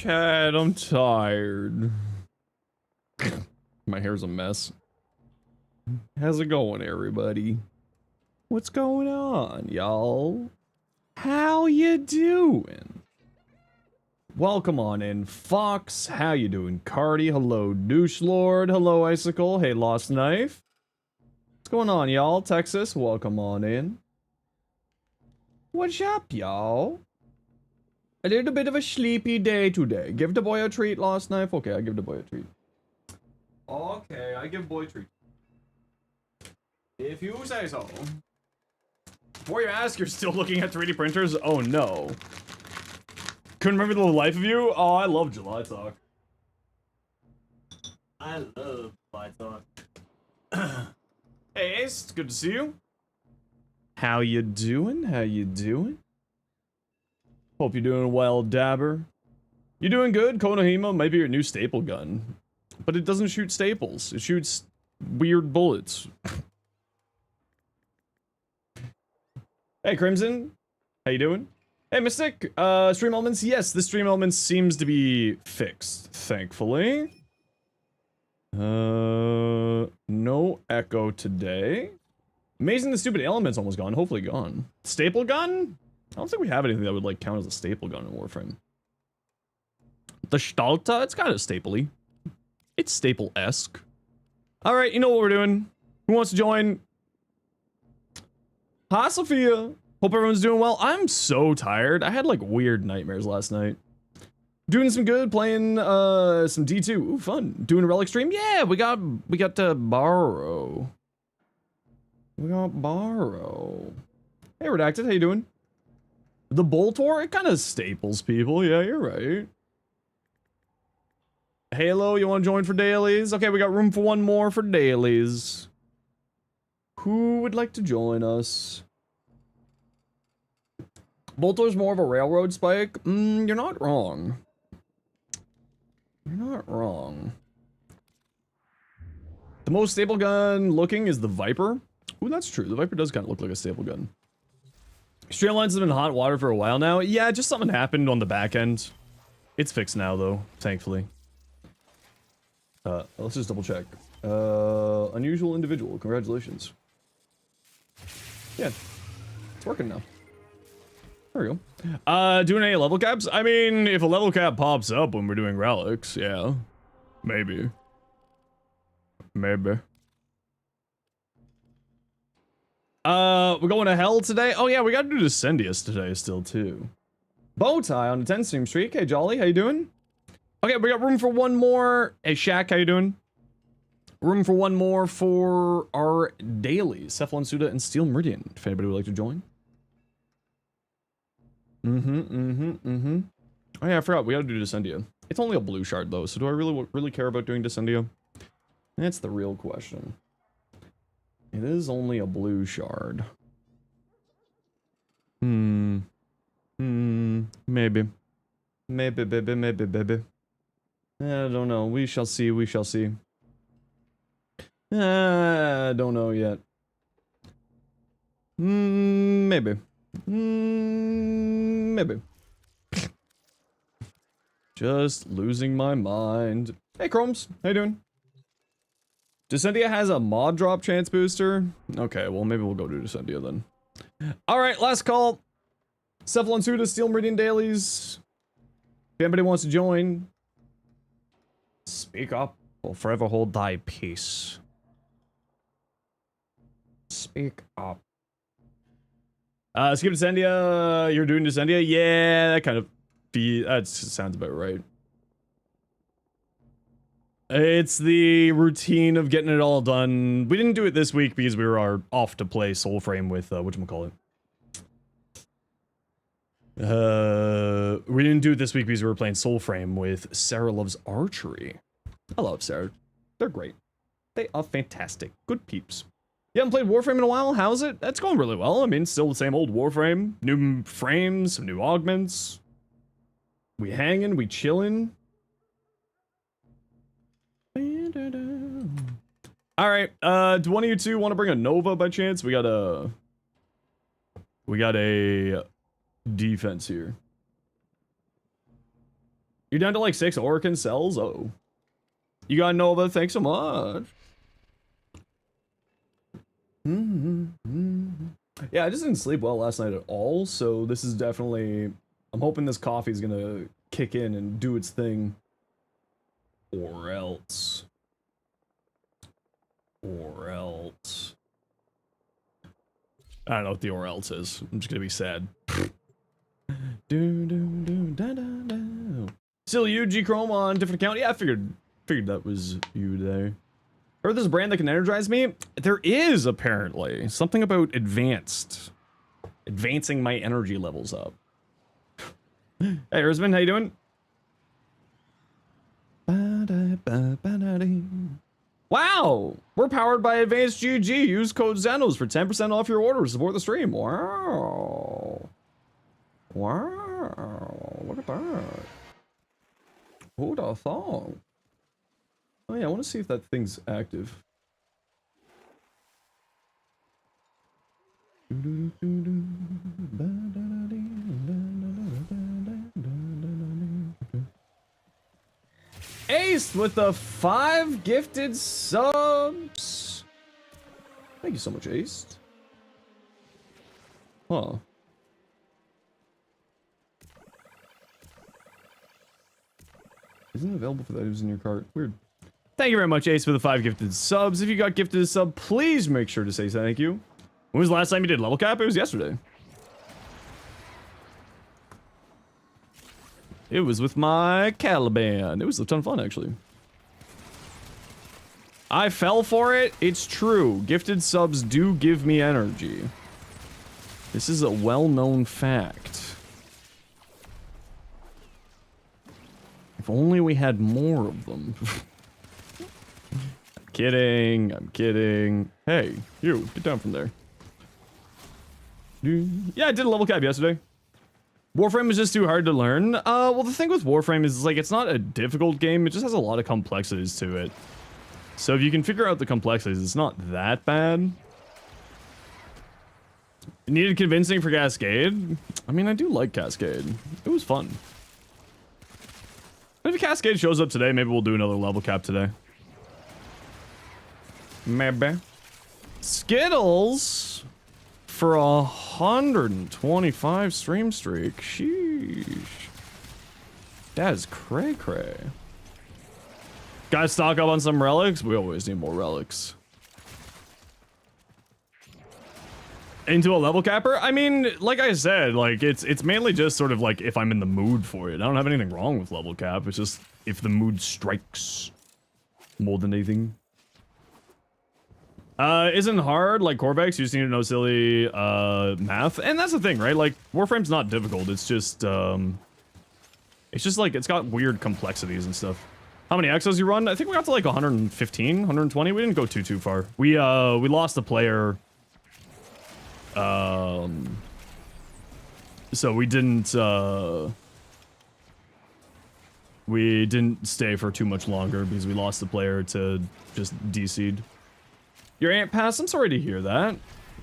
Chad, I'm tired. My hair's a mess. How's it going, everybody? What's going on, y'all? How you doing? Welcome on in, Fox. How you doing, Cardi? Hello, Douche Lord. Hello, Icicle. Hey, Lost Knife. What's going on, y'all? Texas, welcome on in. What's up, y'all? A little bit of a sleepy day today. Give the boy a treat, Lost Knife. Okay, I give the boy a treat. Okay, I give boy a treat. If you say so. Before you ask, you're still looking at 3D printers? Oh no. Couldn't remember the life of you? Oh, I love July Talk. I love July Talk. Hey Ace, it's good to see you. How you doing? How you doing? Hope you're doing well, Dabber. You doing good? Konohima might be your new staple gun. But it doesn't shoot staples. It shoots weird bullets. Hey Crimson, how you doing? Hey Mystic, stream elements. Yes, the stream elements seems to be fixed, thankfully. No echo today. Amazing the stupid element's almost gone, hopefully gone. Staple gun? I don't think we have anything that would like count as a staple gun in Warframe. The Stalta, it's kind of stapley. It's staple-esque. Alright, you know what we're doing. Who wants to join? Hi, Sophia. Hope everyone's doing well. I'm so tired. I had like weird nightmares last night. Doing some good, playing some D2. Ooh, fun. Doing a Relic stream. Yeah, we got Baro. We got Baro. Hey, Redacted, how you doing? The Boltor, it kind of staples people. Yeah, you're right. Halo, you want to join for dailies? Okay, we got room for one more for dailies. Who would like to join us? Boltor's more of a railroad spike? You're not wrong. You're not wrong. The most staple gun looking is the Viper. Ooh, that's true. The Viper does kind of look like a staple gun. Streamlines has been in hot water for a while now. Yeah, just something happened on the back end. It's fixed now, though, thankfully. Let's just double check. Unusual individual. Congratulations. Yeah, it's working now. There we go. Doing any level caps? I mean, if a level cap pops up when we're doing relics, yeah. Maybe. Maybe. We're going to hell today? Oh yeah, we gotta do Descendius today still, too. Bowtie on the 10 stream streak. Hey, Jolly, how you doing? Okay, we got room for one more. Hey, Shaq, how you doing? Room for one more for our dailies. Cephalon Suda and Steel Meridian, if anybody would like to join. Oh yeah, I forgot, we gotta do Descendia. It's only a blue shard though, so do I really care about doing Descendia? That's the real question. It is only a blue shard. Maybe. Maybe, baby, maybe, baby. I don't know, we shall see, we shall see. I don't know yet. Maybe. Maybe. Just losing my mind. Hey, Chromes. How you doing? Descendia has a mod drop chance booster? Okay, well, maybe we'll go to Descendia then. Alright, last call. Cephalon Suda, Steel Meridian Dailies. If anybody wants to join, speak up or forever hold thy peace. Speak up. Skip Descendia, you're doing Descendia? Yeah, that kind of that sounds about right. It's the routine of getting it all done. We didn't do it this week because we were off to play Soulframe with, whatchamacallit. We didn't do it this week because we were playing Soulframe with Sarah Loves Archery. I love Sarah. They're great. They are fantastic. Good peeps. You haven't played Warframe in a while? How's it? That's going really well. I mean, still the same old Warframe. New frames, some new augments. We hanging, we chilling. Alright, do one of you two want to bring a Nova by chance? We got a defense here. You're down to like 6 Orkin cells? Oh. You got Nova, thanks so much. Yeah, I just didn't sleep well last night at all, so this is definitely... I'm hoping this coffee is gonna kick in and do its thing. Or else. Or else. I don't know what the or else is. I'm just gonna be sad. Still you, G Chrome on different account? Yeah, I figured that was you there. Heard there's a brand that can energize me? There is, apparently. Something about advancing my energy levels up. Hey, Erzman, how you doing? Wow! We're powered by Advanced GG. Use code Zenos for 10% off your order. Support the stream. Wow. Wow. Look at that. Who'd have thought? Oh yeah, I want to see if that thing's active. Ace with the 5 gifted subs. Thank you so much, Ace. Huh. Isn't it available for those in your cart? Weird. Thank you very much, Ace, for the 5 gifted subs. If you got gifted a sub, please make sure to say thank you. When was the last time you did level cap? It was yesterday. It was with my Caliban. It was a ton of fun, actually. I fell for it. It's true. Gifted subs do give me energy. This is a well-known fact. If only we had more of them. I'm kidding. I'm kidding. Hey, you, get down from there. Yeah, I did a level cap yesterday. Warframe was just too hard to learn. Well, the thing with Warframe is, like, it's not a difficult game. It just has a lot of complexities to it. So if you can figure out the complexities, it's not that bad. It needed convincing for Cascade. I mean, I do like Cascade. It was fun. If Cascade shows up today, maybe we'll do another level cap today. Maybe. Skittles for 125 stream streak. Sheesh. That is cray cray. Guys, stock up on some relics. We always need more relics. Into a level capper? I mean, like I said, like it's mainly just sort of like if I'm in the mood for it. I don't have anything wrong with level cap. It's just if the mood strikes more than anything. Isn't hard like Corvex. You just need to know silly math, and that's the thing, right? Like Warframe's not difficult. It's just like it's got weird complexities and stuff. How many exos you run? I think we got to like 115, 120. We didn't go too far. We lost a player. So we didn't stay for too much longer because we lost the player to just DC'd. Your aunt passed? I'm sorry to hear that.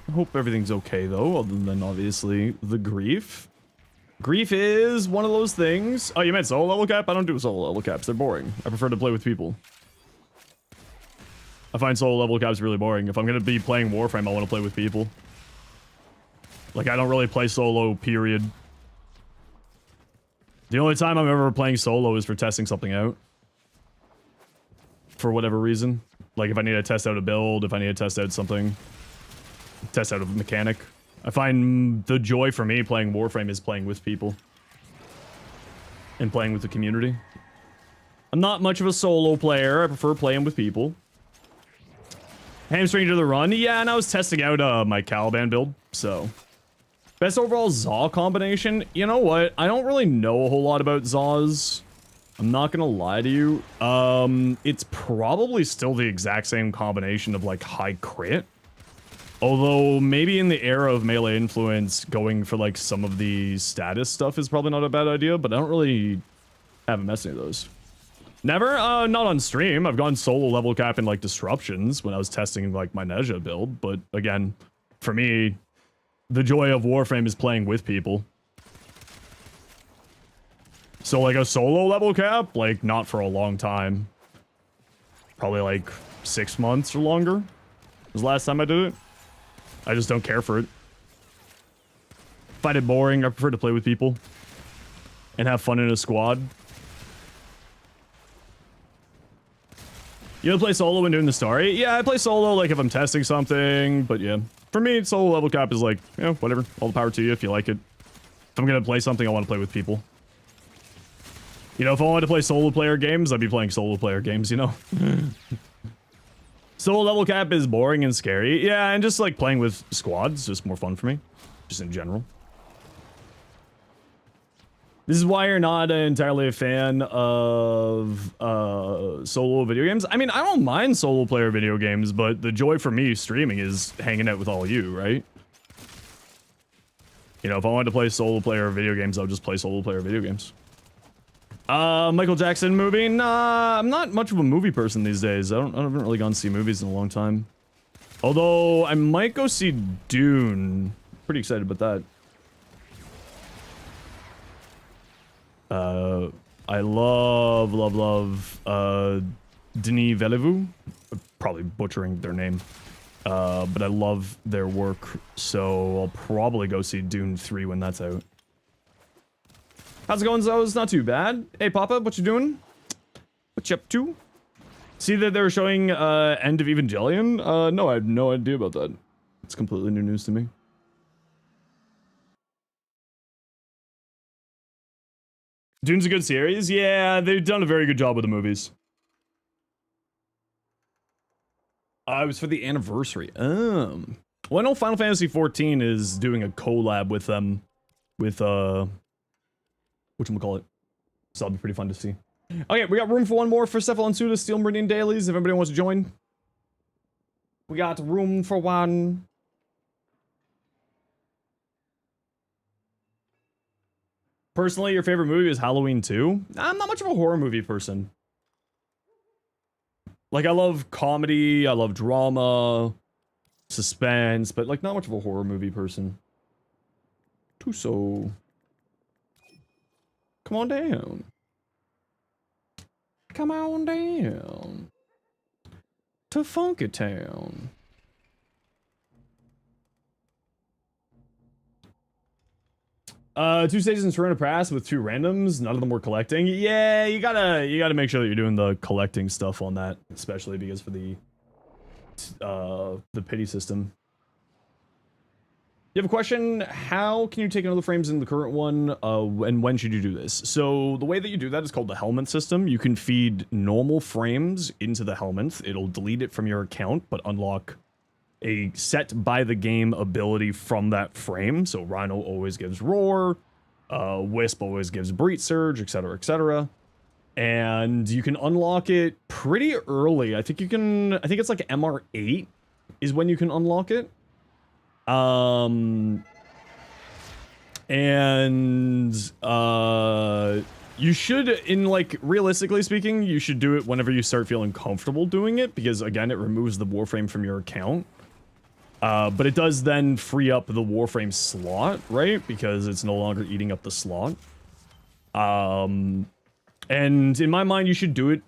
I hope everything's okay though, other than obviously the grief. Grief is one of those things. Oh, you meant solo level cap? I don't do solo level caps. They're boring. I prefer to play with people. I find solo level caps really boring. If I'm gonna be playing Warframe, I want to play with people. Like, I don't really play solo, period. The only time I'm ever playing solo is for testing something out. For whatever reason. Like, if I need to test out a build, if I need to test out something. Test out a mechanic. I find the joy for me playing Warframe is playing with people. And playing with the community. I'm not much of a solo player. I prefer playing with people. Hamstring to the run. Yeah, and I was testing out my Caliban build, so... Best overall Zaw combination? You know what? I don't really know a whole lot about Zaws. I'm not gonna lie to you. It's probably still the exact same combination of, like, high crit. Although, maybe in the era of melee influence, going for, like, some of the status stuff is probably not a bad idea, but I don't really haven't messed any of those. Never? Not on stream. I've gone solo level cap in, like, disruptions when I was testing, like, my Nezha build, but, again, for me... The joy of Warframe is playing with people. So like a solo level cap, like not for a long time. Probably like 6 months or longer was the last time I did it. I just don't care for it. Find it boring. I prefer to play with people and have fun in a squad. You ever play solo when doing the story? Yeah, I play solo like if I'm testing something, but yeah. For me, solo level cap is like, you know, whatever. All the power to you if you like it. If I'm gonna play something, I want to play with people. You know, if I wanted to play solo player games, I'd be playing solo player games, you know? Solo level cap is boring and scary. Yeah, and just like playing with squads, just more fun for me. Just in general. This is why you're not entirely a fan of solo video games. I mean, I don't mind solo player video games, but the joy for me streaming is hanging out with all you, right? You know, if I wanted to play solo player video games, I would just play solo player video games. Michael Jackson movie? Nah, I'm not much of a movie person these days. I haven't really gone to see movies in a long time. Although, I might go see Dune. Pretty excited about that. I love Denis Villeneuve. Probably butchering their name. But I love their work, so I'll probably go see Dune 3 when that's out. How's it going, Zo? It's not too bad. Hey, Papa, what you doing? What you up to? See that they were showing End of Evangelion? No, I had no idea about that. It's completely new news to me. Dune's a good series? Yeah, they've done a very good job with the movies. It was for the anniversary. Well, I know Final Fantasy XIV is doing a collab with them. With, whatchamacallit. So that'll be pretty fun to see. Okay, we got room for one more for Cephalon Suda Steel Meridian Dailies, if anybody wants to join. We got room for one. Personally, your favorite movie is Halloween 2? I'm not much of a horror movie person. Like, I love comedy, I love drama, suspense, but, like, not much of a horror movie person. Tuso. Come on down. Come on down. To Funky Town. Two stages in Serena Pass with 2 randoms. None of them were collecting. Yeah, you gotta make sure that you're doing the collecting stuff on that, especially because for the pity system. You have a question? How can you take another frames in the current one? And when should you do this? So the way that you do that is called the helmet system. You can feed normal frames into the helmet. It'll delete it from your account, but unlock a set by the game ability from that frame. So Rhino always gives Roar, Wisp always gives Breach Surge, etc., etc. And you can unlock it pretty early. I think it's like MR8 is when you can unlock it. You should, realistically speaking, you should do it whenever you start feeling comfortable doing it, because again, it removes the Warframe from your account. But it does then free up the Warframe slot, right? Because it's no longer eating up the slot. And in my mind, you should do it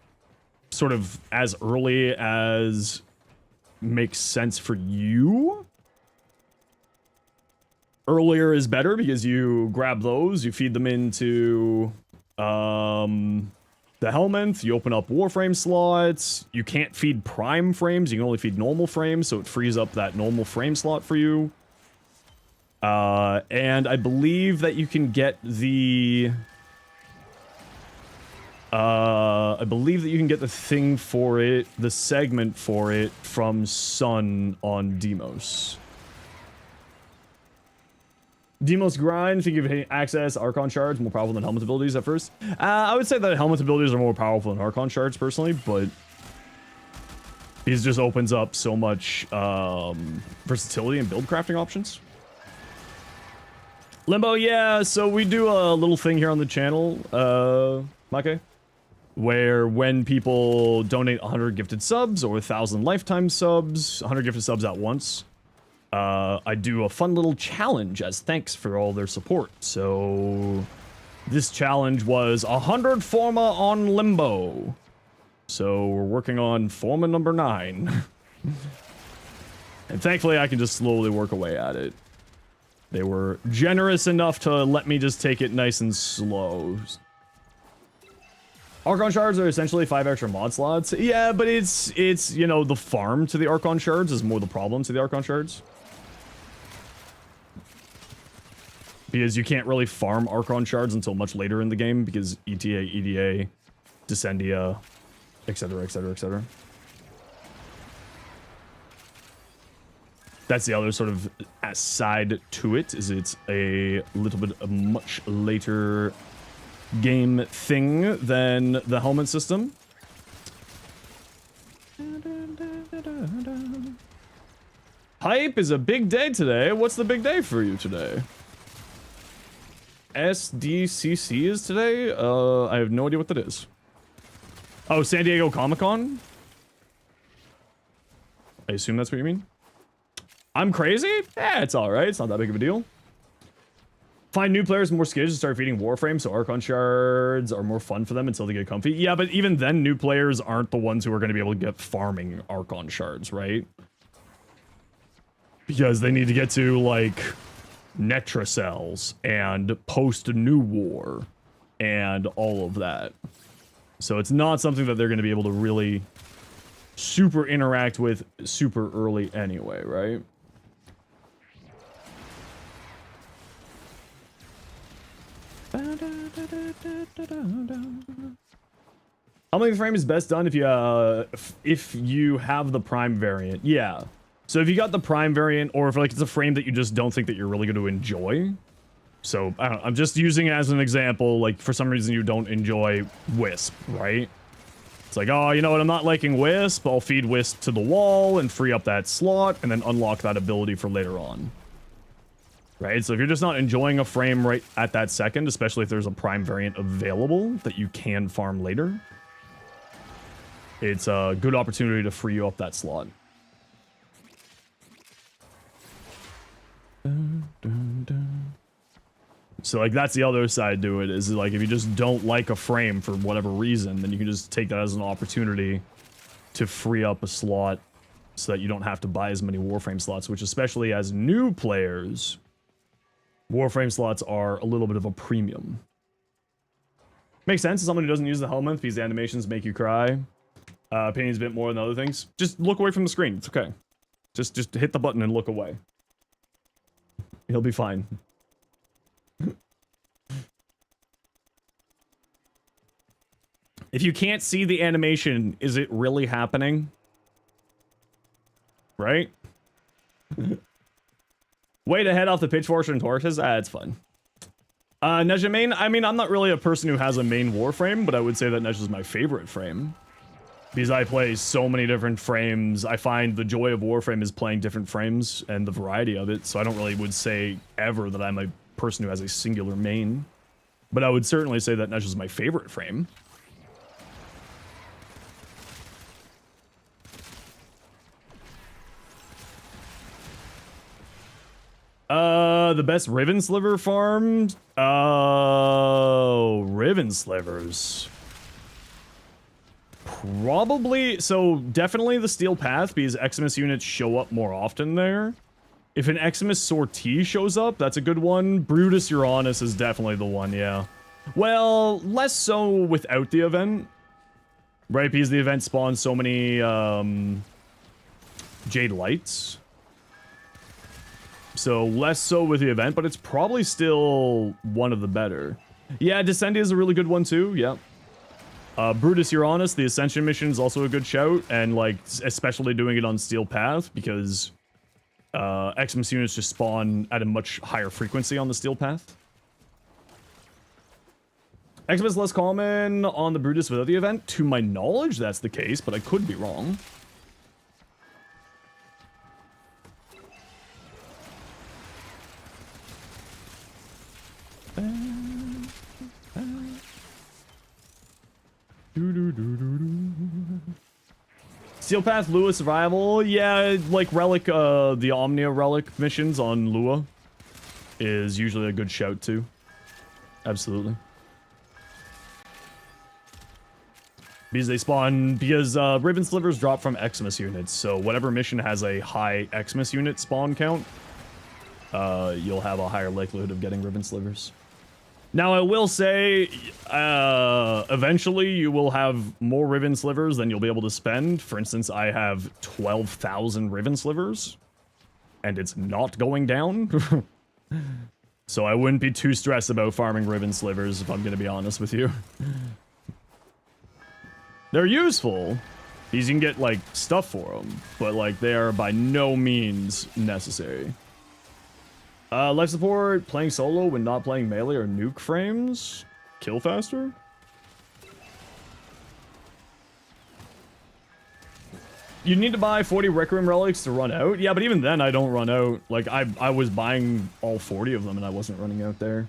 sort of as early as makes sense for you. Earlier is better because you grab those, you feed them into the helmet, you open up Warframe slots, you can't feed prime frames, you can only feed normal frames, so it frees up that normal frame slot for you. And I believe that you can get the... thing for it, the segment for it, from Sun on Demos. Demos grind, think of access Archon shards more powerful than helmet abilities at first. I would say that helmet abilities are more powerful than Archon shards personally, but these just opens up so much versatility and build crafting options. Limbo, yeah, so we do a little thing here on the channel, Make, where when people donate 100 gifted subs or 1,000 lifetime subs, 100 gifted subs at once, I do a fun little challenge as thanks for all their support. So this challenge was 100 Forma on Limbo. So we're working on Forma number 9. And thankfully I can just slowly work away at it. They were generous enough to let me just take it nice and slow. Archon shards are essentially 5 extra mod slots. Yeah, but it's you know, the farm to the Archon shards is more the problem to the Archon shards. Because you can't really farm Archon shards until much later in the game because ETA, EDA, Descendia, etc, etc, etc. That's the other sort of side to it, is it's a little bit a much later game thing than the helmet system. Hype is a big day today. What's the big day for you today? SDCC is today? I have no idea what that is. Oh, San Diego Comic-Con? I assume that's what you mean? I'm crazy? Yeah, it's alright. It's not that big of a deal. Find new players more skills to start feeding Warframe, so Archon shards are more fun for them until they get comfy. Yeah, but even then, new players aren't the ones who are going to be able to get farming Archon shards, right? Because they need to get to, like, Netra cells and post-New War and all of that. So it's not something that they're going to be able to really super interact with super early anyway, right? Humbling the frame is best done if you have the prime variant. Yeah. So if you got the prime variant, or if like it's a frame that you just don't think that you're really going to enjoy. So I don't know, I'm just using it as an example. Like for some reason you don't enjoy Wisp, right? It's like, oh, you know what? I'm not liking Wisp. I'll feed Wisp to the wall and free up that slot, and then unlock that ability for later on. Right, so if you're just not enjoying a frame right at that second, especially if there's a prime variant available that you can farm later, it's a good opportunity to free you up that slot. So like that's the other side to it, is like if you just don't like a frame for whatever reason, then you can just take that as an opportunity to free up a slot so that you don't have to buy as many Warframe slots, which especially as new players, Warframe slots are a little bit of a premium. Makes sense as someone who doesn't use the helmet because the animations make you cry. Opinions a bit more than other things. Just look away from the screen. It's okay. Just hit the button and look away. He'll be fine. If you can't see the animation, is it really happening? Right? Way to head off the pitchforks and torches? Ah, it's fun. Nezha main? I mean, I'm not really a person who has a main Warframe, but I would say that Nezha is my favorite frame. Because I play so many different frames, I find the joy of Warframe is playing different frames and the variety of it, so I don't really would say ever that I'm a person who has a singular main. But I would certainly say that Nezha is my favorite frame. The best Riven Sliver farm? Oh, Riven Slivers. Probably, so definitely the Steel Path, because Eximus units show up more often there. If an Eximus sortie shows up, that's a good one. Brutus Uranus is definitely the one, yeah. Well, less so without the event. Right, because the event spawns so many, Jade Lights. So, less so with the event, but it's probably still one of the better. Yeah, Descendia is a really good one too, yeah. Brutus Uranus, the Ascension mission is also a good shout, and like, especially doing it on Steel Path, because Eximus units just spawn at a much higher frequency on the Steel Path. Eximus less common on the Brutus without the event. To my knowledge, that's the case, but I could be wrong. Steel Path Lua survival, yeah, like Relic, the Omnia Relic missions on Lua is usually a good shout too. Absolutely. Because they spawn, because Riven Slivers drop from Xmas units, so whatever mission has a high Xmas unit spawn count, you'll have a higher likelihood of getting Riven Slivers. Now, I will say, eventually you will have more Riven Slivers than you'll be able to spend. For instance, I have 12,000 Riven Slivers, and it's not going down. So I wouldn't be too stressed about farming Riven Slivers, if I'm going to be honest with you. They're useful, because you can get, like, stuff for them, but, like, they are by no means necessary. Life support, playing solo when not playing melee or nuke frames. Kill faster? You need to buy 40 Rec Room relics to run out? Yeah, but even then I don't run out. Like, I was buying all 40 of them and I wasn't running out there.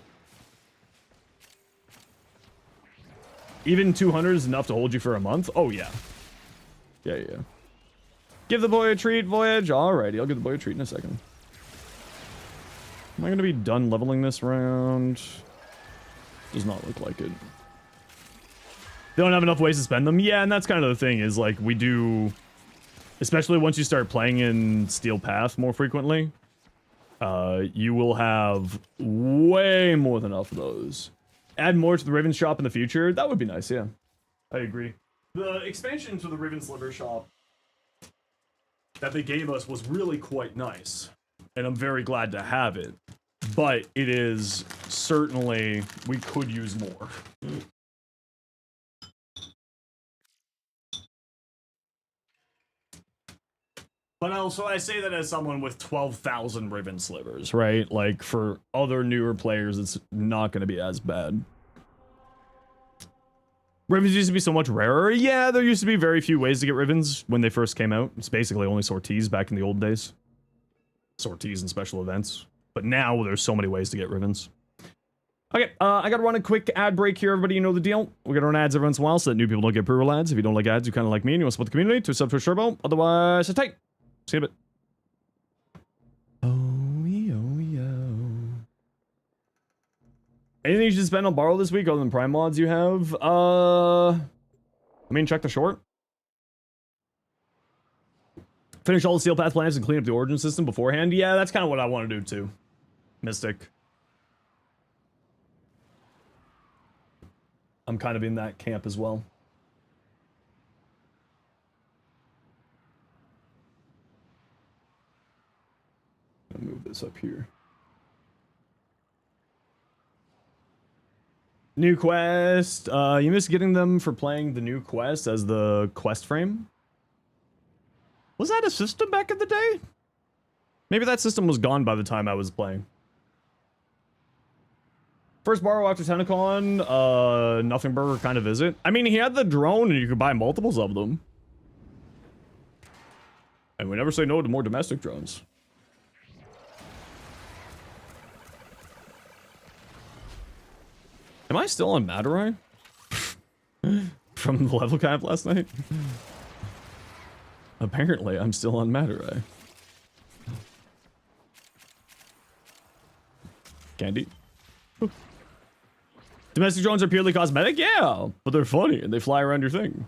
Even 200 is enough to hold you for a month? Oh, yeah. Yeah. Give the boy a treat, Voyage. Alrighty, I'll give the boy a treat in a second. Am I going to be done leveling this round? Does not look like it. They don't have enough ways to spend them? Yeah, and that's kind of the thing, is like, we do... Especially once you start playing in Steel Path more frequently, you will have way more than enough of those. Add more to the Riven shop in the future? That would be nice, yeah. I agree. The expansion to the Riven Sliver shop that they gave us was really quite nice. And I'm very glad to have it. But it is certainly... we could use more. But also, I say that as someone with 12,000 Riven Slivers, right? Like, for other newer players, it's not going to be as bad. Rivens used to be so much rarer. Yeah, there used to be very few ways to get Rivens when they first came out. It's basically only sorties back in the old days. Sorties and special events. But now, there's so many ways to get Rivens. Okay, I gotta run a quick ad break here, everybody. You know the deal. We gotta run ads every once in a while so that new people don't get pre-roll ads. If you don't like ads, you kind of like me and you want to support the community, to sub to a turbo. Otherwise, sit tight. See you in a bit. Anything you should spend on Baro this week other than Prime mods you have? I mean, check the short. Finish all the Steel Path plans and clean up the origin system beforehand. Yeah, that's kind of what I want to do too. Mystic. I'm kind of in that camp as well. I'll move this up here. New quest. You missed getting them for playing the new quest as the quest frame? Was that a system back in the day? Maybe that system was gone by the time I was playing. First Baro after Tenacon, Nothing Burger kind of visit. I mean, he had the drone and you could buy multiples of them. And we never say no to more domestic drones. Am I still on Madurai? From the level cap last night? Apparently, I'm still on Madurai. Candy. Domestic drones are purely cosmetic? Yeah, but they're funny and they fly around your thing.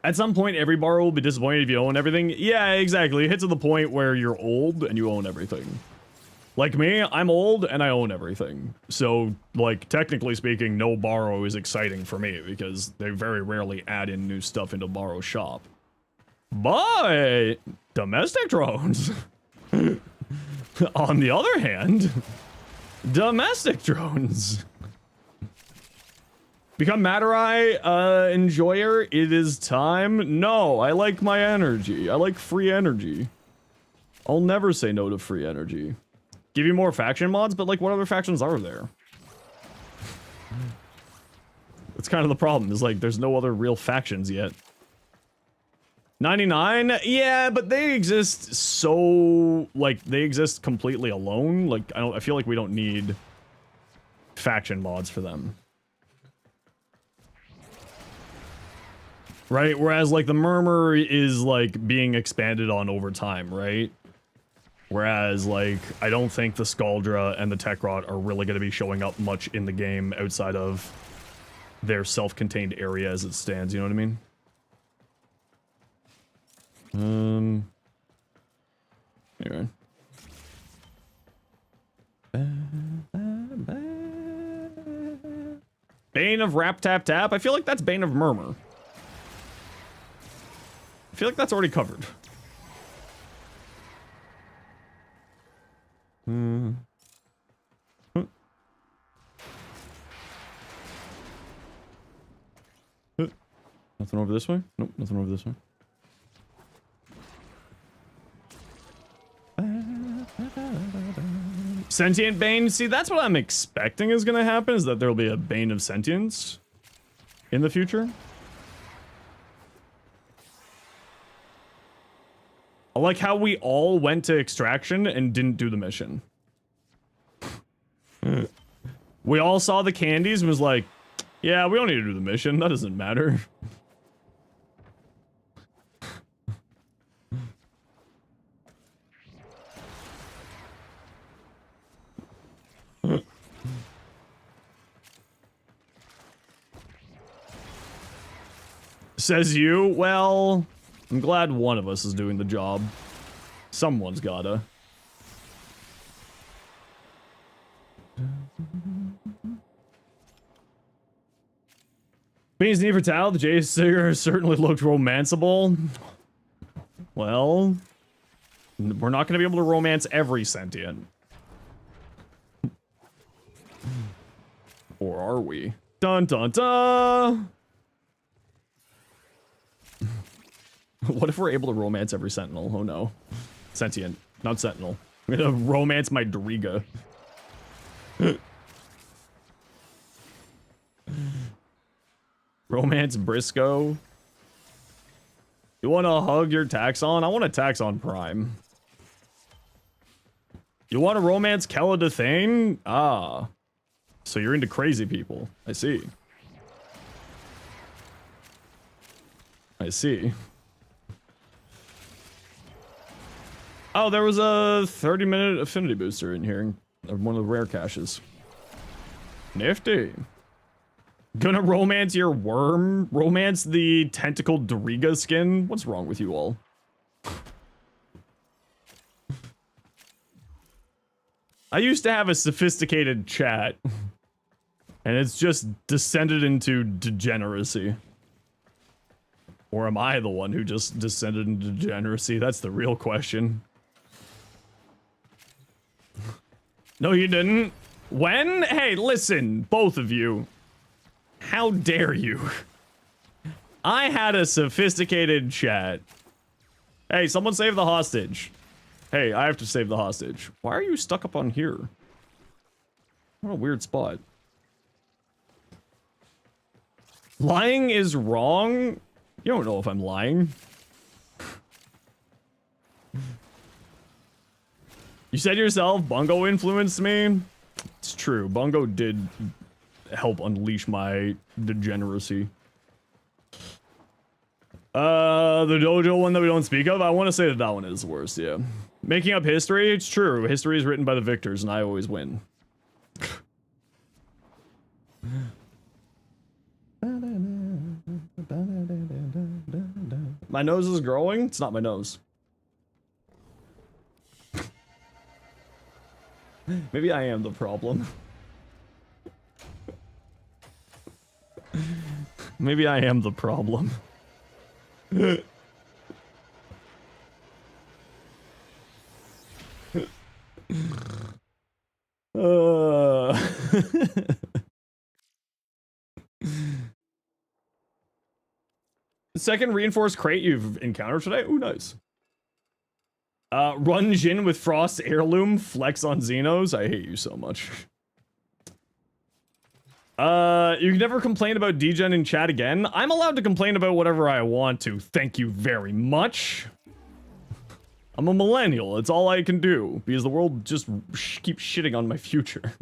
At some point, every Baro will be disappointed if you own everything. Yeah, exactly. It hits to the point where you're old and you own everything. Like me, I'm old and I own everything. So, like, technically speaking, no Baro is exciting for me because they very rarely add in new stuff into Baro's shop. But domestic drones, on the other hand, domestic drones. Become Madurai enjoyer. It is time. No, I like my energy. I like free energy. I'll never say no to free energy. Give you more faction mods, but like what other factions are there? That's kind of the problem, is like there's no other real factions yet. 99? Yeah, but they exist so, like, they exist completely alone. Like, I feel like we don't need faction mods for them. Right? Whereas, like, the Murmur is, like, being expanded on over time, right? Whereas, like, I don't think the Scaldra and the Tekrot are really going to be showing up much in the game outside of their self-contained area as it stands, you know what I mean? Anyway. Bane of Rap Tap Tap. I feel like that's Bane of Murmur. I feel like that's already covered. Nothing over this way? Nope, nothing over this way. Sentient Bane? See, that's what I'm expecting is gonna happen, is that there'll be a Bane of Sentience in the future. I like how we all went to Extraction and didn't do the mission. We all saw the candies and was like, yeah, we don't need to do the mission. That doesn't matter. Says you? Well, I'm glad one of us is doing the job. Someone's gotta. Bane's Need for Tal, the J Singer certainly looked romanceable. Well, we're not gonna be able to romance every sentient. Or are we? Dun dun dun! What if we're able to romance every sentinel? Oh no. Sentient, not sentinel. I'm gonna romance my Doriga. Romance Briscoe. You wanna hug your Taxon? I want a Taxon Prime. You wanna romance Keladathane? Ah. So you're into crazy people. I see. I see. Oh, there was a 30-minute affinity booster in here. One of the rare caches. Nifty. Gonna romance your worm? Romance the tentacled Doriga skin? What's wrong with you all? I used to have a sophisticated chat. And it's just descended into degeneracy. Or am I the one who just descended into degeneracy? That's the real question. No, you didn't. When? Hey, listen, both of you. How dare you? I had a sophisticated chat. Hey, someone save the hostage. Hey, I have to save the hostage. Why are you stuck up on here? What a weird spot. Lying is wrong? You don't know if I'm lying. You said yourself, Bungo influenced me. It's true. Bungo did help unleash my degeneracy. The dojo one that we don't speak of, I want to say that that one is worse, yeah. Making up history, it's true. History is written by the victors, and I always win. My nose is growing? It's not my nose. Maybe I am the problem. Maybe I am the problem. Second reinforced crate you've encountered today? Ooh, nice. Run Jin with Frost Heirloom, flex on Xenos. I hate you so much. You can never complain about degen in chat again. I'm allowed to complain about whatever I want to. Thank you very much. I'm a millennial. It's all I can do because the world just keeps shitting on my future.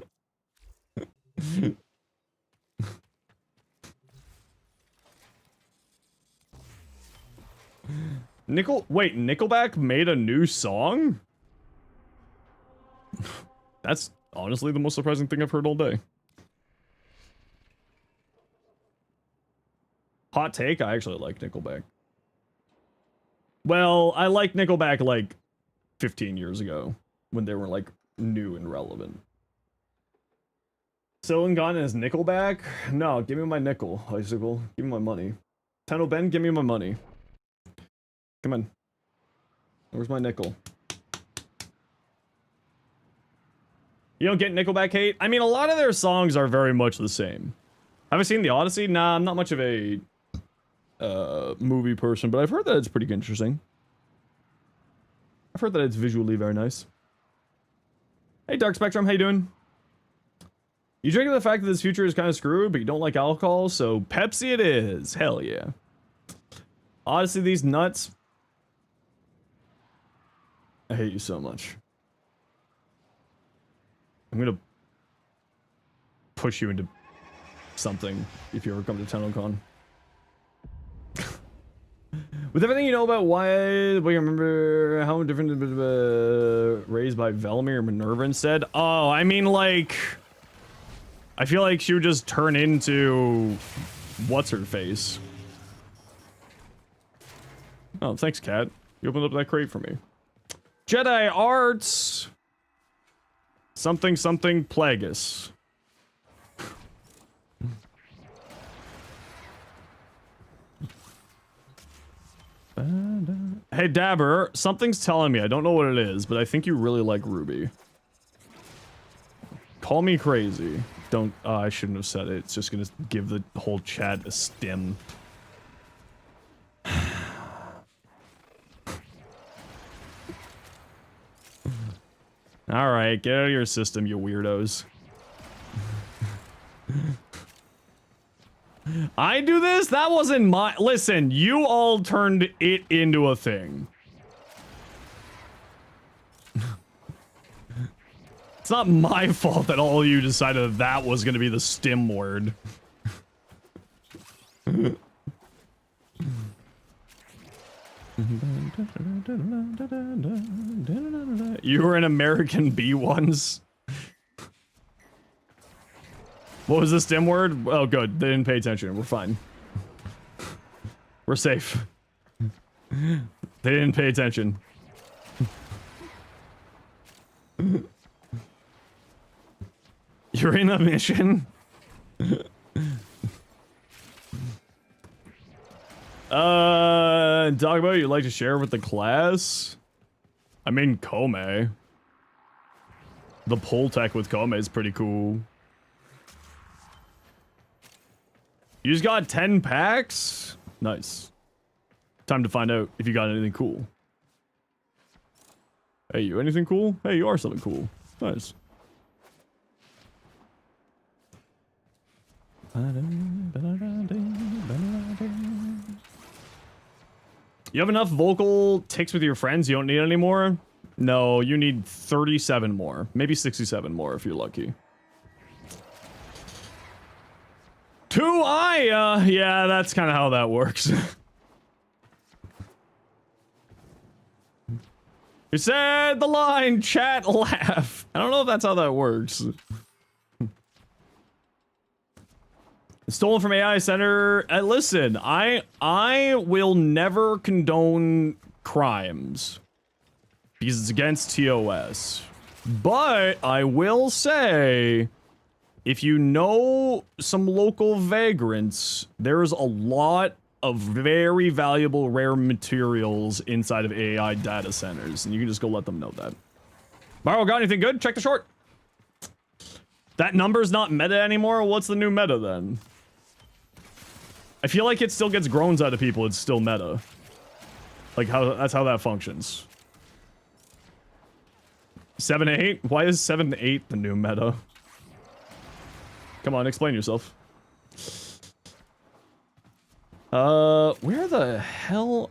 Wait, Nickelback made a new song? That's honestly the most surprising thing I've heard all day. Hot take, I actually like Nickelback. Well, I liked Nickelback like 15 years ago when they were like new and relevant. So and gone as Nickelback? No, give me my nickel, Icicle. Give me my money. Tenno Ben, give me my money. Come on. Where's my nickel? You don't get Nickelback hate? I mean, a lot of their songs are very much the same. Have I seen The Odyssey? Nah, I'm not much of a movie person, but I've heard that it's pretty interesting. I've heard that it's visually very nice. Hey, Dark Spectrum, how you doing? You drink the fact that this future is kind of screwed, but you don't like alcohol, so Pepsi it is. Hell yeah. Odyssey, these nuts. I hate you so much. I'm gonna push you into something if you ever come to TennoCon. With everything you know about why, but you remember how different raised by Velimir and Minerva instead? Oh, I mean, like, I feel like she would just turn into what's her face. Oh, thanks, Cat. You opened up that crate for me. Jedi Arts. Something something Plagueis. Hey Dabber, something's telling me, I don't know what it is, but I think you really like Ruby. Call me crazy. Don't, I shouldn't have said it. It's just gonna give the whole chat a stim. Alright, get out of your system, you weirdos. I do this? That wasn't my... Listen, you all turned it into a thing. It's not my fault that all of you decided that was going to be the stim word. You were an American bee once? What was the stim word? Oh, good. They didn't pay attention. We're fine. We're safe. They didn't pay attention. You're in a mission? Talk about you'd like to share with the class? I mean, Kome. The pull tech with Kome is pretty cool. You just got 10 packs? Nice. Time to find out if you got anything cool. Hey, you anything cool? Hey, you are something cool. Nice. You have enough vocal ticks with your friends? You don't need any more? No, you need 37 more. Maybe 67 more if you're lucky. Yeah, that's kind of how that works. You said the line, chat, laugh. I don't know if that's how that works. Stolen from AI Center. Listen, I will never condone crimes because it's against TOS. But I will say, if you know some local vagrants, there's a lot of very valuable rare materials inside of AI data centers, and you can just go let them know that. Baro, got anything good? Check the short. That number's not meta anymore? What's the new meta then? I feel like it still gets groans out of people. It's still meta. Like that's how that functions. 7-8? Why is 7-8 the new meta? Come on, explain yourself. Where the hell?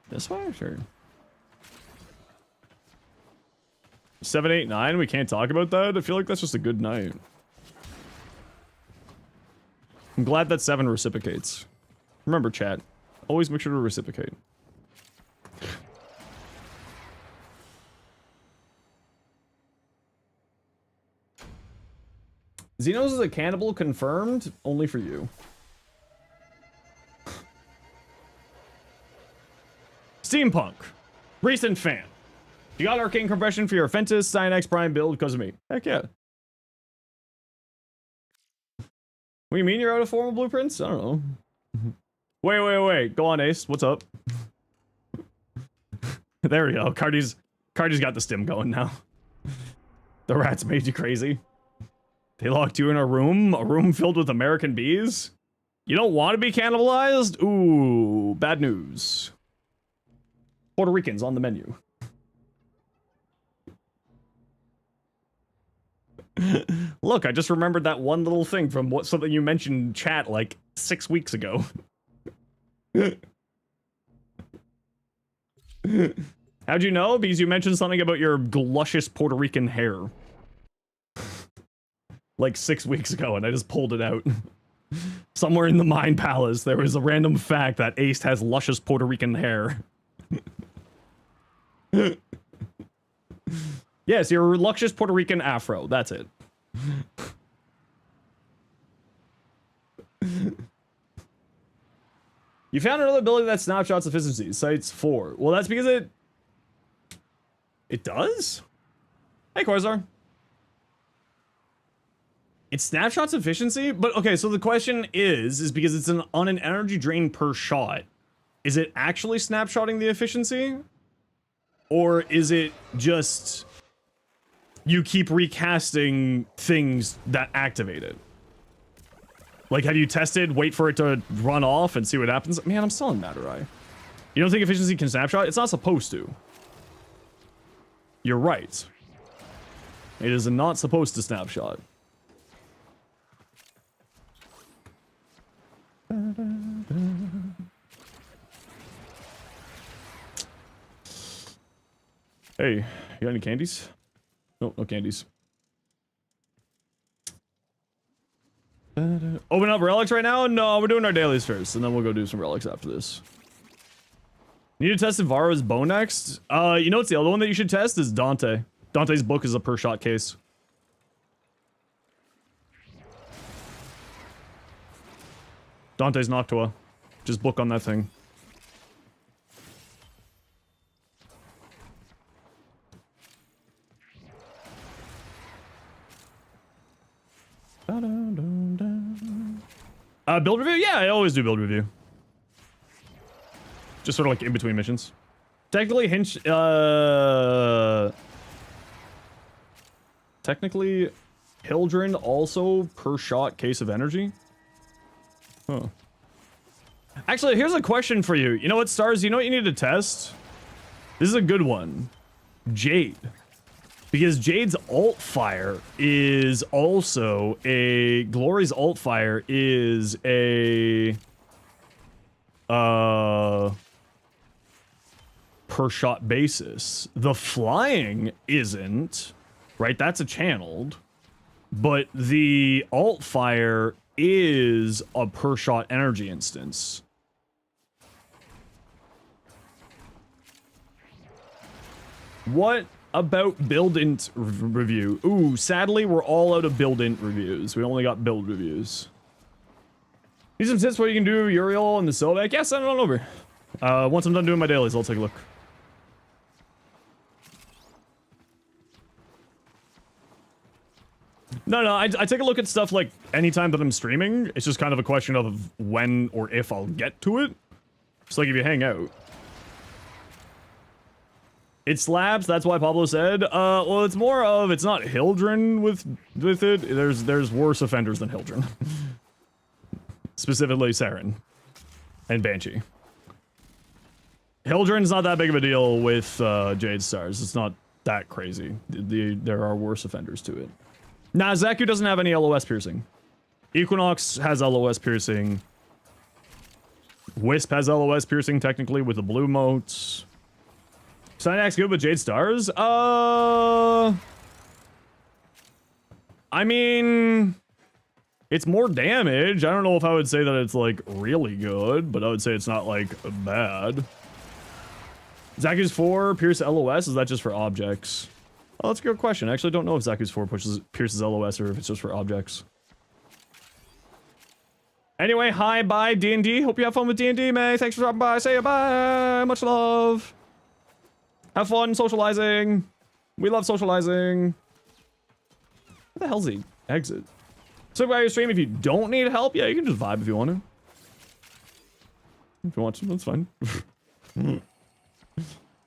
This way? Sure. 7, 8, 9? We can't talk about that? I feel like that's just a good night. I'm glad that 7 reciprocates. Remember, chat. Always make sure to reciprocate. Zenos is a cannibal confirmed? Only for you. Steampunk. Recent fan. You got arcane compression for your Fentis Cyanax Prime build because of me. Heck yeah. What do you mean you're out of formal blueprints? I don't know. Wait. Go on, Ace. What's up? There we go. Cardi's got the stim going now. The rats made you crazy. They locked you in a room filled with American bees? You don't want to be cannibalized? Ooh, bad news. Puerto Ricans on the menu. Look, I just remembered that one little thing from something you mentioned in chat like 6 weeks ago. How'd you know? Because you mentioned something about your luscious Puerto Rican hair. Like 6 weeks ago, and I just pulled it out. Somewhere in the Mind Palace, there was a random fact that Ace has luscious Puerto Rican hair. Yes, your luscious Puerto Rican afro. That's it. You found another ability that snapshots efficiency. Sites 4. Well, that's because it does? Hey, Corzar. It snapshots efficiency? But, okay, so the question is because it's on an energy drain per shot, is it actually snapshotting the efficiency? Or is it just you keep recasting things that activate it? Like, have you tested, wait for it to run off and see what happens? Man, I'm still in Madurai. You don't think efficiency can snapshot? It's not supposed to. You're right. It is not supposed to snapshot. Hey, you got any candies? No, no candies. Open up relics right now? No, we're doing our dailies first, and then we'll go do some relics after this. Need to test if Varo's bow next? You know what's the other one that you should test is Dante. Dante's book is a per shot case. Dante's Noctua. Just book on that thing. Build review? Yeah, I always do build review. Just sort of like in between missions. Technically, technically, Hildren also per shot case of energy. Huh. Actually, here's a question for you. You know what, Stars? You know what you need to test? This is a good one. Jade. Because Jade's alt fire is also a... Glory's alt fire is a... per shot basis. The flying isn't, right? That's a channeled. But the alt fire is a per shot energy instance. What about build-int review? Ooh, sadly, we're all out of build-int reviews. We only got build reviews. Need some tips where you can do Uriel and the Sobek? Yeah, send it on over. Once I'm done doing my dailies, I'll take a look. No, I take a look at stuff like anytime that I'm streaming. It's just kind of a question of when or if I'll get to it. Just like if you hang out. It slaps, that's why Pablo said. Well, it's more of, it's not Hildren with it. There's worse offenders than Hildren. Specifically Saren and Banshee. Hildren's not that big of a deal with Jade Stars. It's not that crazy. There are worse offenders to it. Nah, Zaku doesn't have any LOS piercing. Equinox has LOS piercing. Wisp has LOS piercing technically with the blue motes. Synax good with Jade Stars? I mean, it's more damage. I don't know if I would say that it's like really good, but I would say it's not like bad. Zaku's 4 pierce LOS, is that just for objects? Oh, that's a good question. I actually don't know if Zaku's 4 pierces LOS or if it's just for objects. Anyway, hi, bye, D&D. Hope you have fun with D&D, May. Thanks for dropping by. Say bye. Much love. Have fun socializing. We love socializing. What the hell's the exit? So by your stream, if you don't need help, yeah, you can just vibe if you want to. If you want to, that's fine. Does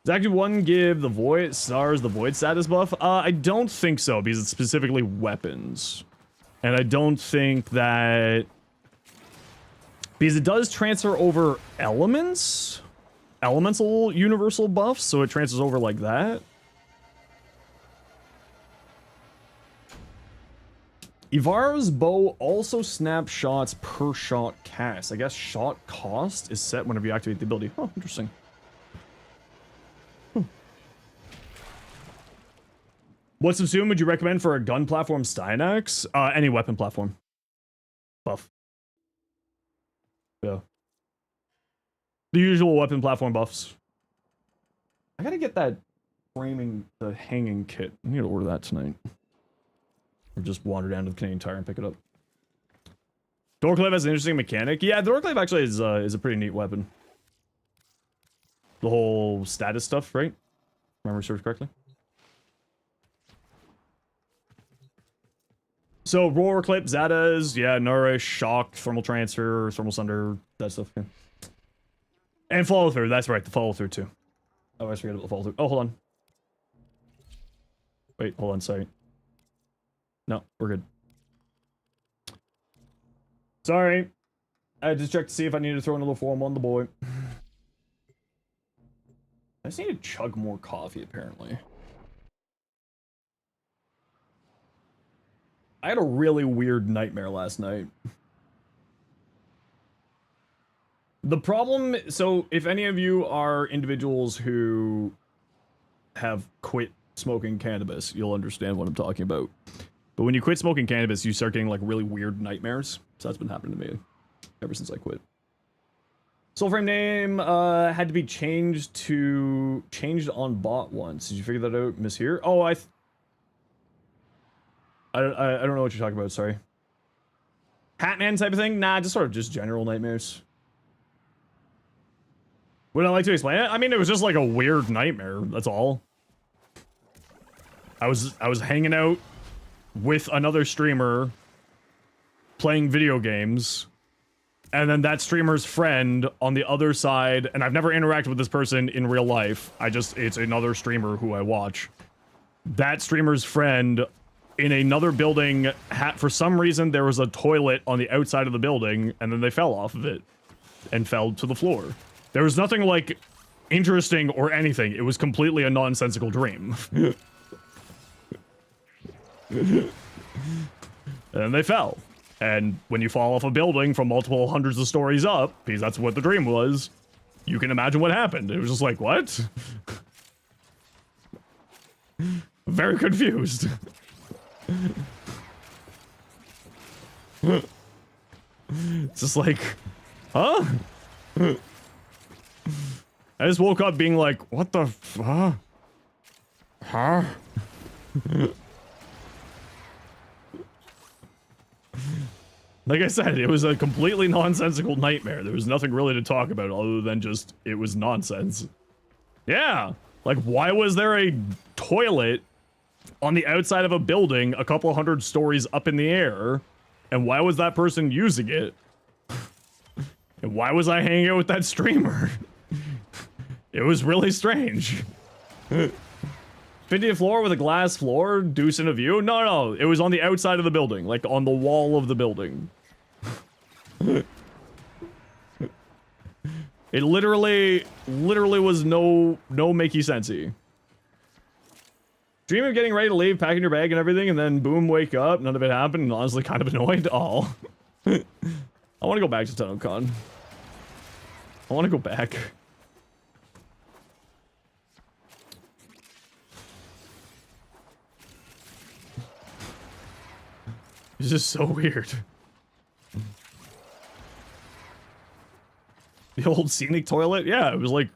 actually one give the void stars the void status buff? I don't think so, because it's specifically weapons. And I don't think that... Because it does transfer over elements? Elemental universal buffs, so it transfers over like that. Ivara's bow also snapshots per shot cast. I guess shot cost is set whenever you activate the ability. Oh, interesting. What subsume would you recommend for a gun platform Stynax? Any weapon platform. Buff. Yeah. The usual weapon platform buffs. I gotta get that framing, the hanging kit. I need to order that tonight. Or just wander down to the Canadian Tire and pick it up. Doorclave has an interesting mechanic. Yeah, the Doorclave actually is a pretty neat weapon. The whole status stuff, right? Remember serves correctly? So, Roar Clip, Zatas, yeah, Nourish, Shock, Thermal Transfer, Thermal Sunder, that stuff, yeah. And Follow Through, that's right, the Follow Through too. Oh, I always forget about the Follow Through. Oh, hold on. Wait, hold on, sorry. No, we're good. Sorry. I just checked to see if I need to throw another form on the boy. I just need to chug more coffee, apparently. I had a really weird nightmare last night. The problem, so if any of you are individuals who have quit smoking cannabis, you'll understand what I'm talking about. But when you quit smoking cannabis, you start getting like really weird nightmares. So that's been happening to me ever since I quit. Soulframe name had to be changed on bot once. Did you figure that out, Miss Here? Oh, I don't know what you're talking about, sorry. Hatman type of thing? Nah, just sort of just general nightmares. Would I like to explain it? I mean, it was just like a weird nightmare, that's all. I was hanging out with another streamer playing video games, and then that streamer's friend on the other side, and I've never interacted with this person in real life. It's another streamer who I watch. That streamer's friend in another building, for some reason, there was a toilet on the outside of the building, and then they fell off of it and fell to the floor. There was nothing, like, interesting or anything. It was completely a nonsensical dream. And then they fell. And when you fall off a building from multiple hundreds of stories up, because that's what the dream was, you can imagine what happened. It was just like, what? Very confused. It's just like, huh? I just woke up being like, what the fuck? Huh? Like I said, it was a completely nonsensical nightmare. There was nothing really to talk about other than just, it was nonsense. Yeah. Like, why was there a toilet on the outside of a building a couple hundred stories up in the air? And why was that person using it? And why was I hanging out with that streamer? It was really strange. 50th floor with a glass floor, deuce in a view? No, it was on the outside of the building, like on the wall of the building. It literally was no makey sensey. Dream of getting ready to leave, packing your bag and everything, and then boom, wake up, none of it happened, and honestly kind of annoyed. Oh. I want to go back to TennoCon. I want to go back. It's just so weird. The old scenic toilet? Yeah, it was like,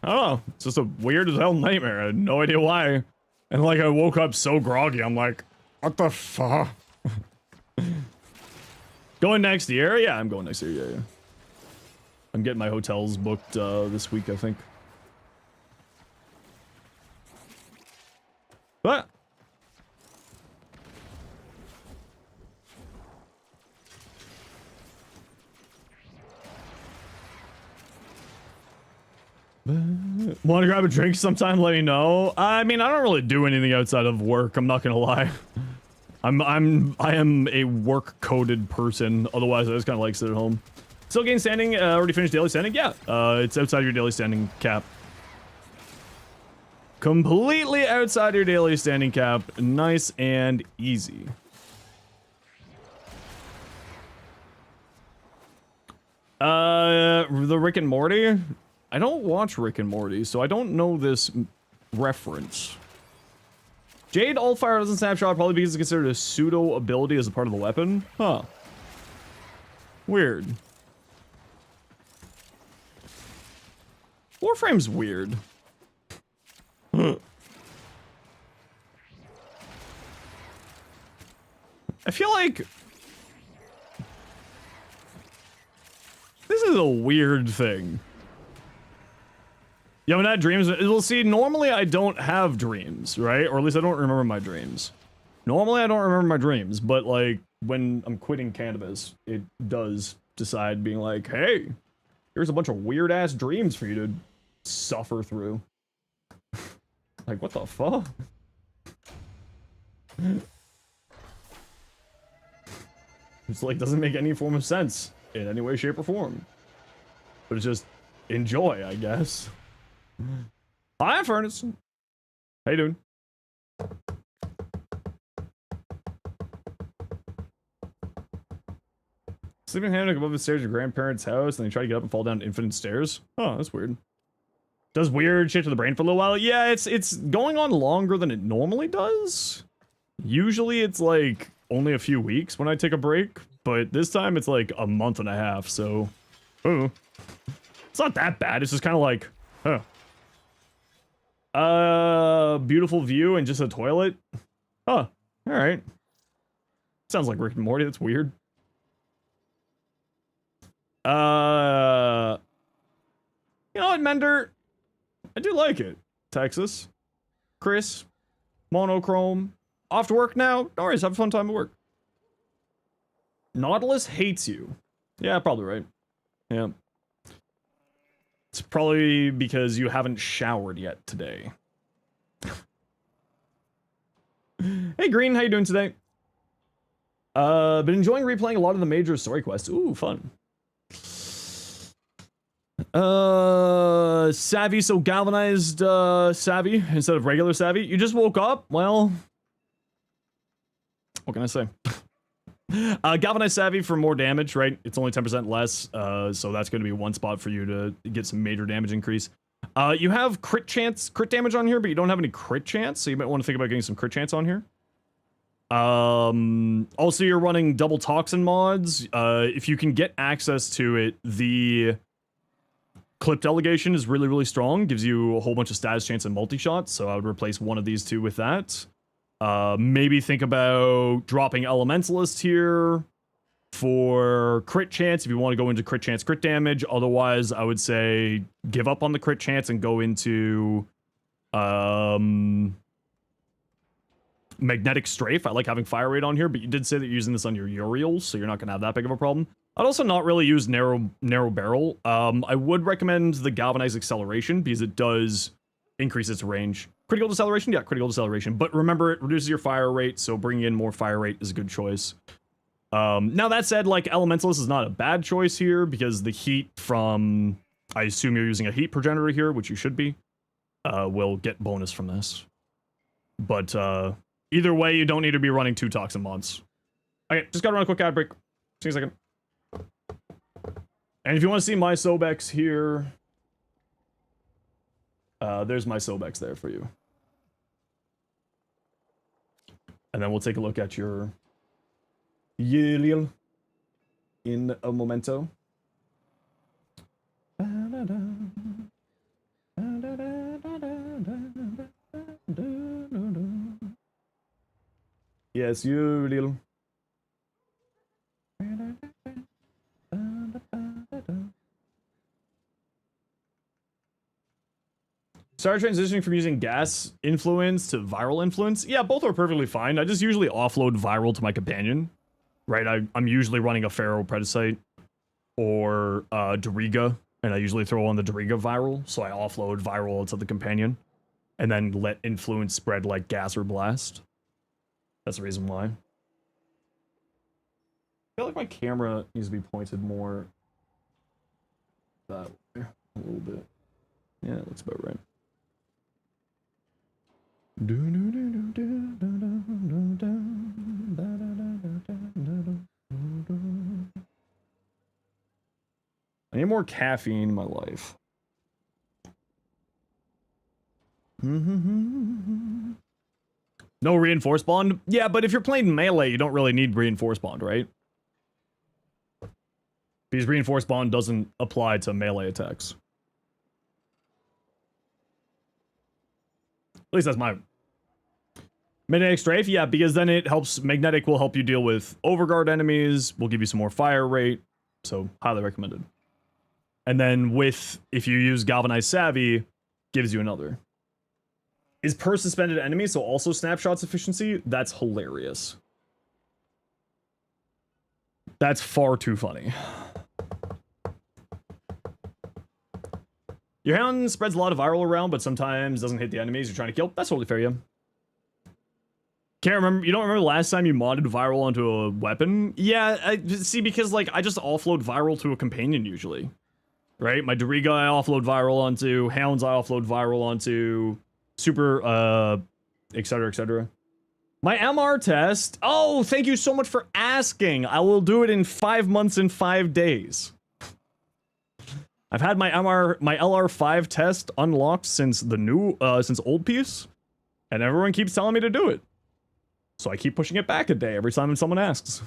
I don't know. It's just a weird as hell nightmare. I had no idea why. And like, I woke up so groggy. I'm like, what the fuck? Got Going next year? Yeah, I'm going next year. Yeah. I'm getting my hotels booked this week, I think. But want to grab a drink sometime? Let me know. I mean, I don't really do anything outside of work. I'm not gonna lie. I am a work coded person. Otherwise, I just kind of like sit at home. Still gain standing. Already finished daily standing. Yeah. It's outside your daily standing cap. Completely outside your daily standing cap. Nice and easy. The Rick and Morty. I don't watch Rick and Morty, so I don't know this reference. Jade Altfire doesn't snapshot, probably because it's considered a pseudo ability as a part of the weapon. Huh. Weird. Warframe's weird. I feel like this is a weird thing. You haven't had dreams? Well, see, normally I don't have dreams, right? Or at least I don't remember my dreams. Normally I don't remember my dreams, but like when I'm quitting cannabis, it does decide being like, hey, here's a bunch of weird ass dreams for you to suffer through. Like, what the fuck? It's like, doesn't make any form of sense in any way, shape, or form. But it's just enjoy, I guess. Hi, Furnace. How you doing? Sleeping hammock above the stairs at your grandparents' house, and they try to get up and fall down infinite stairs. Oh, that's weird. Does weird shit to the brain for a little while. Yeah, it's going on longer than it normally does. Usually it's like only a few weeks when I take a break, but this time it's like a month and a half, so... Oh. It's not that bad, it's just kind of like, huh. Beautiful view and just a toilet? Huh, alright. Sounds like Rick and Morty, that's weird. You know what, Mender? I do like it. Texas. Chris. Monochrome. Off to work now? No worries, have a fun time at work. Nautilus hates you. Yeah, probably right. Yeah. It's probably because you haven't showered yet today. Hey Green, how you doing today? Been enjoying replaying a lot of the major story quests. Ooh, fun. Savvy, so galvanized, savvy instead of regular savvy. You just woke up? Well, what can I say? Galvanized savvy for more damage, right? It's only 10% less, so that's going to be one spot for you to get some major damage increase. You have crit damage on here, but you don't have any crit chance, so you might want to think about getting some crit chance on here. Also, you're running double toxin mods. If you can get access to it, the clip delegation is really, really strong. Gives you a whole bunch of status chance and multi-shots, so I would replace one of these two with that. Maybe think about dropping Elementalist here for crit chance if you want to go into crit chance, crit damage. Otherwise, I would say give up on the crit chance and go into Magnetic Strafe. I like having fire rate on here, but you did say that you're using this on your Uriel, so you're not going to have that big of a problem. I'd also not really use narrow barrel. I would recommend the Galvanized Acceleration because it does increase its range. Critical deceleration? Yeah, critical deceleration. But remember, it reduces your fire rate, so bringing in more fire rate is a good choice. Now that said, like, Elementalist is not a bad choice here because the heat from... I assume you're using a heat progenitor here, which you should be. Will get bonus from this. But, either way, you don't need to be running 2 toxin mods. Okay, just gotta run a quick ad break. See you in a second. And if you want to see my Sobex here... there's my Sobex there for you. And then we'll take a look at your Uriel in a momento. Yes, Uriel. Started transitioning from using gas influence to viral influence. Yeah, both are perfectly fine. I just usually offload viral to my companion. Right, I'm usually running a Pharaoh Predicite or Doriga, and I usually throw on the Doriga viral, so I offload viral to the companion, and then let influence spread like gas or blast. That's the reason why. I feel like my camera needs to be pointed more that way, a little bit. Yeah, that's about right. I need more caffeine in my life. No reinforced bond? Yeah, but if you're playing melee, you don't really need reinforced bond, right? Because reinforced bond doesn't apply to melee attacks. At least that's my... Magnetic Strafe? Yeah, because then it helps... Magnetic will help you deal with overguard enemies, will give you some more fire rate, so highly recommended. And then with... If you use Galvanized Savvy, gives you another. Is per suspended enemy, so also snapshots efficiency? That's hilarious. That's far too funny. Your hound spreads a lot of viral around, but sometimes doesn't hit the enemies you're trying to kill. That's totally fair, yeah. Can't remember. You don't remember the last time you modded viral onto a weapon? Yeah, see, because like I just offload viral to a companion usually, right? My Doriga I offload viral onto, hounds I offload viral onto, super, etc., etc. My MR test. Oh, thank you so much for asking. I will do it in 5 months and 5 days. I've had my LR5 test unlocked since the new, since old piece, and everyone keeps telling me to do it. So I keep pushing it back a day every time someone asks.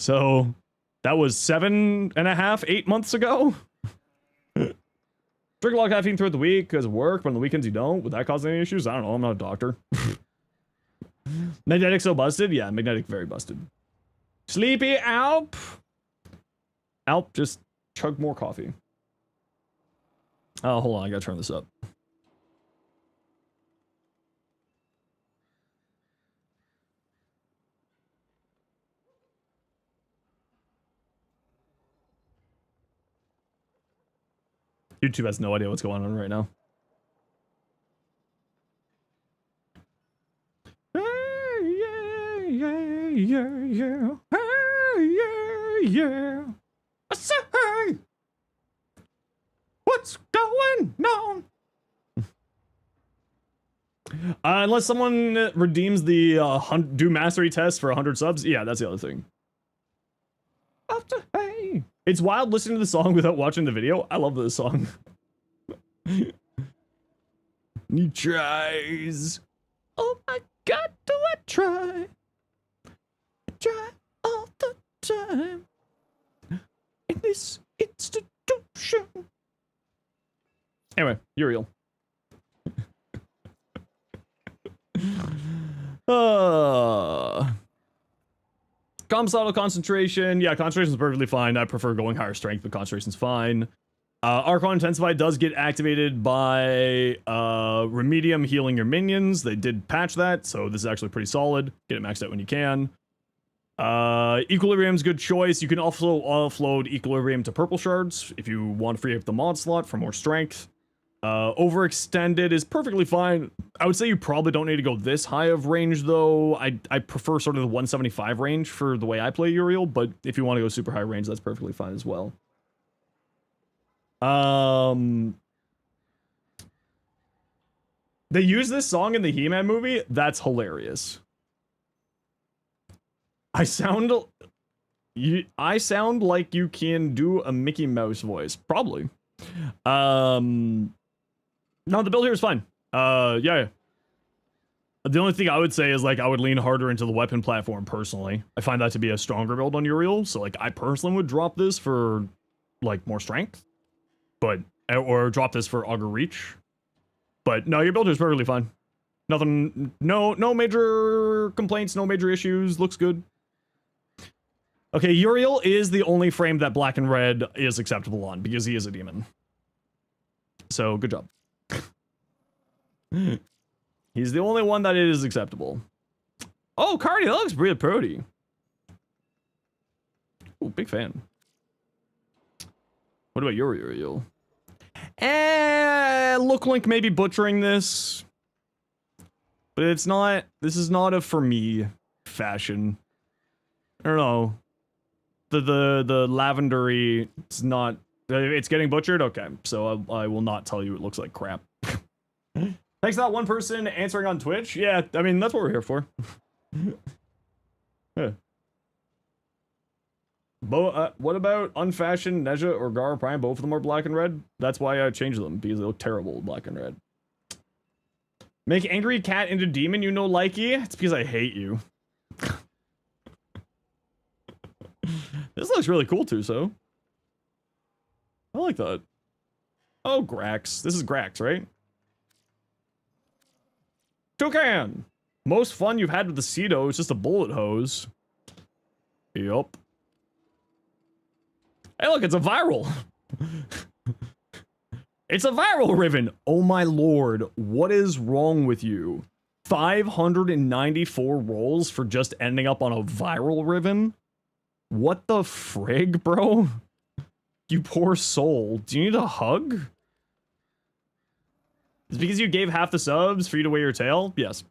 So that was 7.5, 8 months ago. Drink a lot of caffeine throughout the week because of work, but on the weekends you don't. Would that cause any issues? I don't know. I'm not a doctor. Magnetic so busted? Yeah, Magnetic very busted. Sleepy Alp. Alp, just chug more coffee. Oh, hold on. I gotta turn this up. YouTube has no idea what's going on right now. Hey, yeah, yeah, yeah, hey, yeah, yeah. I say, hey, what's going on? Unless someone redeems the do mastery test for 100 subs, yeah, that's the other thing. After, hey. It's wild listening to the song without watching the video. I love this song. He tries. Oh my god, do I try? I try all the time. In this institution. Anyway, Uriel. Comms auto concentration. Yeah, concentration is perfectly fine. I prefer going higher strength, but concentration's fine. Archon Intensify does get activated by Remedium healing your minions. They did patch that, so this is actually pretty solid. Get it maxed out when you can. Equilibrium's a good choice. You can also offload Equilibrium to purple shards if you want to free up the mod slot for more strength. Overextended is perfectly fine. I would say you probably don't need to go this high of range, though. I prefer sort of the 175 range for the way I play Uriel, but if you want to go super high range, that's perfectly fine as well. They use this song in the He-Man movie. That's hilarious. I sound like you can do a Mickey Mouse voice. Probably. No, the build here is fine. Yeah. The only thing I would say is, like, I would lean harder into the weapon platform, personally. I find that to be a stronger build on Uriel, so, like, I personally would drop this for, like, more strength. But, or drop this for Augur Reach. But, no, your build here is perfectly fine. Nothing, no major complaints, no major issues, looks good. Okay, Uriel is the only frame that black and red is acceptable on, because he is a demon. So good job. He's the only one that it is acceptable. Oh, Cardi, that looks pretty pretty. Oh, big fan. What about your Uriel? Look like maybe butchering this. But it's not, this is not a for me fashion. I don't know. The lavendery, it's not, it's getting butchered? Okay, so I will not tell you it looks like crap. Thanks to that one person answering on Twitch. Yeah, I mean, that's what we're here for. Yeah. What about Unfashioned, Neja, or Gara Prime? Both of them are black and red. That's why I changed them, because they look terrible black and red. Make Angry Cat into Demon, you know, likey? It's because I hate you. This looks really cool too, so. I like that. Oh, Grax. This is Grax, right? Toucan! Most fun you've had with the Cedo is just a bullet hose. Yup. Hey, look, it's a viral. It's a viral Riven. Oh my lord, what is wrong with you? 594 rolls for just ending up on a viral Riven? What the frig, bro? You poor soul. Do you need a hug? Is it because you gave half the subs for you to wear your tail? Yes.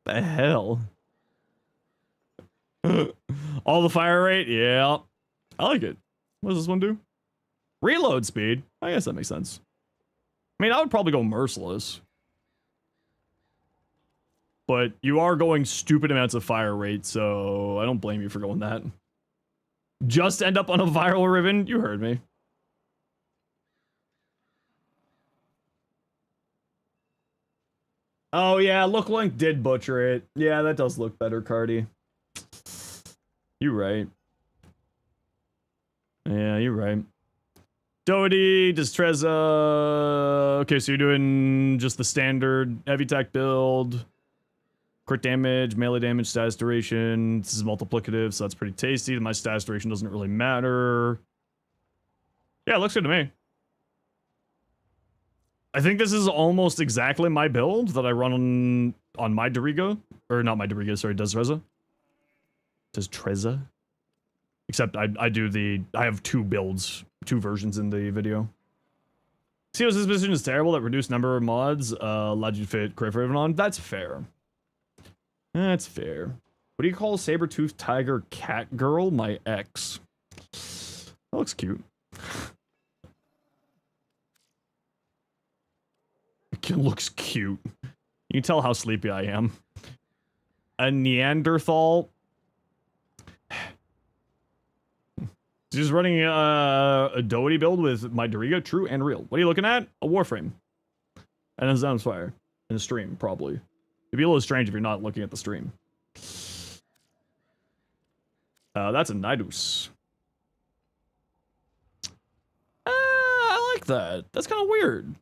The hell? All the fire rate? Yeah. I like it. What does this one do? Reload speed? I guess that makes sense. I mean, I would probably go merciless. But you are going stupid amounts of fire rate, so I don't blame you for going that. Just end up on a viral Riven? You heard me. Oh yeah, Looklink did butcher it. Yeah, that does look better, Cardi. You're right. Yeah, you're right. Doty, Destreza. Okay, so you're doing just the standard heavy tech build. Crit damage, melee damage, status duration. This is multiplicative, so that's pretty tasty. My status duration doesn't really matter. Yeah, it looks good to me. I think this is almost exactly my build that I run on my Dorigo. Or not my Dorigo, sorry, Destreza. Destreza? Except I have two builds, two versions in the video. CO's disposition is terrible. That reduced number of mods allowed you to fit Crit for on. That's fair. That's fair. What do you call saber-toothed tiger cat girl? My ex. That looks cute. It looks cute. You can tell how sleepy I am. A Neanderthal. Just running a Doty build with my Dorigo, true and real. What are you looking at? A Warframe. And a Zenosfire. And a stream, probably. It'd be a little strange if you're not looking at the stream. That's a Nidus. I like that. That's kind of weird.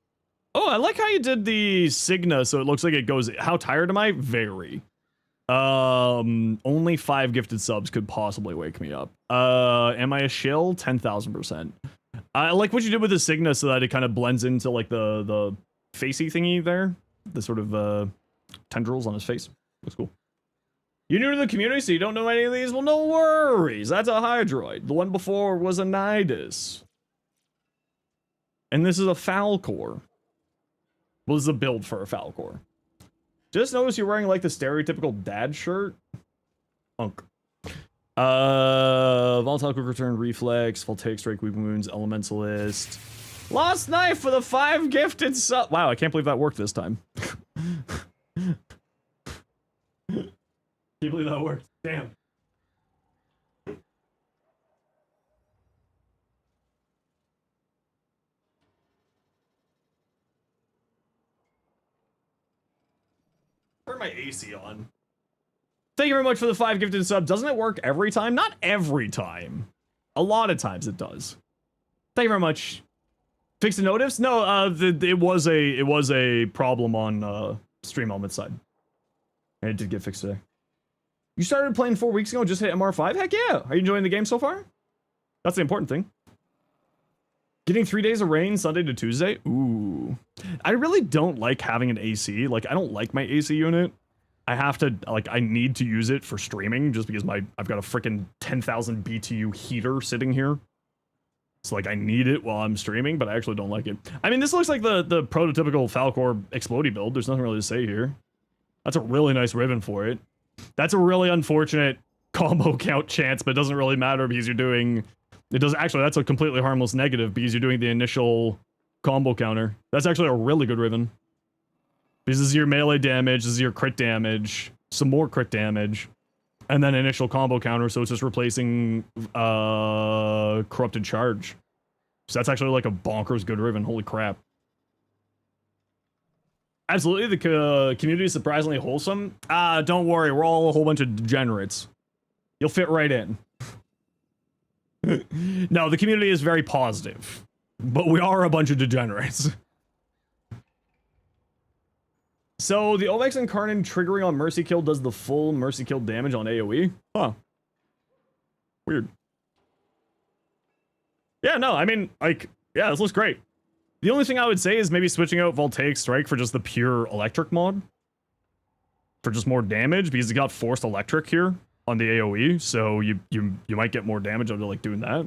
Oh, I like how you did the Signa, so it looks like it goes... How tired am I? Very. Only 5 gifted subs could possibly wake me up. Am I a shill? 10,000%. I like what you did with the Signa so that it kind of blends into, like, the facey thingy there. The sort of, tendrils on his face. Looks cool. You're new to the community, so you don't know any of these? Well, no worries. That's a Hydroid. The one before was a Nidus. And this is a Falcor. Well, this is a build for a Falcor. Just notice you're wearing, like, the stereotypical dad shirt. Unk. Volatile quick return, reflex, voltaic strike, weeping wounds, elementalist. Lost knife for the 5 gifted sub. Wow, I can't believe that worked this time. Can't believe that worked. Damn. Turn my AC on. Thank you very much for the 5 gifted sub. Doesn't it work every time? Not every time. A lot of times it does. Thank you very much. Fix the notice? No, it was a problem on Stream Element's side. And it did get fixed today. You started playing 4 weeks ago and just hit MR5? Heck yeah! Are you enjoying the game so far? That's the important thing. Getting 3 days of rain, Sunday to Tuesday? Ooh. I really don't like having an AC. Like, I don't like my AC unit. I have to, like, I need to use it for streaming just because I've got a freaking 10,000 BTU heater sitting here. So, like, I need it while I'm streaming, but I actually don't like it. I mean, this looks like the prototypical Falcor Explodey build. There's nothing really to say here. That's a really nice ribbon for it. That's a really unfortunate combo count chance, but it doesn't really matter because you're doing... It does actually, that's a completely harmless negative because you're doing the initial combo counter. That's actually a really good ribbon. Because this is your melee damage, this is your crit damage, some more crit damage, and then initial combo counter, so it's just replacing corrupted charge. So that's actually like a bonkers good ribbon, holy crap. Absolutely, the community is surprisingly wholesome. Don't worry, we're all a whole bunch of degenerates. You'll fit right in. No, the community is very positive, but we are a bunch of degenerates. So the Ovex Incarnate triggering on Mercy Kill does the full Mercy Kill damage on AoE? Huh. Weird. Yeah, no, I mean, like, yeah, this looks great. The only thing I would say is maybe switching out Voltaic Strike for just the pure electric mod. For just more damage, because you got forced electric here on the AoE, so you might get more damage out of like doing that.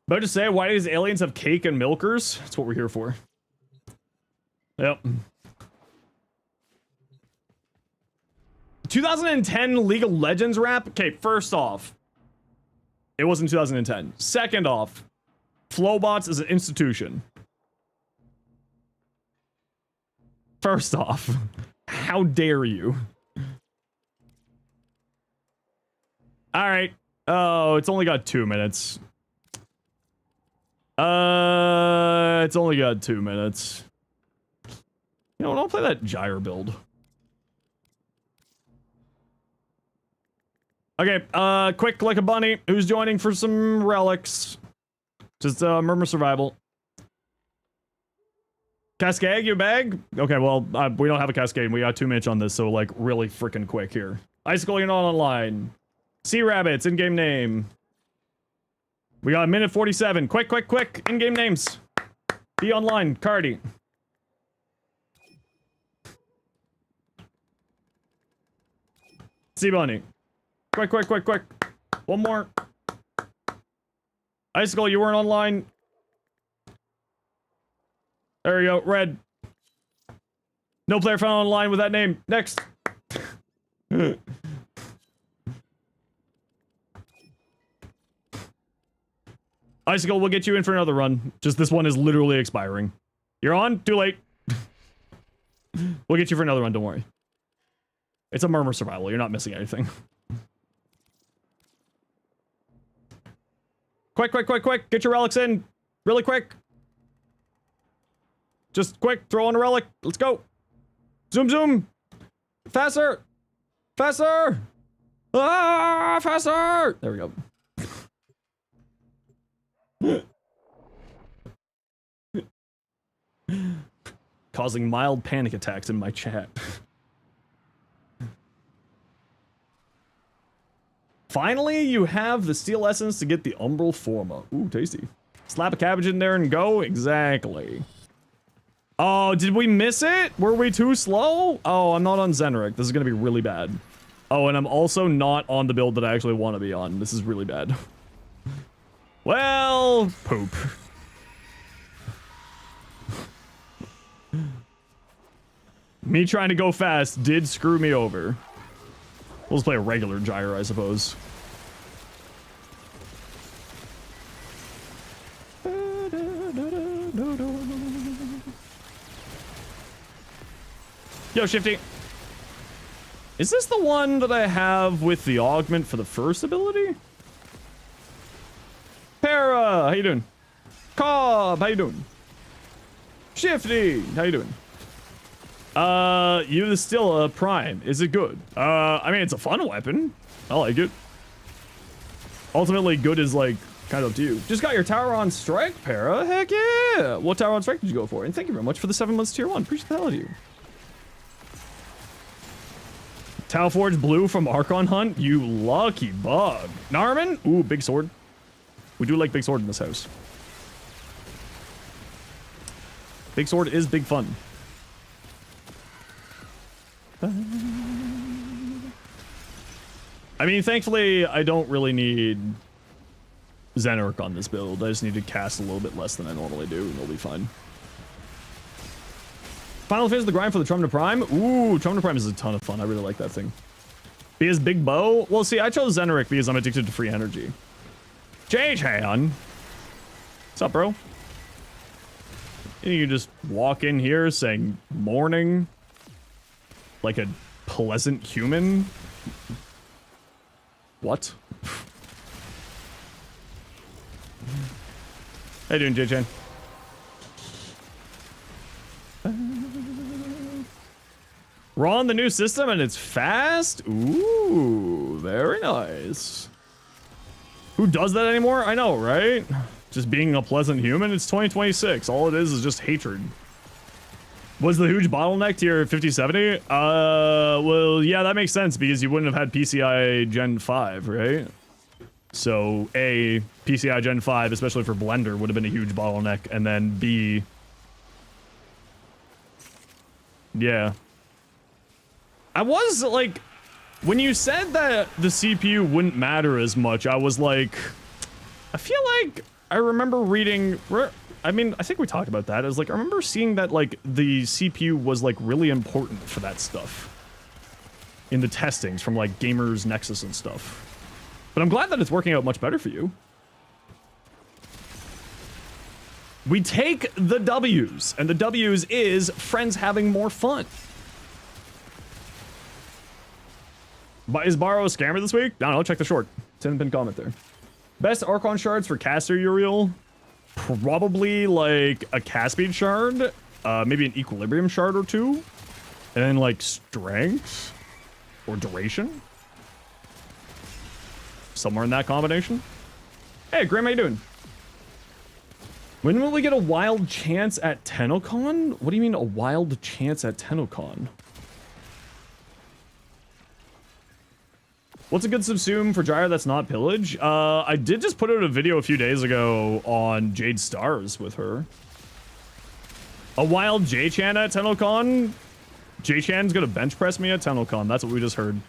About to say, why does aliens have cake and milkers? That's what we're here for. Yep. 2010 League of Legends rap? Okay, first off, it wasn't 2010. Second off, Flowbots is an institution. First off, how dare you? Alright. Oh, it's only got 2 minutes. It's only got 2 minutes. You know what, I'll play that Gyre build. Okay, quick like a bunny. Who's joining for some relics? Just, Murmur Survival. Cascade, you bag? Okay, well, we don't have a Cascade. We got 2 minutes on this, so, like, really freaking quick here. Icicle, you're not online. Sea Rabbits, in-game name. We got a minute 47. Quick, quick, quick. In-game names. Be online. Cardi. Sea Bunny. Quick, quick, quick, quick. One more. Icicle, you weren't online. There we go. Red. No player found online with that name. Next. Icicle, we'll get you in for another run. Just this one is literally expiring. You're on? Too late. We'll get you for another run, don't worry. It's a Murmur Survival. You're not missing anything. Quick, quick, quick, quick. Get your relics in. Really quick. Just quick. Throw on a relic. Let's go. Zoom, zoom. Faster. Faster. Ah, faster. There we go. Causing mild panic attacks in my chat. Finally, you have the steel essence to get the umbral forma. Ooh, tasty. Slap a cabbage in there and go. Exactly. Oh, did we miss it? Were we too slow? Oh, I'm not on Zenric. This is gonna be really bad. Oh, and I'm also not on the build that I actually want to be on. This is really bad. Well, poop. Me trying to go fast did screw me over. We'll just play a regular Gyre, I suppose. Yo, Shifty. Is this the one that I have with the augment for the first ability? Para, how you doing? Cobb, how you doing? Shifty, how you doing? You is still a prime. Is it good? I mean, it's a fun weapon. I like it. Ultimately, good is like kind of up to you. Just got your tower on strike, Para. Heck yeah! What tower on strike did you go for? And thank you very much for the 7 months tier 1. Appreciate the hell out of you. Talforge Blue from Archon Hunt. You lucky bug. Narman? Ooh, big sword. We do like big sword in this house. Big sword is big fun. I mean, thankfully, I don't really need Zenorc on this build. I just need to cast a little bit less than I normally do, and it'll be fine. Final phase of the grind for the Trumna Prime. Ooh, Trumna Prime is a ton of fun. I really like that thing. Because Big Bow? Well, see, I chose Zenorc because I'm addicted to free energy. J-Chan! What's up, bro? You just walk in here saying morning like a pleasant human. What? How you doing, J-Chan? We're on the new system and it's fast? Ooh, very nice. Who does that anymore? I know, right? Just being a pleasant human? It's 2026. All it is just hatred. Was the huge bottleneck to your 5070? Well, yeah, that makes sense because you wouldn't have had PCI Gen 5, right? So, A, PCI Gen 5, especially for Blender, would have been a huge bottleneck, and then B... Yeah. I was, like... When you said that the CPU wouldn't matter as much, I was like... I feel like I remember reading... I mean, I think we talked about that. I was like, I remember seeing that, like, the CPU was, like, really important for that stuff. In the testings from, like, Gamers Nexus and stuff. But I'm glad that it's working out much better for you. We take the W's, and the W's is friends having more fun. But is Baro a scammer this week? I don't know, check the short. 10-pin comment there. Best Archon shards for caster Uriel? Probably like a Caspian shard, maybe an Equilibrium shard or two, and then like strength or duration. Somewhere in that combination. Hey, Grim, how you doing? When will we get a wild chance at TennoCon? What do you mean a wild chance at TennoCon? What's a good subsume for Gyre that's not pillage? I did just put out a video a few days ago on Jade Stars with her. A wild J-Chan at TennoCon? J-Chan's gonna bench press me at TennoCon. That's what we just heard.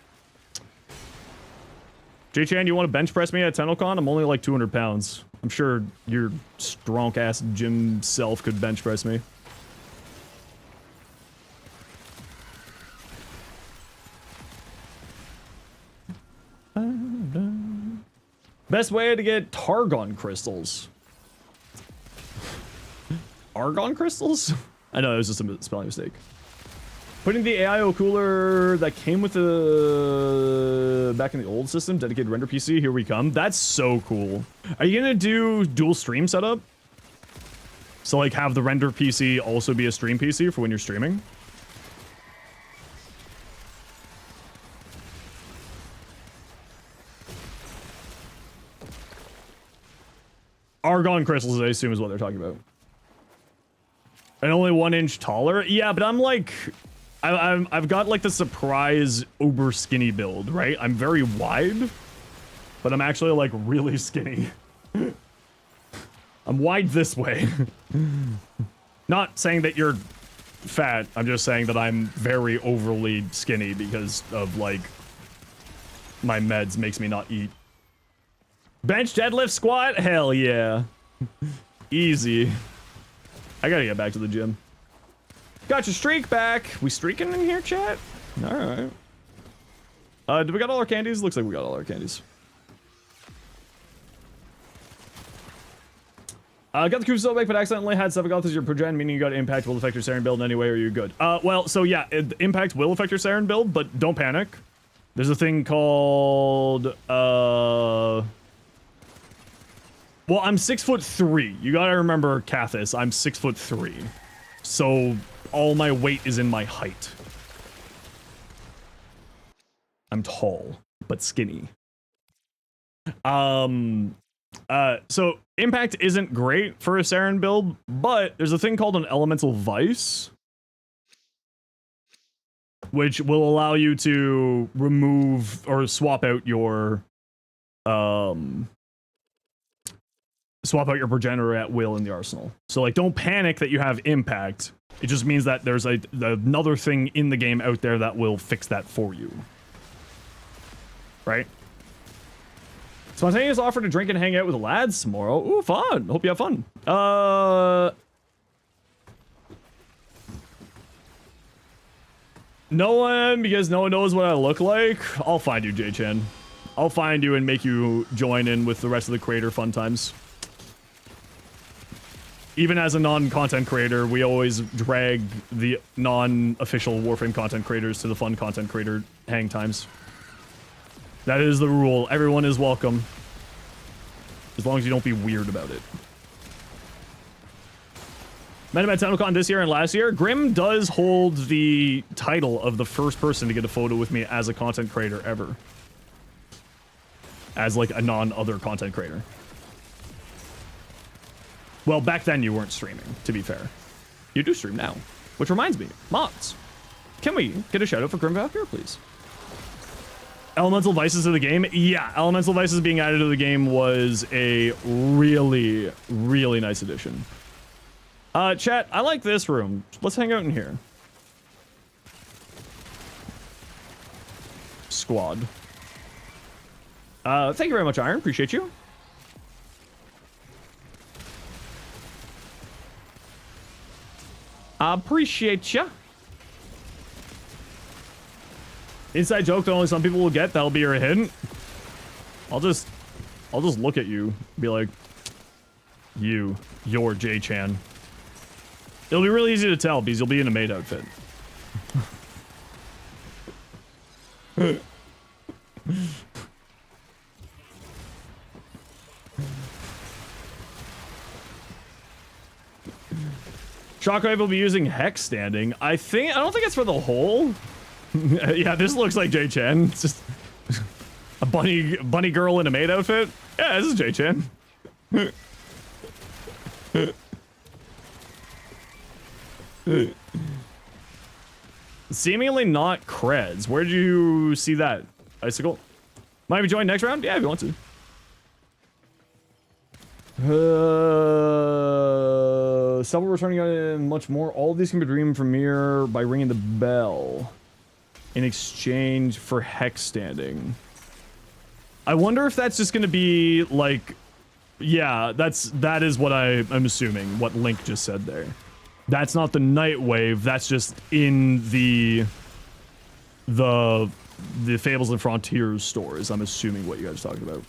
J-Chan, you want to bench press me at TennoCon? I'm only like 200 pounds. I'm sure your strong-ass gym self could bench press me. Best way to get Targon crystals. Argon crystals? I know, it was just a spelling mistake. Putting the AIO cooler that came with the... back in the old system, dedicated render PC, here we come. That's so cool. Are you gonna do dual stream setup? So like have the render PC also be a stream PC for when you're streaming? Argon crystals, I assume, is what they're talking about. And only 1 inch taller? Yeah, but I'm like... I've got like the surprise uber skinny build, right? I'm very wide, but I'm actually like really skinny. I'm wide this way. Not saying that you're fat, I'm just saying that I'm very overly skinny because of like... my meds makes me not eat. Bench, deadlift, squat? Hell yeah. Easy. I gotta get back to the gym. Got your streak back. We streaking in here, chat? Alright. Do we got all our candies? Looks like we got all our candies. Got the coup so big, but accidentally had Sevagoth as your progen, meaning you got impact will affect your Saren build anyway, or you're good. Well, so yeah, impact will affect your Saren build, but don't panic. There's a thing called, well, I'm 6'3". You gotta remember, Cathis, I'm 6'3". So, all my weight is in my height. I'm tall, but skinny. So, impact isn't great for a Saren build, but there's a thing called an Elemental Vice, which will allow you to remove or swap out your, swap out your progenitor at will in the arsenal. So like, don't panic that you have impact. It just means that there's another thing in the game out there that will fix that for you. Right? Spontaneous offer to drink and hang out with the lads tomorrow. Ooh, fun. Hope you have fun. No one, because no one knows what I look like. I'll find you, J-Chan. I'll find you and make you join in with the rest of the creator fun times. Even as a non-content creator, we always drag the non-official Warframe content creators to the fun content creator hang times. That is the rule. Everyone is welcome. As long as you don't be weird about it. Met him at TennoCon this year and last year. Grim does hold the title of the first person to get a photo with me as a content creator ever. As like a non-other content creator. Well, back then you weren't streaming, to be fair. You do stream now. Which reminds me, mods. Can we get a shout out for Grim Valkyr, please? Elemental Vices of the game? Yeah, Elemental Vices being added to the game was a really, really nice addition. Chat, I like this room. Let's hang out in here. Squad. Thank you very much, Iron. Appreciate you. Appreciate ya. Inside joke that only some people will get. That'll be your hint. I'll just look at you. Be like, you're J-Chan. It'll be really easy to tell because you'll be in a maid outfit. Shockwave will be using Hex standing. I don't think it's for the hole. Yeah, this looks like J-Chan. It's just a bunny girl in a maid outfit. Yeah, this is J-Chan. Seemingly not creds. Where'd you see that? Icicle? Might we join next round? Yeah, if you want to. Several returning on much more. All of these can be redeemed from here by ringing the bell in exchange for hex standing. I wonder if that's just going to be like, yeah, that is what I'm assuming. What Link just said there. That's not the night wave. That's just in the Fables and Frontiers stores. I'm assuming what you guys are talking about.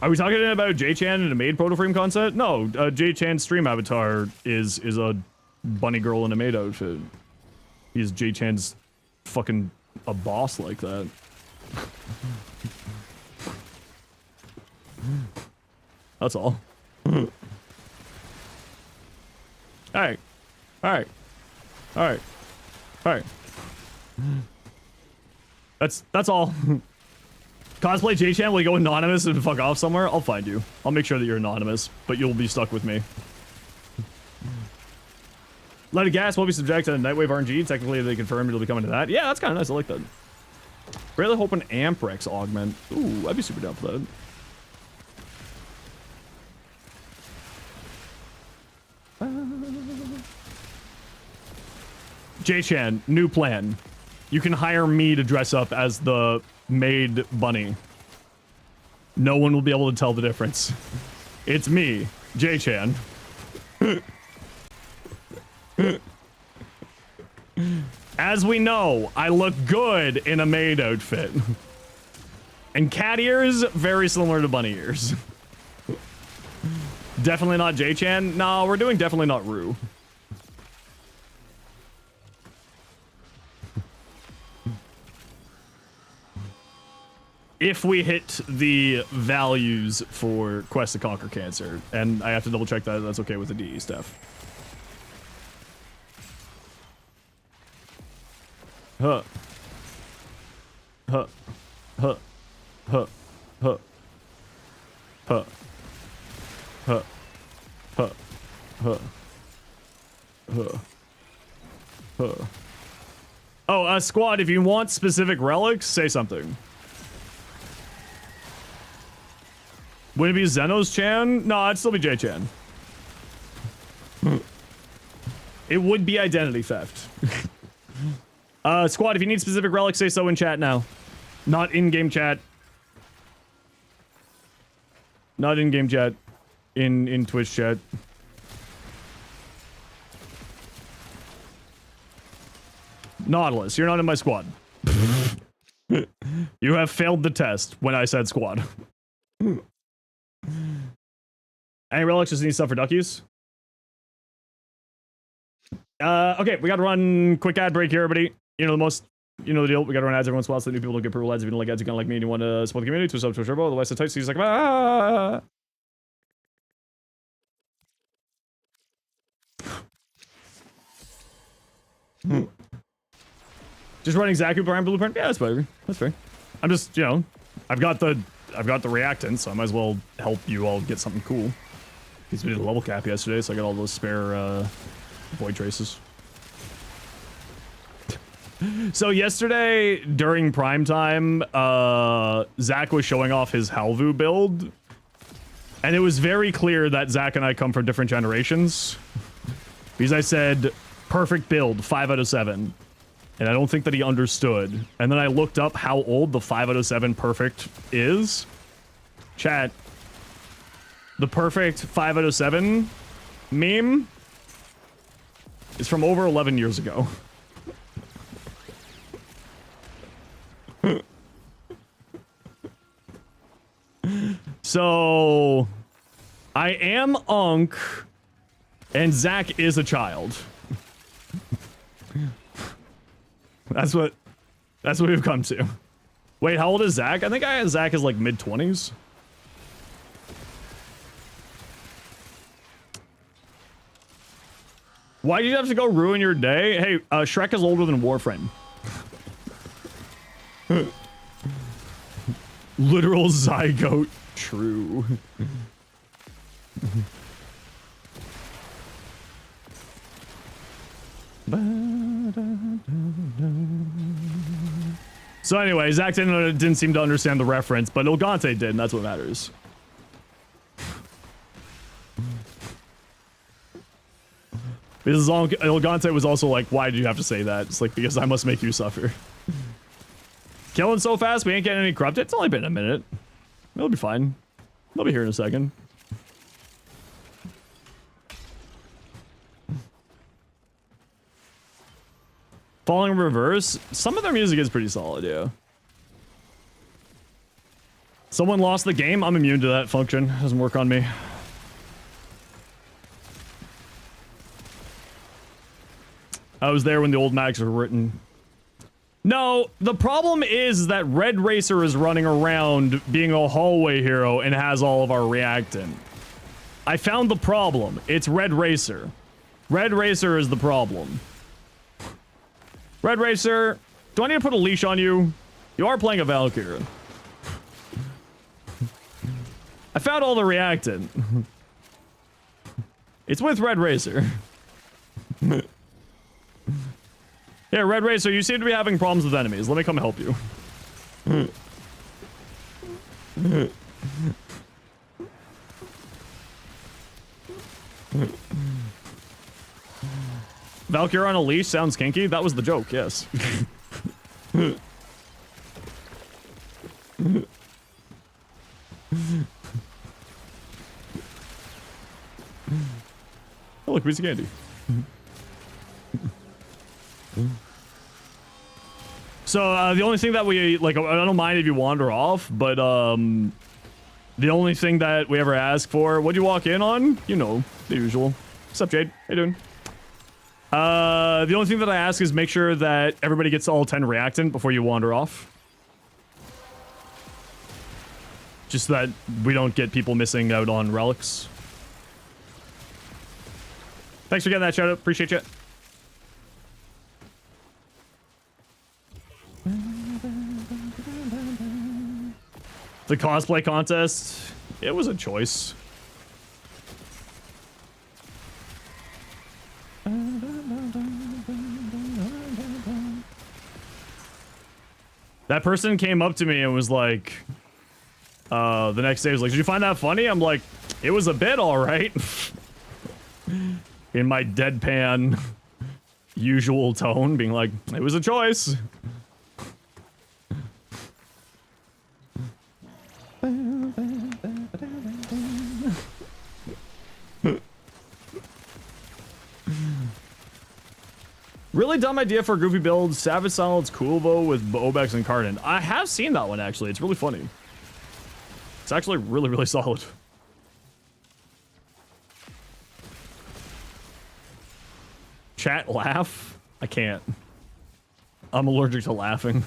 Are we talking about J-Chan in a maid proto-frame concept? No, J-Chan's stream avatar is a bunny girl in a maid outfit. He's J-Chan's fucking a boss like that. That's all. Alright. Alright. Alright. Alright. That's all. Cosplay J-Chan, will you go anonymous and fuck off somewhere? I'll find you. I'll make sure that you're anonymous, but you'll be stuck with me. Light of gas will be subject to Nightwave RNG. Technically, they confirmed it'll be coming to that. Yeah, that's kind of nice. I like that. Really hoping Amprex augment. Ooh, I'd be super down for that. J-Chan, new plan. You can hire me to dress up as the maid bunny. No one will be able to tell the difference. It's me, J-Chan. As we know, I look good in a maid outfit. And cat ears, very similar to bunny ears. Definitely not J-Chan. No, we're doing definitely not Rue. If we hit the values for Quest to Conquer Cancer, and I have to double check that that's okay with the DE stuff. Huh. Huh. Huh. Huh. Huh. Huh. Huh. Huh. Huh. Huh. Huh. Oh, squad, if you want specific relics, say something. Would it be Zenos Chan? No, it'd still be J Chan. It would be identity theft. Squad, if you need specific relics, say so in chat now. Not in-game chat. Not in-game chat. In Twitch chat. Nautilus, you're not in my squad. You have failed the test when I said squad. Any relics just need stuff for duckies? Okay, we gotta run quick ad break here, everybody. You know the deal. We gotta run ads every once in a while so that new people don't get purple ads. If you don't like ads, you kinda like me and you want to support the community, to sub to a turbo, otherwise the tight so he's like, ah. Just running Zaku Prime Blueprint? Yeah, that's fair. That's fair. I'm just, you know, I've got the reactant, so I might as well help you all get something cool. Because we did a level cap yesterday, so I got all those spare void traces. So yesterday during prime time, Zach was showing off his Halvu build, and it was very clear that Zach and I come from different generations. Because I said, perfect build, 5 out of 7. And I don't think that he understood. And then I looked up how old the 5 out of 7 perfect is. Chat. The perfect 5 out of 7 meme is from over 11 years ago. So I am Unk and Zach is a child. That's what we've come to. Wait, how old is Zach? I think Zach is like mid-20s. Why did you have to go ruin your day? Hey, Shrek is older than Warframe. Literal zygote. True. So anyway, Zach didn't seem to understand the reference, but Ilgante did, and that's what matters. Because Ilgante was also like, why did you have to say that? It's like, because I must make you suffer. Killing so fast, we ain't getting any corrupted. It's only been a minute. It'll be fine. They'll be here in a second. Falling in Reverse, some of their music is pretty solid, yeah. Someone lost the game, I'm immune to that function. Doesn't work on me. I was there when the old mags were written. No, the problem is that Red Racer is running around being a hallway hero and has all of our reactant. I found the problem. It's Red Racer. Red Racer is the problem. Red Racer, do I need to put a leash on you? You are playing a Valkyrie. I found all the reactant. It's with Red Racer. Yeah, Red Racer, you seem to be having problems with enemies. Let me come help you. Valkyrie on a leash sounds kinky. That was the joke, yes. Oh, look, piece of candy. So, the only thing that we, like, I don't mind if you wander off, but, the only thing that we ever ask for, what'd you walk in on? You know, the usual. What's up, Jade? How you doing? The only thing that I ask is make sure that everybody gets all 10 reactant before you wander off. Just so that we don't get people missing out on relics. Thanks for getting that shout out. Appreciate you. The cosplay contest, it was a choice. That person came up to me and was like, The next day, he was like, "Did you find that funny?" I'm like, "It was a bit, all right." In my deadpan, usual tone, being like, "It was a choice." Really dumb idea for a goofy build. Savage Silence Coolbo with Obex and Cardin. I have seen that one, actually. It's really funny. It's actually really, really solid. Chat laugh? I can't. I'm allergic to laughing.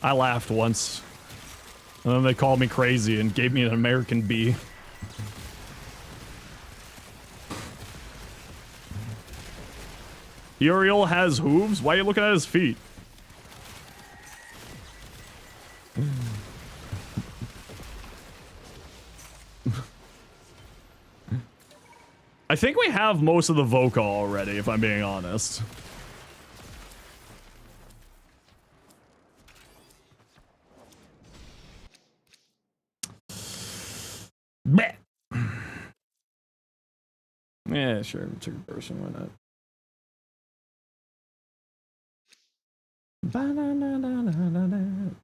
I laughed once. And then they called me crazy and gave me an American bee. Uriel has hooves? Why are you looking at his feet? I think we have most of the Voca already, if I'm being honest. Blech. Yeah, sure. Second person, why not?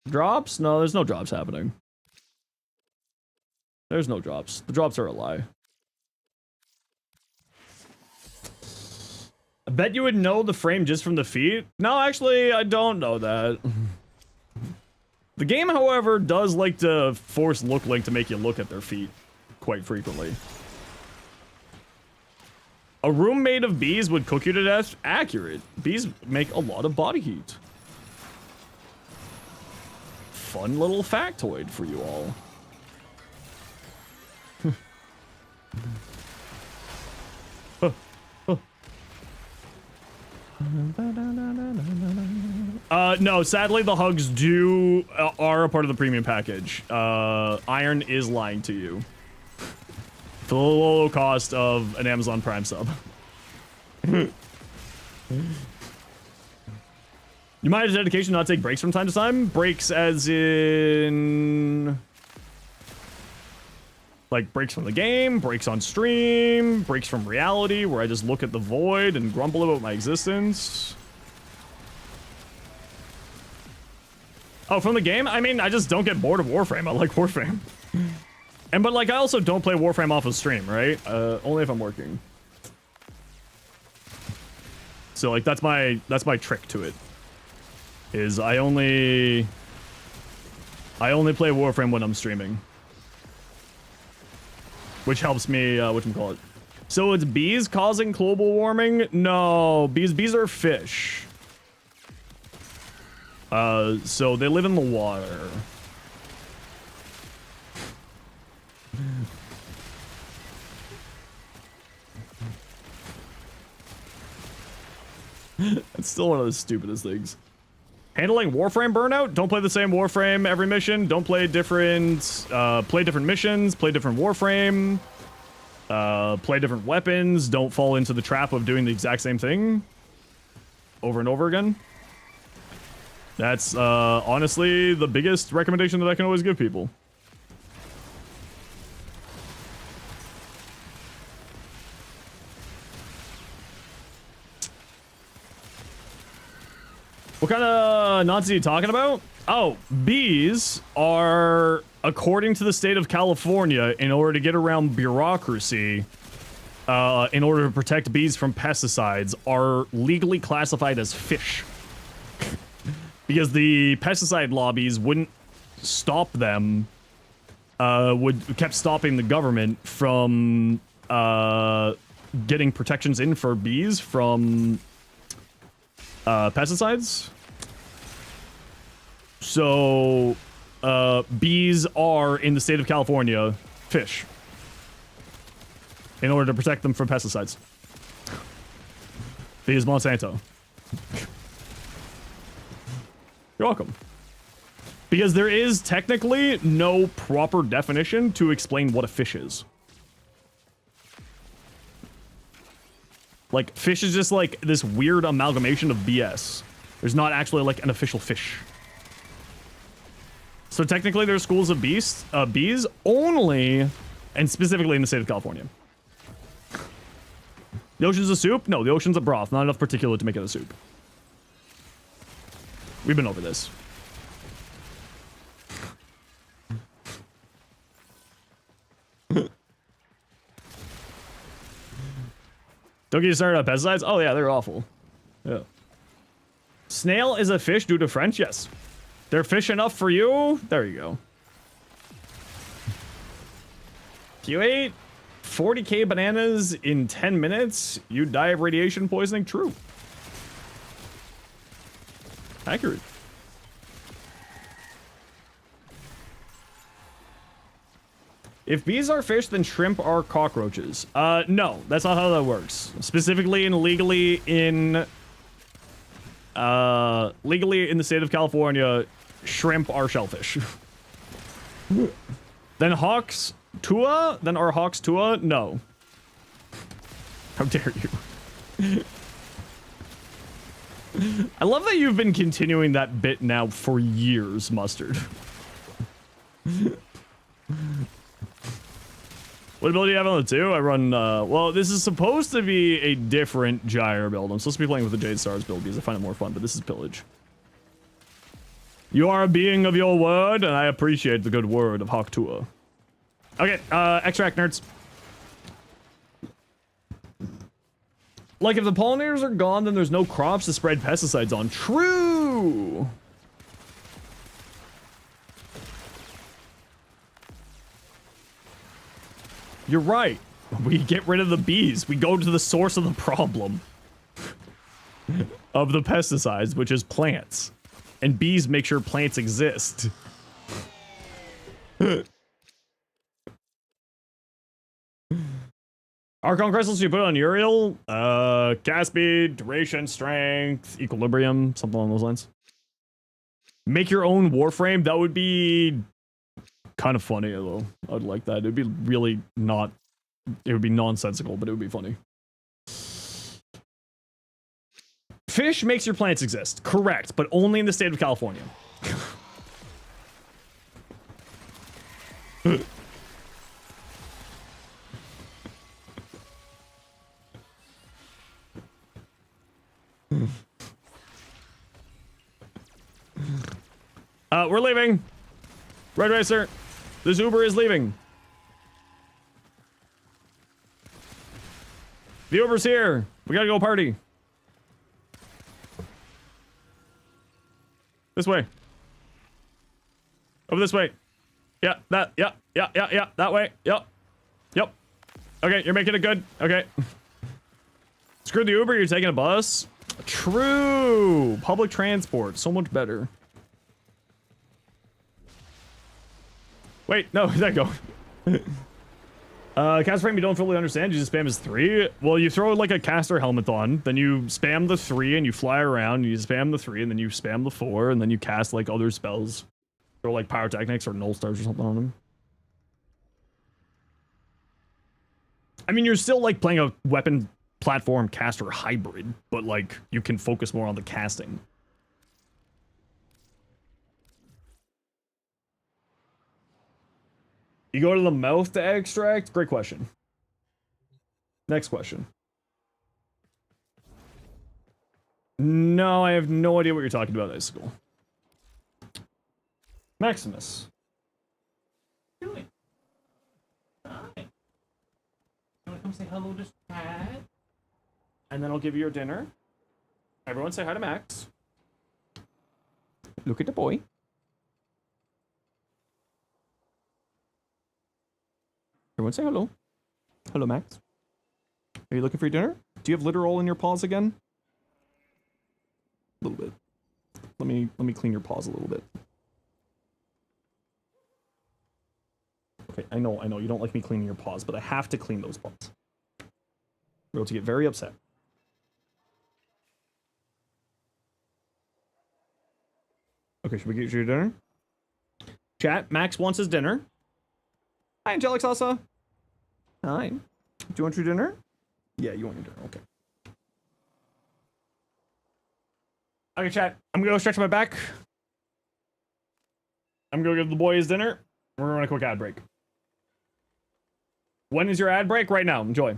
Drops? No, there's no drops happening. There's no drops. The drops are a lie. I bet you would know the frame just from the feet. No, actually, I don't know that. The game, however, does like to force look link to make you look at their feet quite frequently. A room made of bees would cook you to death? Accurate. Bees make a lot of body heat. Fun little factoid for you all. No, sadly the hugs are a part of the premium package. Iron is lying to you. For the low cost of an Amazon Prime sub. You might have dedication not take breaks from time to time. Breaks as in... like breaks from the game, breaks on stream, breaks from reality where I just look at the void and grumble about my existence. Oh, from the game? I mean, I just don't get bored of Warframe. I like Warframe. But like, I also don't play Warframe off of stream, right? Only if I'm working. So like, that's my trick to it. Is I only play Warframe when I'm streaming. Which helps me, whatchamacallit. So it's bees causing global warming? No, bees are fish. So they live in the water. It's still one of the stupidest things. Handling Warframe burnout? Don't play the same Warframe every mission. Don't play different, play different missions. Play different Warframe. Play different weapons. Don't fall into the trap of doing the exact same thing over and over again. That's, honestly, the biggest recommendation that I can always give people. What kind of nonsense are you talking about? Oh, bees are, according to the state of California, in order to get around bureaucracy, in order to protect bees from pesticides, are legally classified as fish. Because the pesticide lobbies wouldn't stop them, kept stopping the government from getting protections in for bees from pesticides. So, bees are, in the state of California, fish. In order to protect them from pesticides. Because Monsanto. You're welcome. Because there is technically no proper definition to explain what a fish is. Like, fish is just like this weird amalgamation of BS. There's not actually like an official fish. So technically there's schools of bees only, and specifically in the state of California. The ocean's a soup? No, the ocean's a broth. Not enough particulate to make it a soup. We've been over this. Don't get you started on pesticides? Oh yeah, they're awful. Yeah. Snail is a fish due to French? Yes. They're fish enough for you? There you go. If you ate 40k bananas in 10 minutes, you die of radiation poisoning? True. Accurate. If bees are fish, then shrimp are cockroaches. No, that's not how that works. Specifically and legally in the state of California, shrimp are shellfish. Then hawks tua? Then are hawks tua? No. How dare you? I love that you've been continuing that bit now for years, Mustard. What ability do you have on the 2? I run, well, this is supposed to be a different Gyre build. I'm supposed to be playing with the Jade Stars build because I find it more fun, but this is Pillage. You are a being of your word, and I appreciate the good word of Hawktua. Okay, extract nerds. Like, if the pollinators are gone, then there's no crops to spread pesticides on. True! You're right. We get rid of the bees. We go to the source of the problem. Of the pesticides, which is plants. And bees make sure plants exist. Archon crystals you put on Uriel? Cast speed, duration, strength, equilibrium, something along those lines. Make your own Warframe? That would be kind of funny, though. I'd like that. It'd be really not... It would be nonsensical, but it would be funny. Fish makes your plants exist. Correct, but only in the state of California. We're leaving. Red Racer. This Uber is leaving. The Uber's here. We gotta go party. This way. Over this way. Yeah, that. Yeah. That way. Yep. Okay, you're making it good. Okay. Screw the Uber, you're taking a bus. True. Public transport. So much better. Wait, no, there you go. Cast frame you don't fully understand, you just spam is 3. Well, you throw like a caster helmet on, then you spam the 3 and you fly around, and you spam the 3 and then you spam the 4, and then you cast like other spells. Throw like pyrotechnics or null stars or something on them. I mean, you're still like playing a weapon platform caster hybrid, but like you can focus more on the casting. You go to the mouth to extract? Great question. Next question. No, I have no idea what you're talking about, Icicle. Maximus. What are you doing? Hi. You wanna come say hello to Chad? And then I'll give you your dinner. Everyone say hi to Max. Look at the boy. Everyone say hello. Hello, Max. Are you looking for your dinner? Do you have litter all in your paws again? A little bit. Let me clean your paws a little bit. Okay, I know, you don't like me cleaning your paws, but I have to clean those paws. You're about to get very upset. Okay, should we get you your dinner? Chat, Max wants his dinner. Hi, Angelic Salsa. Hi. Do you want your dinner? Yeah, you want your dinner. Okay. Okay, chat. I'm gonna go stretch my back. I'm gonna give the boys dinner. We're going to a quick ad break. When is your ad break? Right now. Enjoy.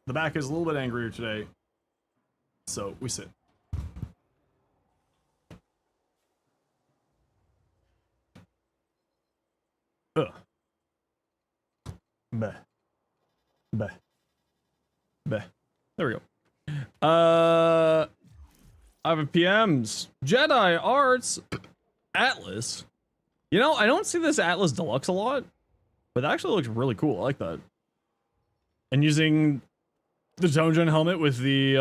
The back is a little bit angrier today. So we sit. Ugh. Bah. Bah. Bah. There we go. I have a PMs. Jedi Arts Atlas. You know, I don't see this Atlas Deluxe a lot, but that actually looks really cool. I like that. And using the Tone Gen helmet with the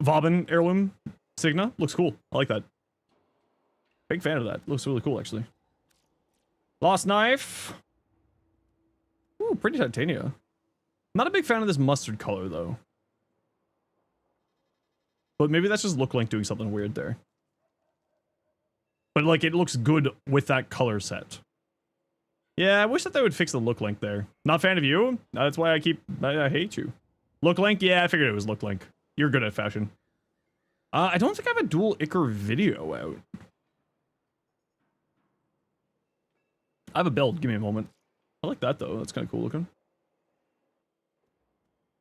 Vauban heirloom Signa looks cool. I like that. Big fan of that. Looks really cool, actually. Lost Knife. Ooh, pretty Titania. Not a big fan of this mustard color, though. But maybe that's just Look Link doing something weird there. But, like, it looks good with that color set. Yeah, I wish that they would fix the Look Link there. Not a fan of you? That's why I hate you. Look Link? Yeah, I figured it was Look Link. You're good at fashion. I don't think I have a dual Icar video out. I have a build. Give me a moment. I like that, though. That's kind of cool looking.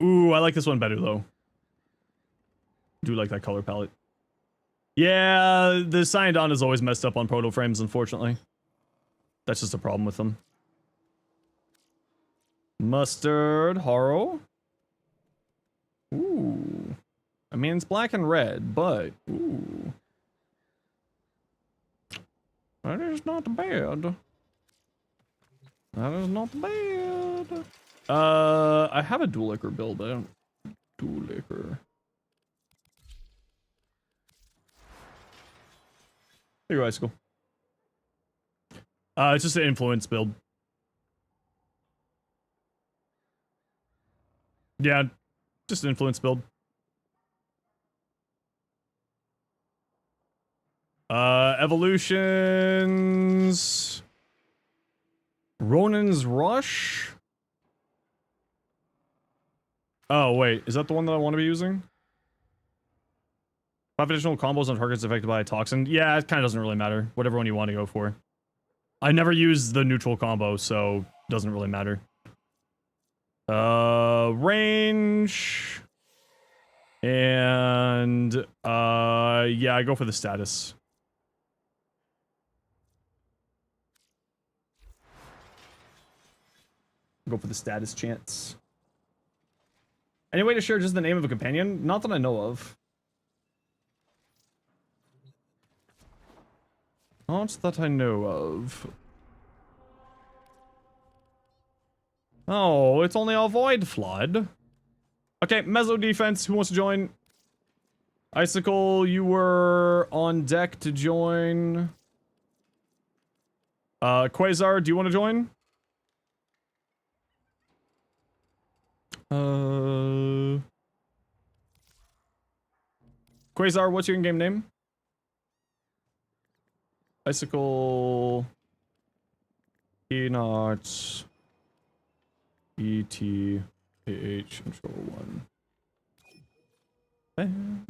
Ooh, I like this one better, though. Do like that color palette. Yeah, the Cyanodon is always messed up on proto frames, unfortunately. That's just a problem with them. Mustard Haro. Ooh. I mean, it's black and red, but... Ooh. That is not bad. That is not bad. I have a dual Icar build, but I don't... Dual Icar. There you go, Icicle. It's just an influence build. Yeah, just an influence build. Evolutions. Ronin's Rush. Oh, wait. Is that the one that I want to be using? 5 additional combos on targets affected by a toxin. Yeah, it kind of doesn't really matter. Whatever one you want to go for. I never use the neutral combo, so it doesn't really matter. Range. And, yeah, I go for the status. Go for the status chance. Any way to share just the name of a companion? Not that I know of. Not that I know of. Oh, it's only a Void Flood. Okay, Mezzo defense. Who wants to join? Icicle, you were on deck to join. Quasar, do you want to join? Quasar, what's your in-game name? Icicle. E0. ETAH control 1.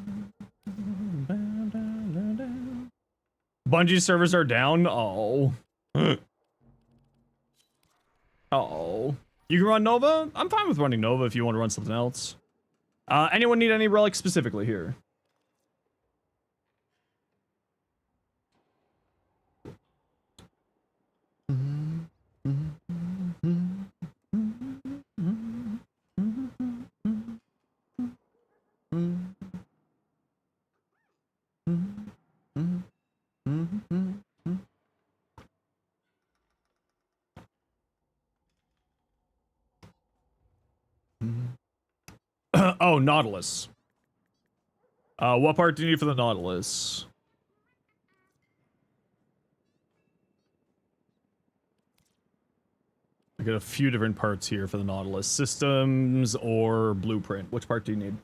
Bungie servers are down. Oh. Oh. You can run Nova? I'm fine with running Nova if you want to run something else. Anyone need any relics specifically here? Oh, Nautilus. What part do you need for the Nautilus? I got a few different parts here for the Nautilus. Systems or blueprint. Which part do you need?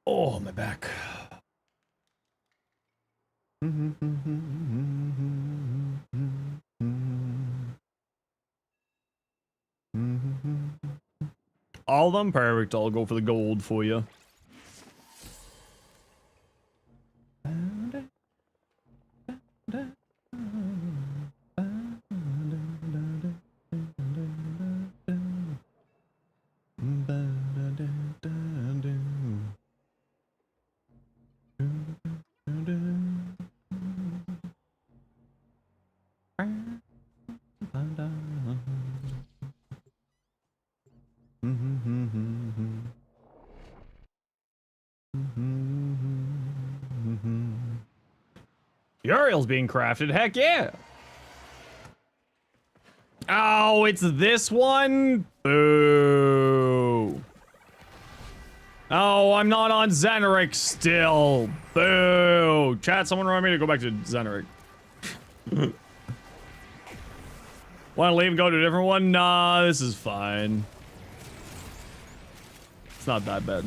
Oh, my back. All of them? Perfect. I'll go for the gold for you. Uriel's being crafted. Heck yeah. Oh, it's this one? Boo. Oh, I'm not on Zeneric still. Boo. Chat, someone remind me to go back to Zeneric. Want to leave and go to a different one? Nah, this is fine. It's not that bad.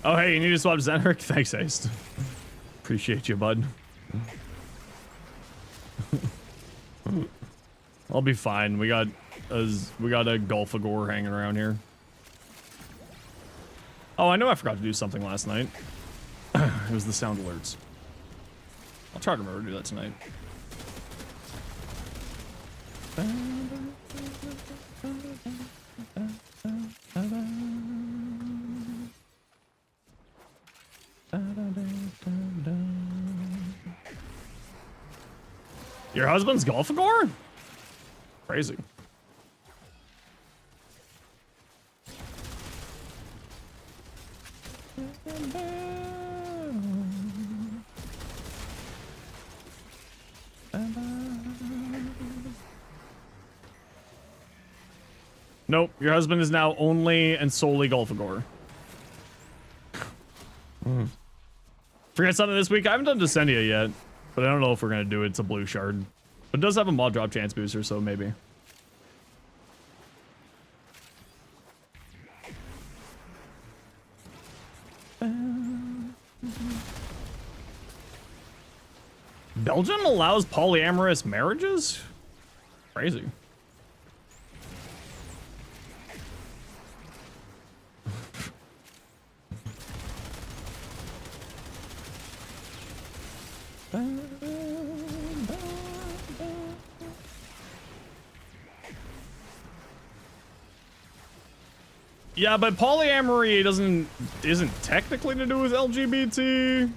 Oh, hey, you need to swap to Zeneric? Thanks, Ace. Appreciate you, bud. I'll be fine. We got a Golfagor hanging around here. Oh, I know I forgot to do something last night. It was the sound alerts. I'll try to remember to do that tonight. Your husband's Golfagor? Crazy. Nope, your husband is now only and solely Golfagor. Forget something this week? I haven't done Descendia yet, but I don't know if we're gonna do it. It's a blue shard. But it does have a mod drop chance booster, so maybe. Belgium allows polyamorous marriages? Crazy. Yeah, but polyamory isn't technically to do with LGBT.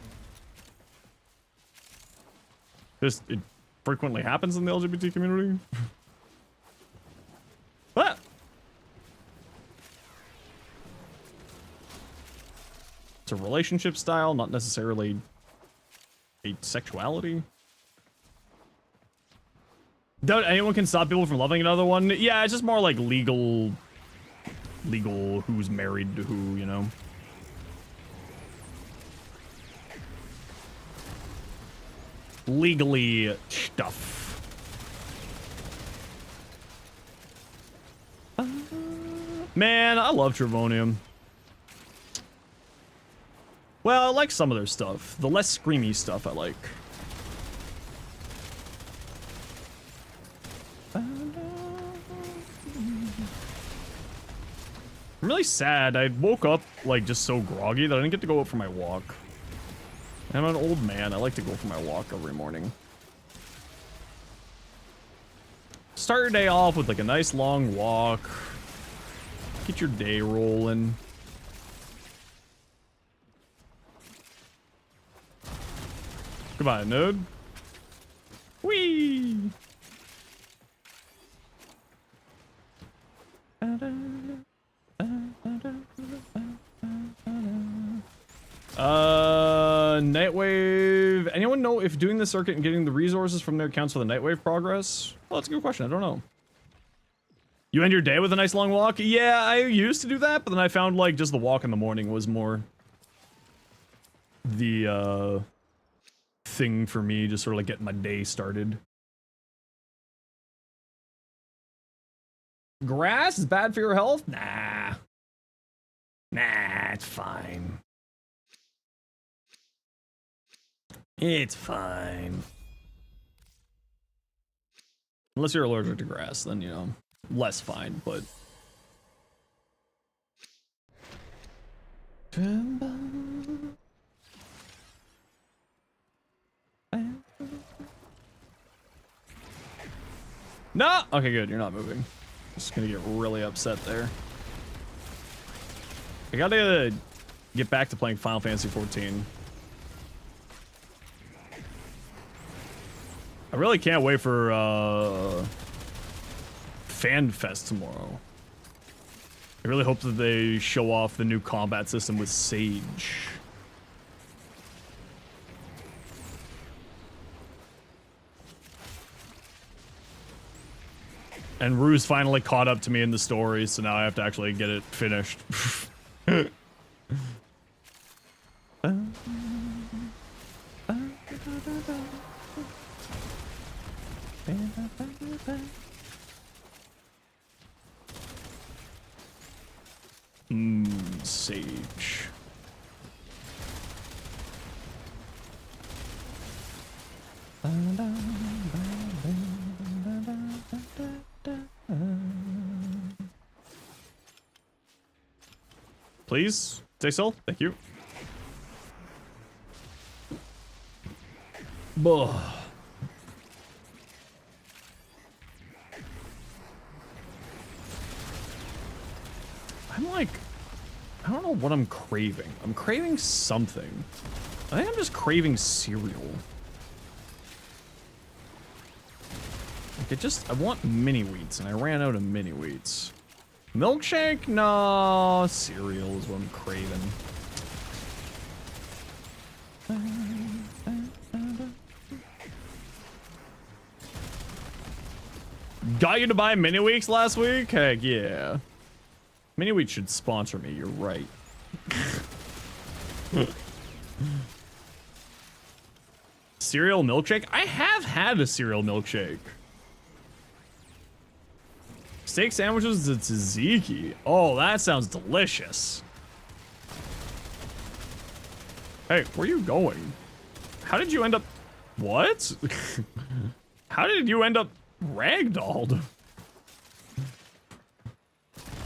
Just it frequently happens in the LGBT community. What? It's a relationship style, not necessarily a sexuality. Doubt anyone can stop people from loving another one. Yeah, it's just more like legal who's married to who, you know. Legally stuff. Man, I love Trevonium. Well, I like some of their stuff. The less screamy stuff I like. I'm really sad. I woke up like just so groggy that I didn't get to go out for my walk. I'm an old man. I like to go for my walk every morning. Start your day off with like a nice long walk. Get your day rolling. Goodbye, nerd. Whee! Nightwave. Anyone know if doing the circuit and getting the resources from there counts for the Nightwave progress? Well, that's a good question. I don't know. You end your day with a nice long walk? Yeah, I used to do that, but then I found like just the walk in the morning was more the thing for me, just sort of like getting my day started. Grass is bad for your health? Nah. Nah, it's fine. It's fine. Unless you're allergic to grass, then, you know, less fine, but... No! Okay, good, you're not moving. Just gonna get really upset there. I gotta get back to playing Final Fantasy 14. I really can't wait for Fan Fest tomorrow. I really hope that they show off the new combat system with Sage. And Rue's finally caught up to me in the story, so now I have to actually get it finished. Sage. Please, stay still. Thank you. Buh. I'm like, I don't know what I'm craving. I'm craving something. I think I'm just craving cereal. Like I want mini wheats, and I ran out of mini wheats. Milkshake? No, cereal is what I'm craving. Got you to buy mini wheats last week? Heck yeah. Mini wheat should sponsor me, you're right. Cereal milkshake? I have had a cereal milkshake. Steak sandwiches to tzatziki. Oh, that sounds delicious. Hey, where are you going? How did you end up... What? How did you end up ragdolled?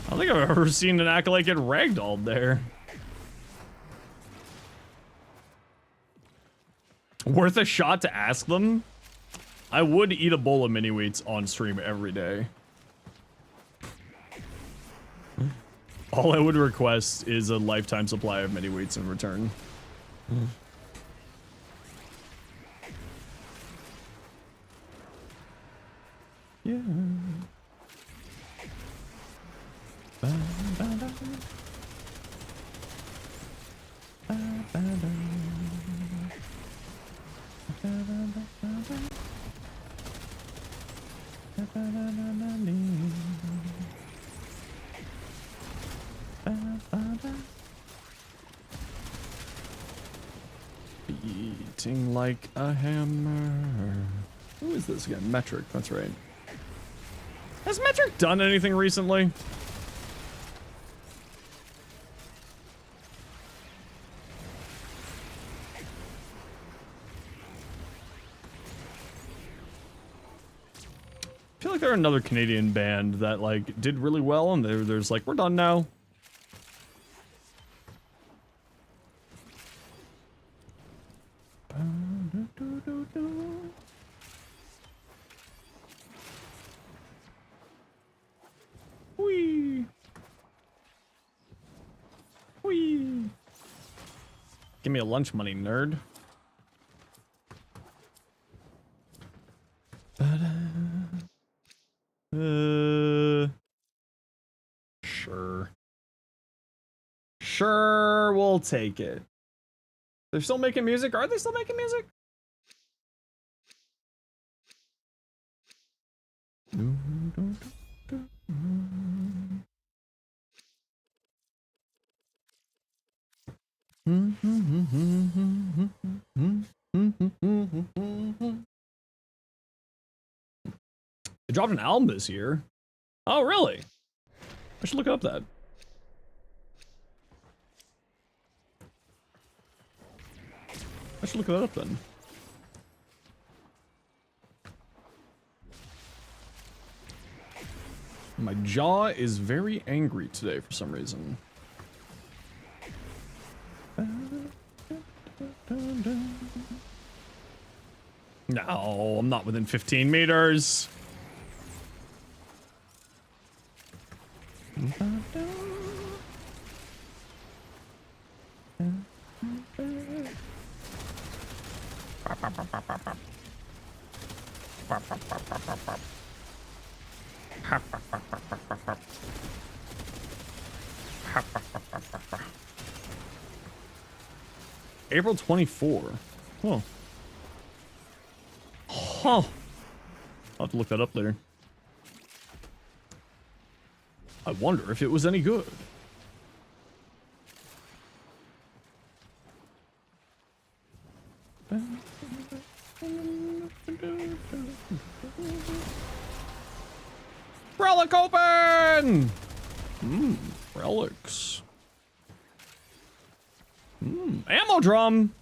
I don't think I've ever seen an acolyte get ragdolled there. Worth a shot to ask them? I would eat a bowl of mini wheats on stream every day. All I would request is a lifetime supply of mini wheats in return. Yeah. Beating like a hammer. Who is this again? Metric, that's right. Has Metric done anything recently? I feel like they're another Canadian band that like did really well, and there's like, we're done now. Whee! Whee! Give me a lunch money, nerd. Sure. Sure, we'll take it. They're still making music? Are they still making music? They dropped an album this year. Oh, really? I should look up that. I should look that up then. My jaw is very angry today for some reason. No, I'm not within 15 meters. April 24. Oh. Huh. I'll have to look that up later. I wonder if it was any good. Relic open! Relics. Ammo drum!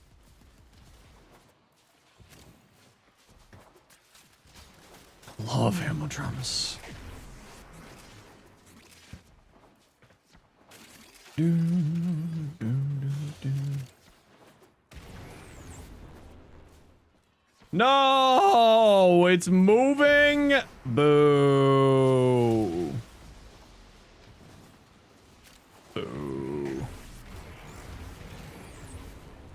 Love ammo drums. No, it's moving. Boo. Boo.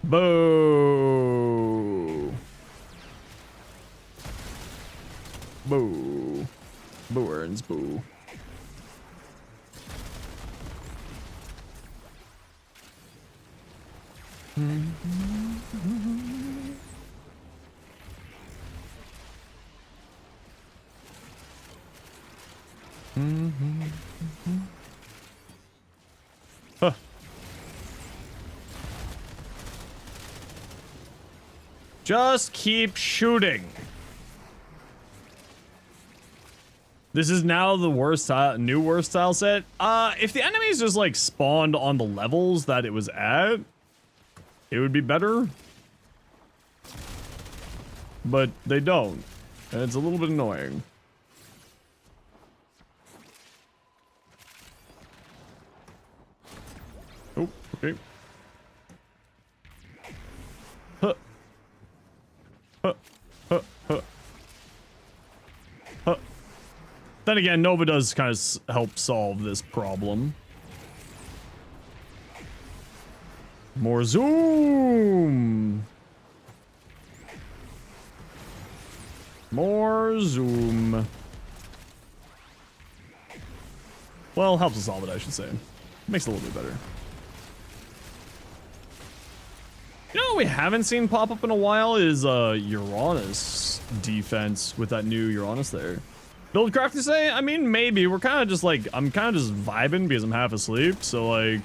Boo. Boo. Boo earns boo. Huh. Just keep shooting. This is now the worst new worst style set. If the enemies just like spawned on the levels that it was at, it would be better. But they don't. And it's a little bit annoying. Oh, okay. Huh. Huh. Huh. Huh. Huh. Then again, Nova does kind of help solve this problem. More zoom! More zoom. Well, helps us solve it, I should say. Makes it a little bit better. You know what we haven't seen pop up in a while is Uranus defense with that new Uranus there. Buildcraft to say, I mean, maybe. We're kind of just like, I'm kind of just vibing because I'm half asleep. So like,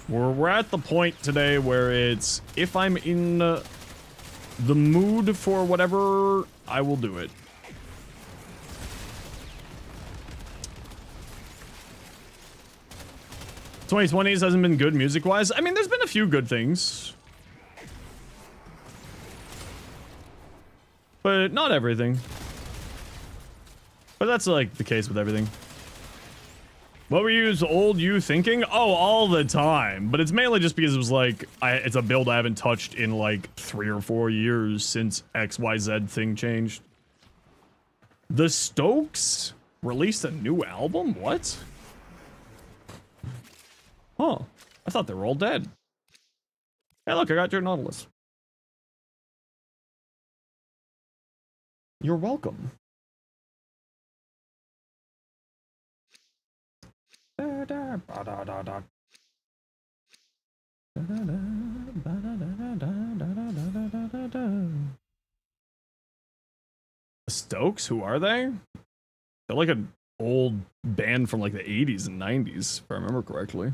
we're at the point today where it's, if I'm in the mood for whatever, I will do it. '20s hasn't been good music-wise. I mean, there's been a few good things. But not everything. But that's like the case with everything. What were you thinking? Oh, all the time. But it's mainly just because it was like, it's a build I haven't touched in like 3 or 4 years since XYZ thing changed. The Stokes released a new album? What? Huh. I thought they were all dead. Hey, look, I got your Nautilus. You're welcome. Stokes? Who are they? They're like an old band from like the 80s and 90s, if I remember correctly.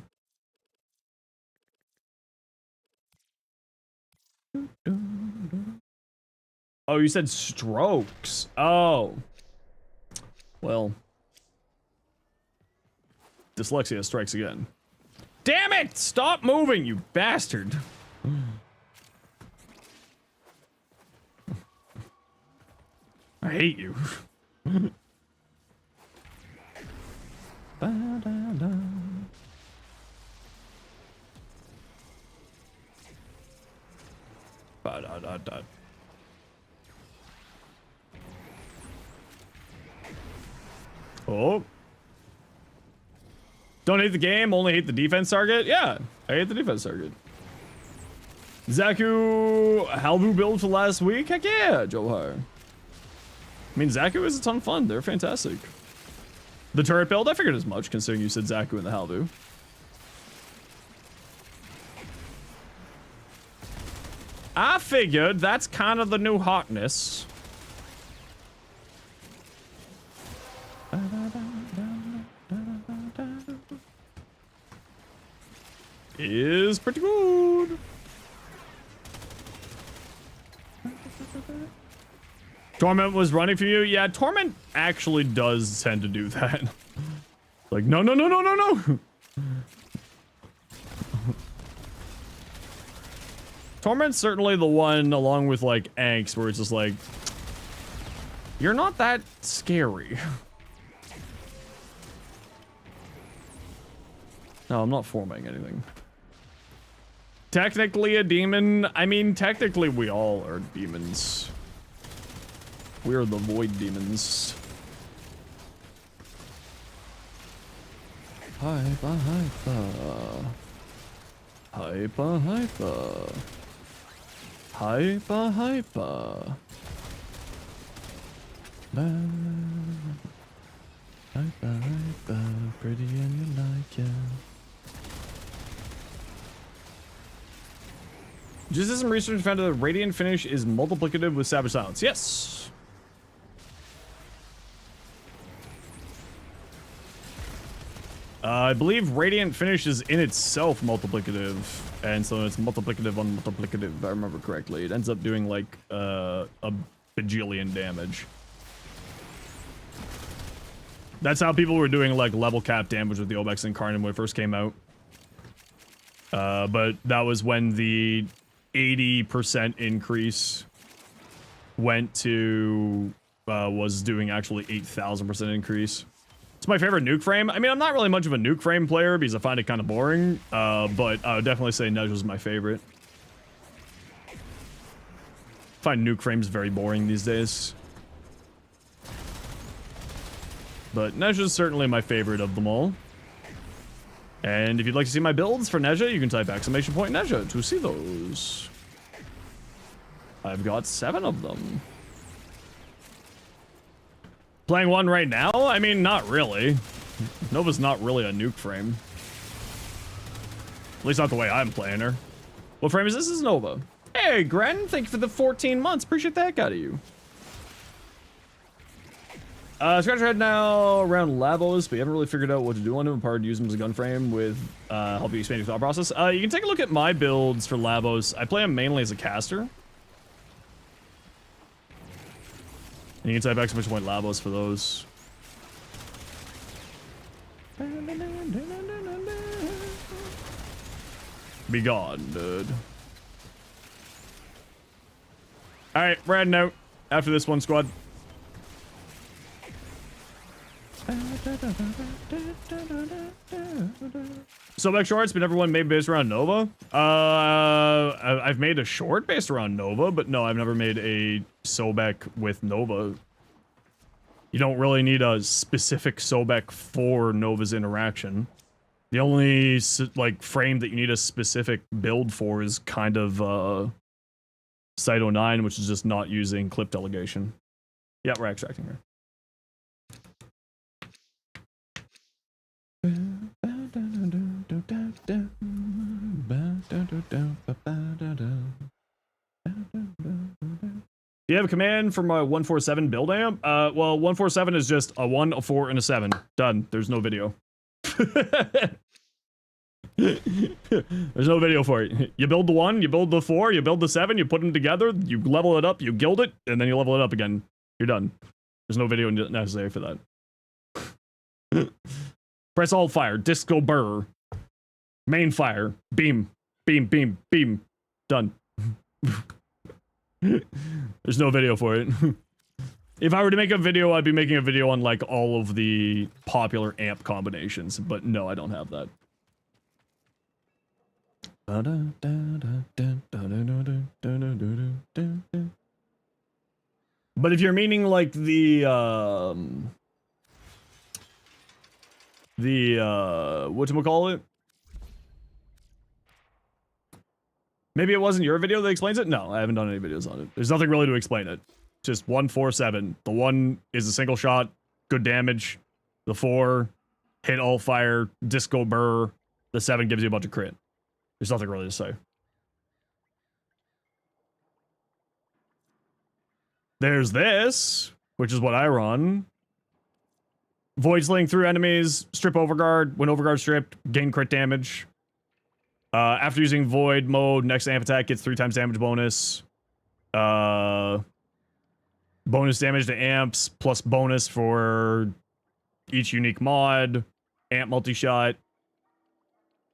Oh, you said Strokes. Oh. Well. Dyslexia strikes again. Damn it! Stop moving, you bastard! I hate you. Oh. Don't hate the game, only hate the defense target? Yeah, I hate the defense target. Zaku Halbu build for last week? Heck yeah, Johar. I mean, Zaku is a ton of fun. They're fantastic. The turret build? I figured as much, considering you said Zaku and the Halbu. I figured that's kind of the new hotness. is pretty good. Torment was running for you? Yeah, Torment actually does tend to do that. Like, no, no, no, no, no, no! Torment's certainly the one, along with, like, Angst, where it's just like, you're not that scary. No, I'm not forming anything. Technically a demon? I mean, technically we all are demons. We're the void demons. Hyper, hyper. Hyper, hyper. Hyper, hyper. Hyper, hyper. Pretty and you like it. Just as some research found that Radiant Finish is multiplicative with Savage Silence. Yes! I believe Radiant Finish is in itself multiplicative, and so it's multiplicative on multiplicative, if I remember correctly. It ends up doing like a bajillion damage. That's how people were doing like level cap damage with the Obex Incarnate when it first came out. But that was when the 80% increase went to was doing actually 8,000% increase. It's my favorite nuke frame. I mean, I'm not really much of a nuke frame player because I find it kind of boring, but I would definitely say Nezha is my favorite. I find nuke frames very boring these days. But Nezha is certainly my favorite of them all. And if you'd like to see my builds for Nezha, you can type !Nezha to see those. I've got 7 of them. Playing one right now? I mean, not really. Nova's not really a nuke frame. At least not the way I'm playing her. What frame is this? This is Nova. Hey, Gren, thank you for the 14 months. Appreciate the heck out of you. Scratch your head now around Lavos, but you haven't really figured out what to do on him apart from using him as a gun frame with help you expand your thought process. You can take a look at my builds for Lavos. I play him mainly as a caster. And you can type exclamation point Lavos for those. Be gone, dude. Alright, we're heading out after this one, squad. Sobek shorts, but everyone made based around Nova. I've made a short based around Nova, but no, I've never made a Sobek with Nova. You don't really need a specific Sobek for Nova's interaction. The only like frame that you need a specific build for is kind of Site 09, which is just not using clip delegation. Yeah, we're extracting here. Do you have a command for my 147 build amp? Well, 147 is just a 1, a 4, and a 7. Done. There's no video. There's no video for it. You build the 1, you build the 4, you build the 7, you put them together, you level it up, you guild it, and then you level it up again. You're done. There's no video necessary for that. Press alt fire, disco burr. Main fire, beam, beam, beam, beam. Done. There's no video for it. If I were to make a video, I'd be making a video on like all of the popular amp combinations, but no, I don't have that. But if you're meaning like the whatchamacallit? Maybe it wasn't your video that explains it? No, I haven't done any videos on it. There's nothing really to explain it. Just 1, 4, 7. The 1 is a single shot, good damage. The 4, hit all fire, disco burr. The 7 gives you a bunch of crit. There's nothing really to say. There's this, which is what I run. Void sling through enemies, strip overguard. When overguard stripped, gain crit damage. After using Void mode, next amp attack gets 3 times damage bonus. Bonus damage to amps, plus bonus for each unique mod. Amp multi-shot.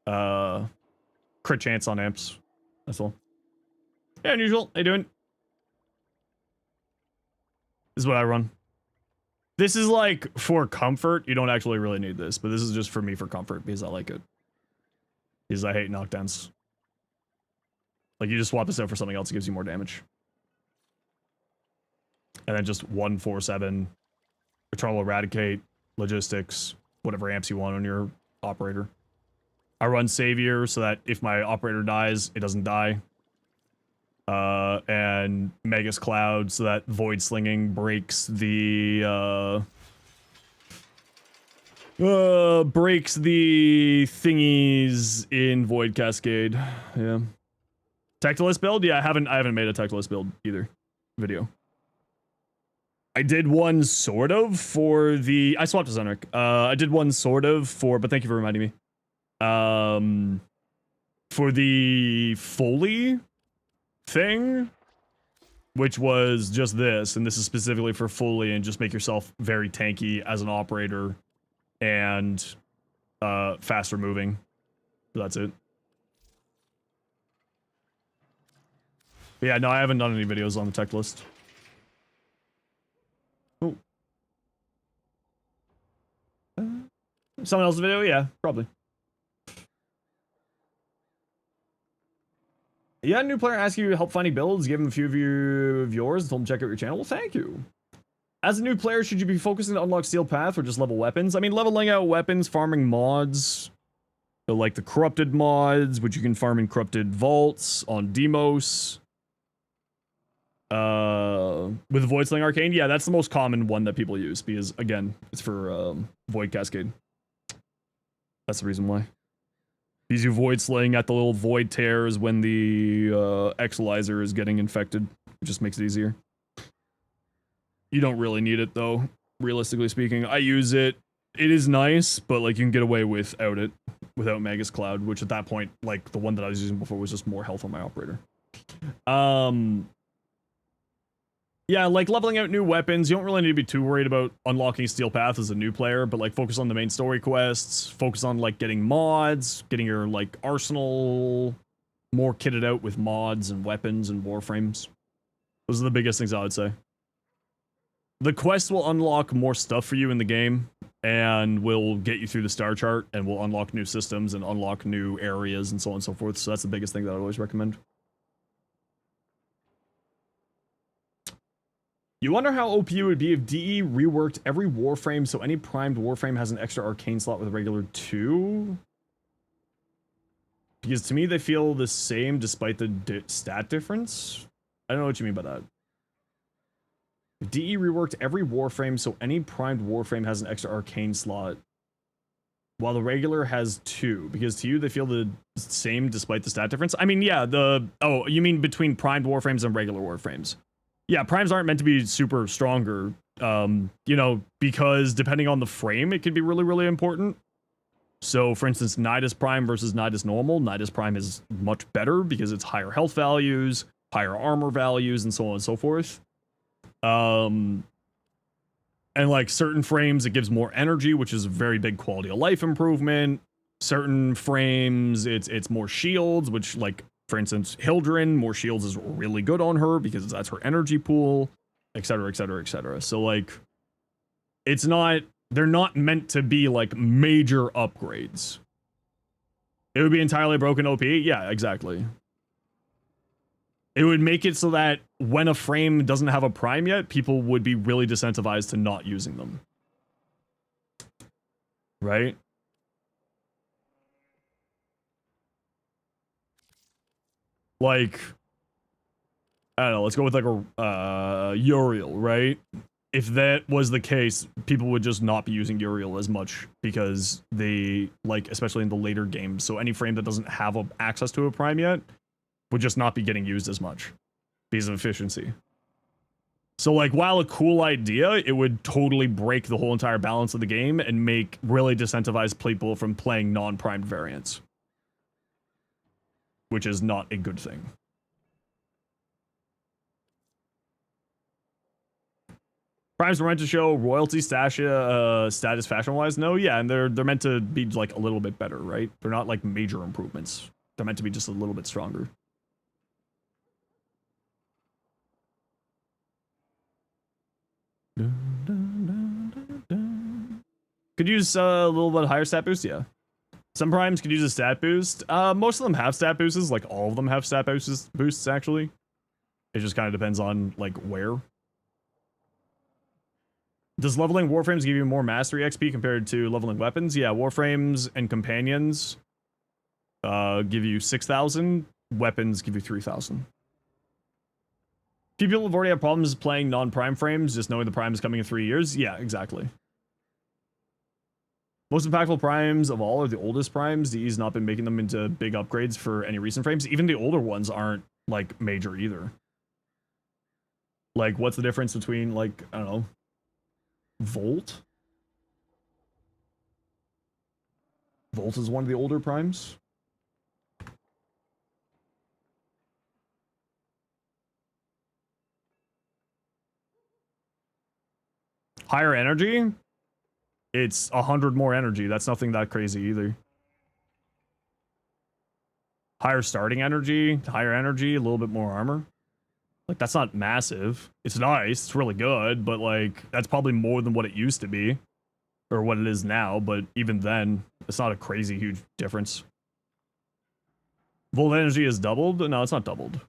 Crit chance on amps. That's all. Yeah, unusual. How you doing? This is what I run. This is like for comfort. You don't actually really need this, but this is just for me for comfort because I like it. Because I hate knockdowns. Like you just swap this out for something else, it gives you more damage. And then just 147, Eternal Eradicate, Logistics, whatever amps you want on your operator. I run Savior so that if my operator dies, it doesn't die. And Magus Cloud so that Void Slinging breaks the thingies in Void Cascade. Yeah. Tectilist build? Yeah, I haven't made a Tectilist build either. Video. I did one sort of for the... I swapped to Zenric. I did one sort of for... But thank you for reminding me. For the Foley thing, which was just this, and this is specifically for Foley, and just make yourself very tanky as an operator and faster moving. So that's it. But yeah, no, I haven't done any videos on the tech list. Oh. Someone else's video? Yeah, probably. Yeah, a new player asks you help finding builds, give him a few of yours, and told him to check out your channel. Well, thank you. As a new player, should you be focusing to unlock Steel Path or just level weapons? I mean, leveling out weapons, farming mods, so like the Corrupted mods, which you can farm in Corrupted Vaults on Demos. With Void Sling Arcane, yeah, that's the most common one that people use because, again, it's for Void Cascade. That's the reason why. Because you Void Sling at the little Void tears when the Exilizer is getting infected. It just makes it easier. You don't really need it, though, realistically speaking. I use it. It is nice, but, like, you can get away without it. Without Magus Cloud, which at that point, like, the one that I was using before was just more health on my operator. Yeah, like, leveling out new weapons, you don't really need to be too worried about unlocking Steel Path as a new player, but, like, focus on the main story quests, focus on, like, getting mods, getting your, like, arsenal more kitted out with mods and weapons and warframes. Those are the biggest things I would say. The quests will unlock more stuff for you in the game, and will get you through the star chart, and will unlock new systems and unlock new areas and so on and so forth, so that's the biggest thing that I always recommend. You wonder how OP it would be if DE reworked every Warframe so any primed Warframe has an extra arcane slot with a regular 2? Because to me they feel the same despite the stat difference? I don't know what you mean by that. If DE reworked every Warframe so any primed Warframe has an extra arcane slot while the regular has 2. Because to you they feel the same despite the stat difference? I mean, yeah, oh, you mean between primed Warframes and regular Warframes. Yeah, primes aren't meant to be super stronger, you know, because depending on the frame, it can be really, really important. So, for instance, Nidus Prime versus Nidus Normal. Nidus Prime is much better because it's higher health values, higher armor values, and so on and so forth. And like certain frames, it gives more energy, which is a very big quality of life improvement. Certain frames, it's more shields, which, like, for instance, Hildren, more shields is really good on her because that's her energy pool, etc., etc., etc. So, like, it's not, they're not meant to be, like, major upgrades. It would be entirely broken OP? Yeah, exactly. It would make it so that when a frame doesn't have a prime yet, people would be really disincentivized to not using them. Right? Like, I don't know, let's go with like a Uriel, right? If that was the case, people would just not be using Uriel as much because they, like, especially in the later games, so any frame that doesn't have access to a prime yet would just not be getting used as much because of efficiency. So, like, while a cool idea, it would totally break the whole entire balance of the game and make really disincentivize people from playing non-primed variants. which is not a good thing. Primes were meant to show royalty status fashion-wise. No, yeah, and they're meant to be like a little bit better, right? They're not like major improvements. They're meant to be just a little bit stronger. Could use a little bit higher stat boost, yeah. Some primes could use a stat boost. Most of them have stat boosts, like all of them have stat boosts actually. It just kind of depends on like where. Does leveling Warframes give you more mastery XP compared to leveling weapons? Yeah, Warframes and companions give you 6,000. Weapons give you 3,000. Few people have already had problems playing non-prime frames, just knowing the prime is coming in 3 years. Yeah, exactly. Most impactful primes of all are the oldest primes. DE's not been making them into big upgrades for any recent frames. Even the older ones aren't like major either. Like, what's the difference between like, I don't know, Volt? Volt is one of the older primes. Higher energy? It's 100 more energy. That's nothing that crazy either. Higher starting energy, higher energy, a little bit more armor. Like, that's not massive. It's nice, it's really good, but like, that's probably more than what it used to be. Or what it is now, but even then, it's not a crazy huge difference. Volt energy is doubled? No, it's not doubled.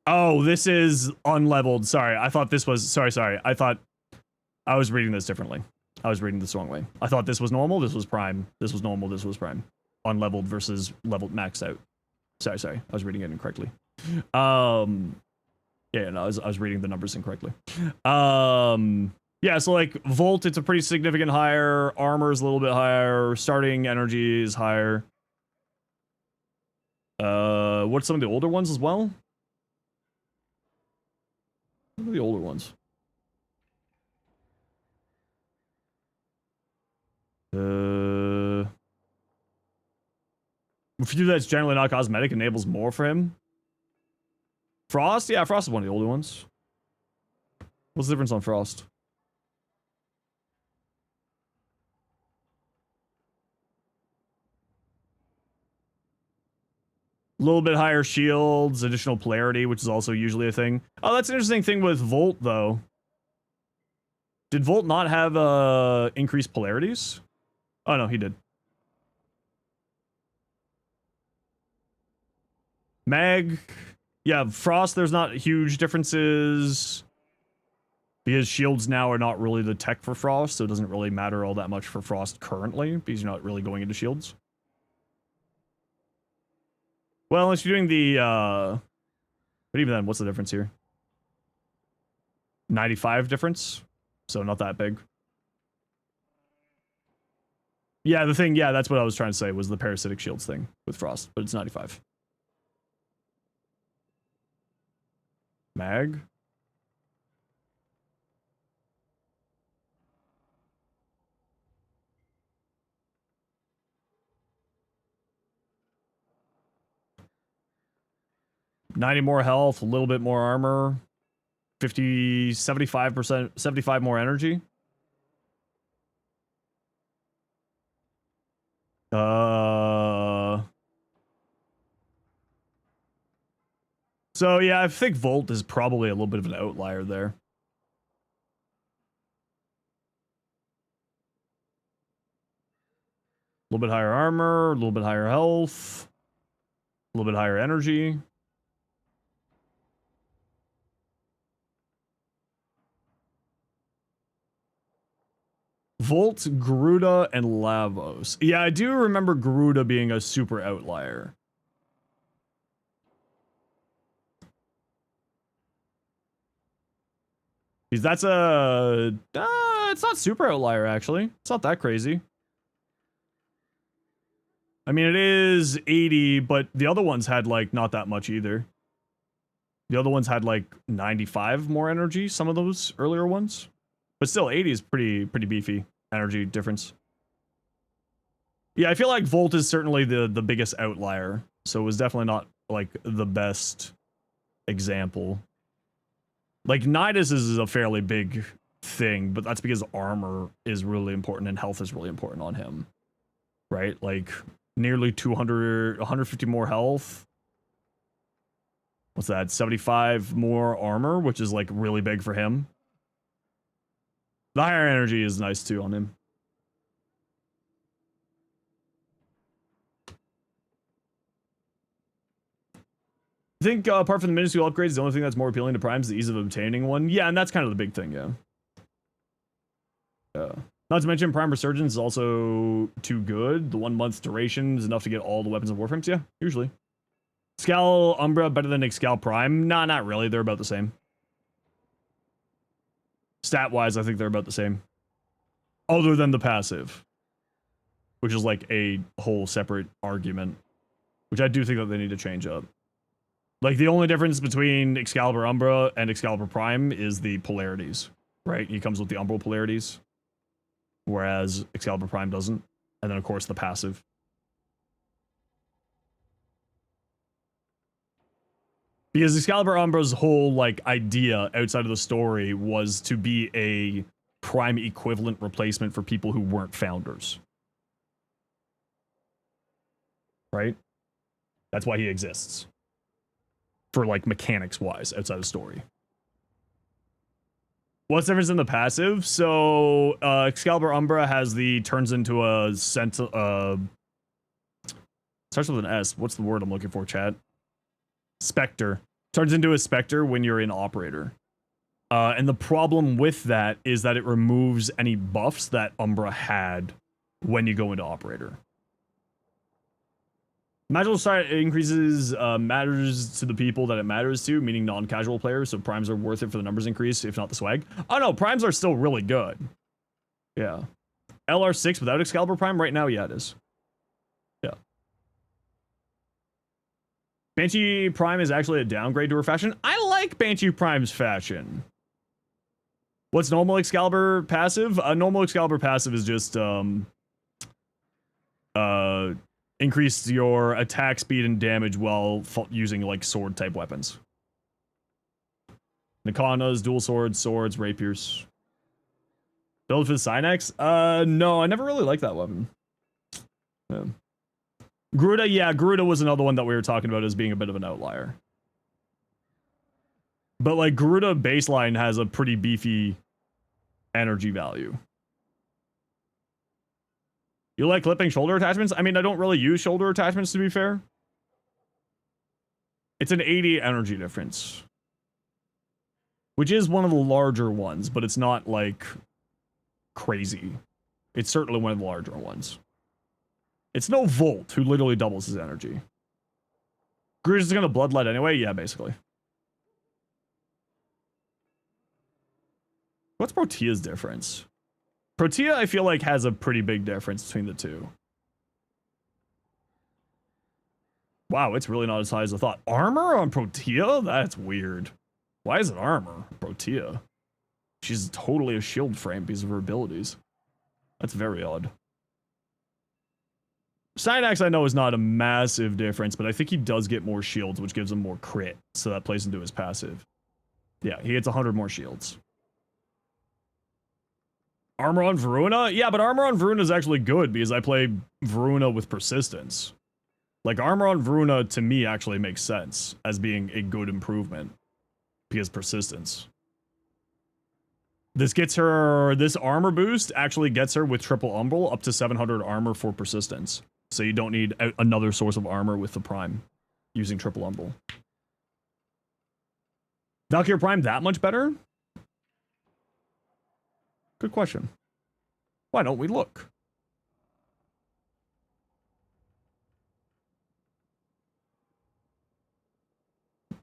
Oh, this is unleveled. Sorry, I thought this was... Sorry. I thought... I was reading this differently. I was reading this the wrong way. I thought this was normal, this was prime. This was normal, this was prime. Unleveled versus leveled maxed out. Sorry. I was reading it incorrectly. Yeah, no, I was reading the numbers incorrectly. Yeah, so like, Volt, it's a pretty significant higher. Armor is a little bit higher. Starting energy is higher. What's some of the older ones as well? What are the older ones? If you do that, it's generally not cosmetic, enables more for him. Frost? Yeah, Frost is one of the older ones. What's the difference on Frost? A little bit higher shields, additional polarity, which is also usually a thing. Oh, that's an interesting thing with Volt, though. Did Volt not have increased polarities? Oh, no, he did. Mag. Yeah, Frost, there's not huge differences. Because shields now are not really the tech for Frost, so it doesn't really matter all that much for Frost currently, because you're not really going into shields. Well, unless you're doing the, but even then, what's the difference here? 95 difference, so not that big. Yeah, the thing, yeah, that's what I was trying to say, was the parasitic shields thing with Frost, but it's 95. Mag? $90 more health, a little bit more armor, 75%, 75 more energy. So yeah, I think Volt is probably a little bit of an outlier there. A little bit higher armor, a little bit higher health, a little bit higher energy. Volt, Garuda, and Lavos. Yeah, I do remember Garuda being a super outlier. Because that's a... it's not super outlier, actually. It's not that crazy. I mean, it is 80, but the other ones had, like, not that much either. The other ones had, like, 95 more energy, some of those earlier ones. But still, 80 is pretty beefy energy difference. Yeah, I feel like Volt is certainly the biggest outlier. So it was definitely not like the best example. Like Nidus is a fairly big thing, but that's because armor is really important and health is really important on him. Right? Like nearly 200, 150 more health. What's that? 75 more armor, which is like really big for him. The higher energy is nice too on him. I think apart from the minuscule upgrades, the only thing that's more appealing to Prime is the ease of obtaining one. Yeah, and that's kind of the big thing, yeah. Not to mention, Prime Resurgence is also too good. The 1 month duration is enough to get all the weapons of Warframes, yeah, usually. Scal Umbra better than Excal Prime? Nah, not really. They're about the same. Stat-wise, I think they're about the same. Other than the passive. Which is like a whole separate argument. Which I do think that they need to change up. Like, the only difference between Excalibur Umbra and Excalibur Prime is the polarities. Right? He comes with the Umbral polarities. Whereas Excalibur Prime doesn't. And then, of course, the passive. Because Excalibur Umbra's whole, like, idea outside of the story was to be a Prime equivalent replacement for people who weren't founders. Right? That's why he exists. For, like, mechanics-wise, outside of the story. What's the difference in the passive? So, Excalibur Umbra has the turns into a starts with an S. What's the word I'm looking for, chat? Spectre. Turns into a Spectre when you're in Operator. And the problem with that is that it removes any buffs that Umbra had when you go into Operator. Magical Start increases matters to the people that it matters to, meaning non-casual players, so primes are worth it for the numbers increase, if not the swag. Oh no, primes are still really good. Yeah. LR6 without Excalibur Prime right now, yeah, it is. Yeah. Banshee Prime is actually a downgrade to her fashion. I like Banshee Prime's fashion. What's normal Excalibur passive? Normal Excalibur passive is just increase your attack speed and damage while using like sword type weapons. Nakanas, dual swords, rapiers. Build for the Synax? No, I never really liked that weapon. Yeah. Garuda, yeah, Garuda was another one that we were talking about as being a bit of an outlier. But like Garuda baseline has a pretty beefy energy value. You like clipping shoulder attachments? I mean, I don't really use shoulder attachments, to be fair. It's an 80 energy difference. Which is one of the larger ones, but it's not, like, crazy. It's certainly one of the larger ones. It's no Volt, who literally doubles his energy. Gru's is gonna bloodlet anyway? Yeah, basically. What's Protea's difference? Protea, I feel like, has a pretty big difference between the two. Wow, it's really not as high as I thought. Armor on Protea? That's weird. Why is it armor? Protea. She's totally a shield frame because of her abilities. That's very odd. Synax, I know, is not a massive difference, but I think he does get more shields, which gives him more crit, so that plays into his passive. Yeah, he gets 100 more shields. Armor on Varuna? Yeah, but armor on Varuna is actually good because I play Varuna with persistence. Like, armor on Varuna, to me, actually makes sense as being a good improvement because persistence. This gets her, this armor boost actually gets her with triple umbral up to 700 armor for persistence. So you don't need another source of armor with the Prime using triple umbral. Valkyrie Prime that much better? Good question. Why don't we look?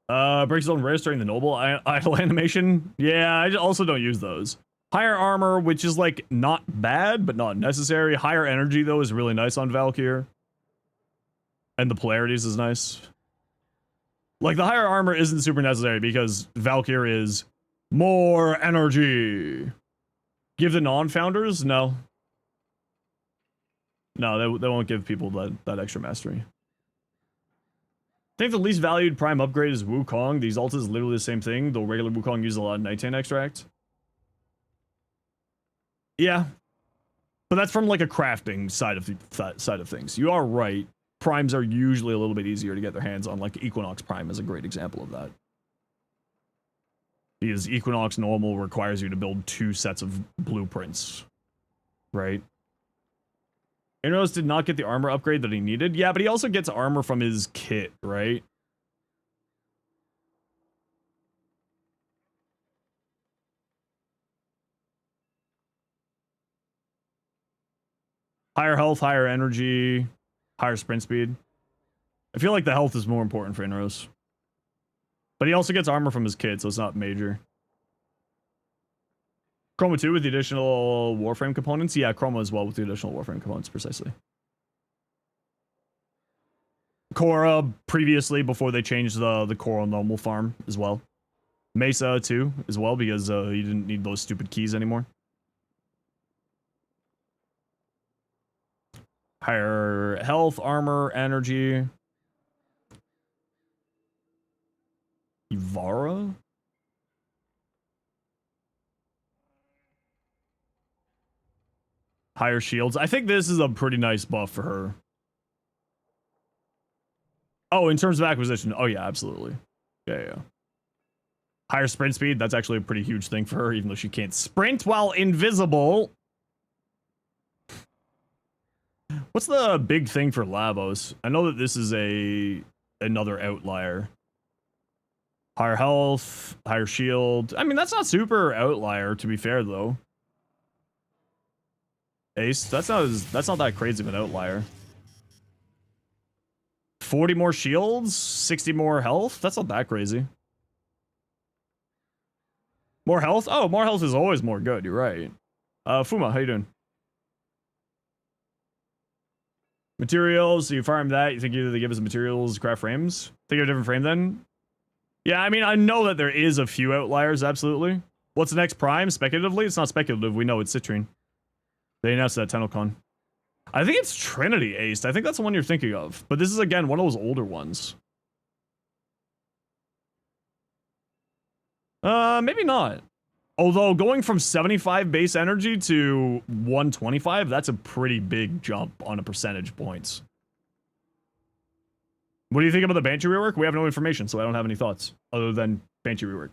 Breaks zone rest during the noble idle animation. Yeah, I also don't use those. Higher armor, which is like not bad, but not necessary. Higher energy though is really nice on Valkyrie. And the polarities is nice. Like the higher armor isn't super necessary because Valkyrie is more energy. Give the non-founders? No. No, they won't give people that extra mastery. I think the least valued prime upgrade is Wukong. These ult is literally the same thing, though regular Wukong uses a lot of Nighttane extract. Yeah. But that's from like a crafting side of things. You are right. Primes are usually a little bit easier to get their hands on, like Equinox Prime is a great example of that. Because Equinox normal requires you to build 2 sets of blueprints. Right? Inros did not get the armor upgrade that he needed. Yeah, but he also gets armor from his kit, right? Higher health, higher energy, higher sprint speed. I feel like the health is more important for Inros. But he also gets armor from his kit, so it's not major. Chroma 2 with the additional Warframe components? Yeah, Chroma as well with the additional Warframe components, precisely. Korra previously, before they changed the Korra normal farm as well. Mesa too, as well, because you didn't need those stupid keys anymore. Higher health, armor, energy. Ivara? Higher shields. I think this is a pretty nice buff for her. Oh, in terms of acquisition. Oh, yeah, absolutely. Yeah. Higher sprint speed. That's actually a pretty huge thing for her, even though she can't sprint while invisible. What's the big thing for Lavos? I know that this is another outlier. Higher health, higher shield. I mean, that's not super outlier, to be fair, though. Ace, that's not that crazy of an outlier. 40 more shields, 60 more health. That's not that crazy. More health? Oh, more health is always more good. You're right. Fuma, how you doing? Materials, so you farm that. You think either they give us materials, craft frames? Think of a different frame then? Yeah, I mean, I know that there is a few outliers, absolutely. What's the next prime? Speculatively? It's not speculative. We know it's Citrine. They announced that at TennoCon. I think it's Trinity Aced. I think that's the one you're thinking of. But this is, again, one of those older ones. Maybe not. Although, going from 75 base energy to 125, that's a pretty big jump on a percentage points. What do you think about the Banshee rework? We have no information, so I don't have any thoughts other than Banshee rework.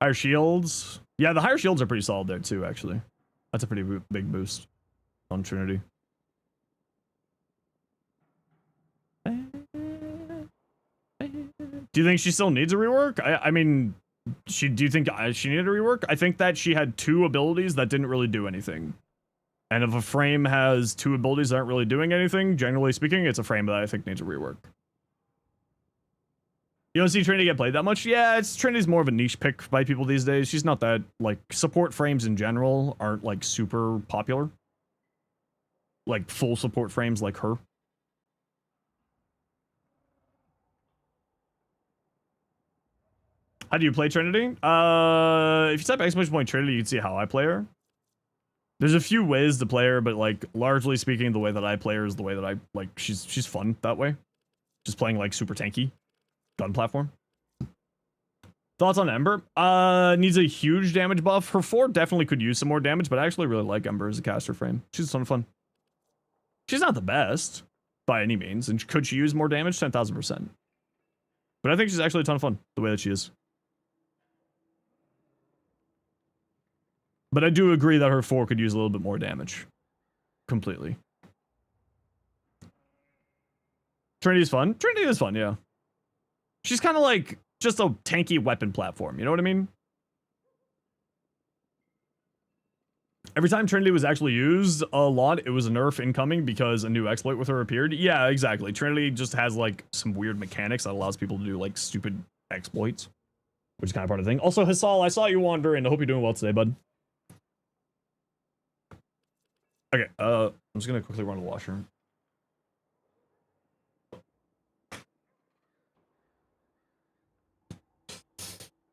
Higher shields. Yeah, the higher shields are pretty solid there too, actually. That's a pretty big boost on Trinity. Do you think she still needs a rework? I mean, do you think she needed a rework? I think that she had 2 abilities that didn't really do anything. And if a frame has 2 abilities that aren't really doing anything, generally speaking, it's a frame that I think needs a rework. You don't see Trinity get played that much? Yeah, Trinity's more of a niche pick by people these days. She's not that, like, support frames in general aren't, like, super popular. Like, full support frames like her. How do you play Trinity? If you type !Trinity, you can see how I play her. There's a few ways to play her, but like largely speaking, the way that I play her is the way that I like. She's fun that way. Just playing like super tanky gun platform. Thoughts on Ember? Needs a huge damage buff. Her 4 definitely could use some more damage, but I actually really like Ember as a caster frame. She's a ton of fun. She's not the best by any means, and could she use more damage? 10,000%. But I think she's actually a ton of fun the way that she is. But I do agree that her 4 could use a little bit more damage. Completely. Trinity's fun. Trinity is fun, yeah. She's kind of like just a tanky weapon platform. You know what I mean? Every time Trinity was actually used a lot, it was a nerf incoming because a new exploit with her appeared. Yeah, exactly. Trinity just has like some weird mechanics that allows people to do like stupid exploits, which is kind of part of the thing. Also, Hassal, I saw you wander in. I hope you're doing well today, bud. Okay, I'm just gonna quickly run to the washroom.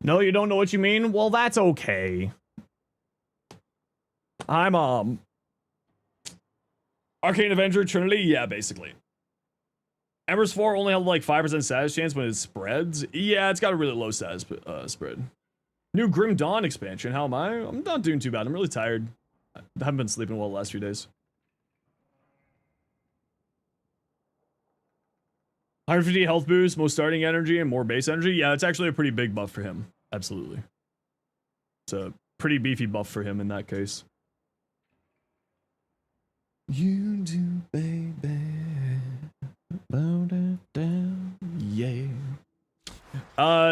No, you don't know what you mean? Well, that's okay. Hi, Mom. Arcane Avenger Trinity? Yeah, basically. Embers 4 only have like 5% status chance when it spreads. Yeah, it's got a really low status spread. New Grim Dawn expansion. How am I? I'm not doing too bad. I'm really tired. I haven't been sleeping well the last few days. 150 health boost, most starting energy, and more base energy. Yeah, it's actually a pretty big buff for him. Absolutely. It's a pretty beefy buff for him in that case. You do, baby. Bow down, yeah.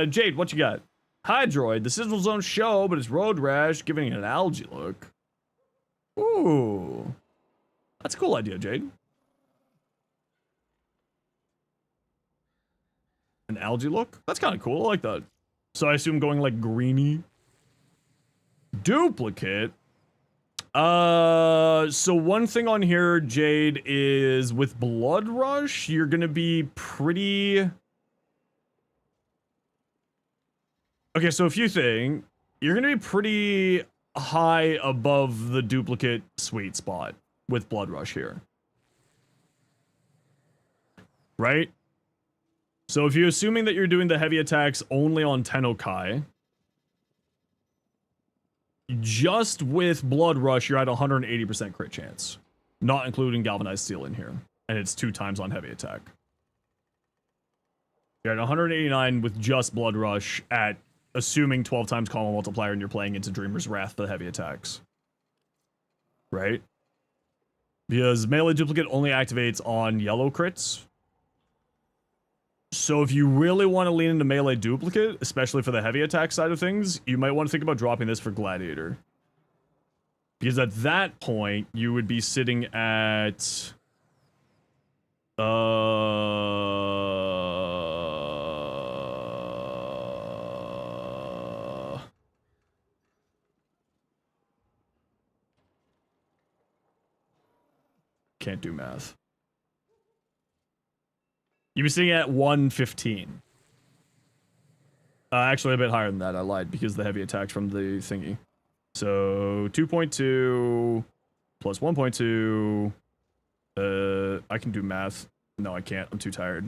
Jade, what you got? Hydroid, the Sizzle Zone show, but it's Road Rash, giving it an algae look. Ooh. That's a cool idea, Jade. An algae look? That's kind of cool. I like that. So I assume going like greeny. Duplicate. So one thing on here, Jade, is with Blood Rush, you're gonna be pretty... Okay, so a few things. You're gonna be pretty high above the duplicate sweet spot with Blood Rush here. Right? So if you're assuming that you're doing the heavy attacks only on Tennokai, just with Blood Rush, you're at 180% crit chance. Not including Galvanized Steel in here. And it's 2 times on heavy attack. You're at 189 with just Blood Rush at assuming 12 times combo multiplier and you're playing into Dreamer's Wrath for the heavy attacks. Right? Because melee duplicate only activates on yellow crits. So if you really want to lean into melee duplicate, especially for the heavy attack side of things, you might want to think about dropping this for Gladiator. Because at that point, you would be sitting at... Can't do math. You'd be sitting at 115. Actually, a bit higher than that. I lied because the heavy attacks from the thingy. So 2.2 plus 1.2. I can do math. No, I can't. I'm too tired.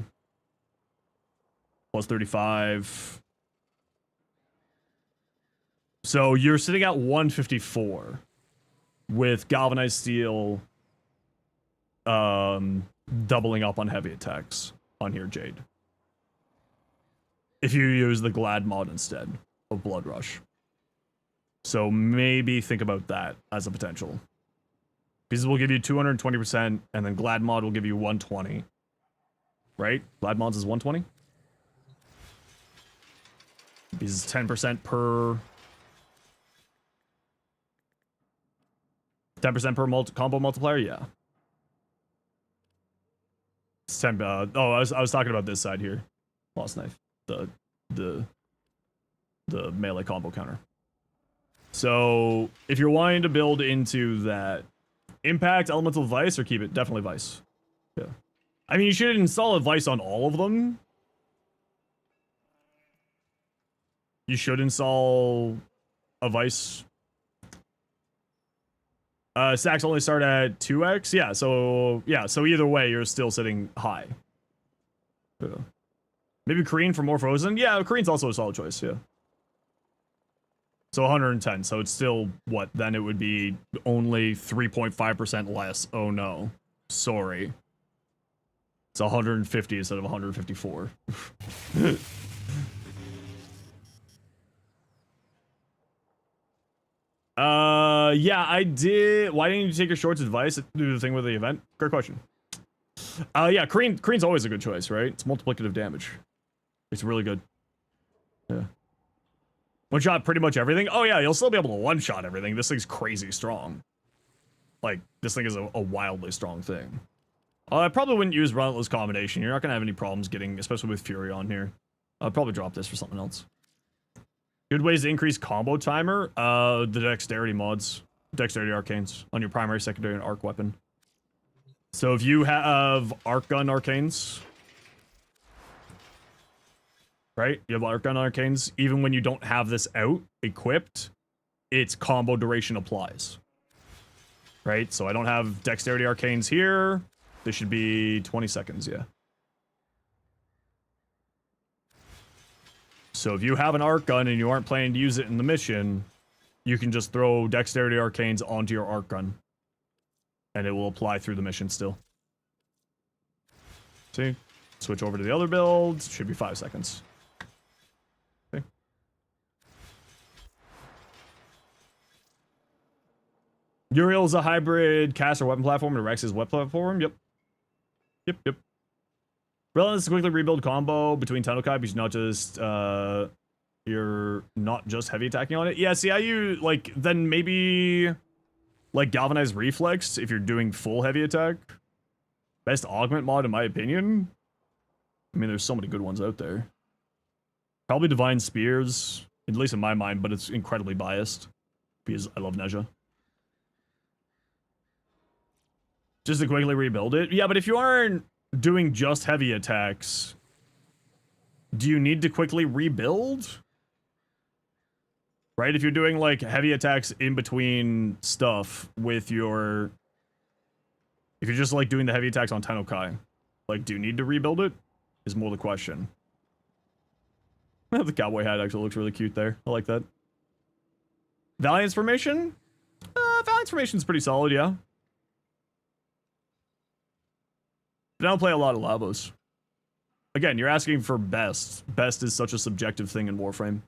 Plus 35. So you're sitting at 154 with Galvanized Steel doubling up on heavy attacks on here, Jade. If you use the Glad mod instead of Blood Rush. So maybe think about that as a potential. Because it will give you 220%, and then Glad mod will give you 120. Right? Glad mods is 120? Because 10% per... 10% per combo multiplier? Yeah. It's 10, oh, I was talking about this side here. Lost knife. The melee combo counter. So if you're wanting to build into that, impact elemental vice or keep it definitely vice. Yeah. I mean, you should install a vice on all of them. You should install a vice. Stacks only start at 2x. Yeah, so either way, you're still sitting high. Yeah. Maybe Kreen for more frozen. Yeah, Kreen's also a solid choice. Yeah. So 110. So it's still what? Then it would be only 3.5% less. Oh no, sorry. It's 150 instead of 154. Yeah, I did. Why didn't you take your shorts advice to do the thing with the event? Great question. Yeah, Kreen's always a good choice, right? It's multiplicative damage. It's really good. Yeah. One shot pretty much everything. Oh yeah, you'll still be able to one shot everything. This thing's crazy strong. Like, this thing is a wildly strong thing. I probably wouldn't use Relentless Combination. You're not gonna have any problems getting, especially with Fury on here. I'd probably drop this for something else. Good ways to increase combo timer. The dexterity mods. Dexterity arcanes on your primary, secondary, and arc weapon. So if you have arc gun arcanes, right? You have arc gun arcanes. Even when you don't have this out equipped, its combo duration applies. Right? So I don't have dexterity arcanes here. This should be 20 seconds, yeah. So if you have an arc gun and you aren't planning to use it in the mission, you can just throw dexterity arcanes onto your arc gun. And it will apply through the mission still. See? Switch over to the other build. Should be 5 seconds. Okay. Uriel is a hybrid caster weapon platform, and Rex is weapon platform. Yep. Yep. Relics is a quickly rebuild combo between Tennokai, because you're not just heavy attacking on it. Yeah, see how you, like, then maybe, like, Galvanized Reflex if you're doing full heavy attack. Best augment mod, in my opinion. I mean, there's so many good ones out there. Probably Divine Spears, at least in my mind, but it's incredibly biased. Because I love Nezha. Just to quickly rebuild it. Yeah, but if you aren't doing just heavy attacks, do you need to quickly rebuild? Right? If you're doing, like, heavy attacks in between stuff with your... If you're just, like, doing the heavy attacks on Tennokai, like, do you need to rebuild it? Is more the question. The cowboy hat actually looks really cute there. I like that. Valiant's formation? Valiant's formation is pretty solid, yeah. But I don't play a lot of Lavos. Again, you're asking for best. Best is such a subjective thing in Warframe.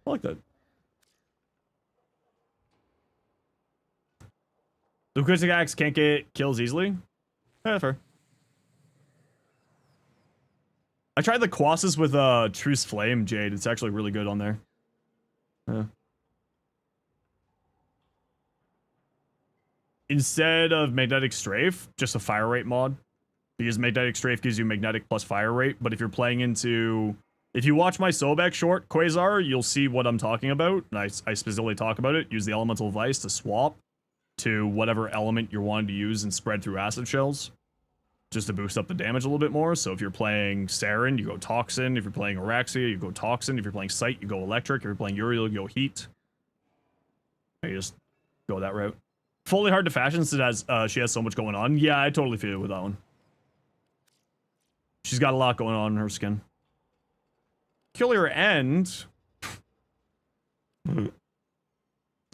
I like that. The Acoustic Axe can't get kills easily? Yeah, fair. I tried the Colossus with Truce Flame Jade. It's actually really good on there. Yeah. Instead of Magnetic Strafe, just a fire rate mod. Because Magnetic Strafe gives you magnetic plus fire rate. But if you're playing into... If you watch my Sobek short, Quasar, you'll see what I'm talking about. And I specifically talk about it. Use the Elemental Vice to swap to whatever element you're wanting to use and spread through acid shells. Just to boost up the damage a little bit more. So if you're playing Saren, you go Toxin. If you're playing Araxia, you go Toxin. If you're playing Sight, you go Electric. If you're playing Uriel, you go Heat. You just go that route. Fully hard to fashion since she has so much going on. Yeah, I totally feel it with that one. She's got a lot going on in her skin. Killer End.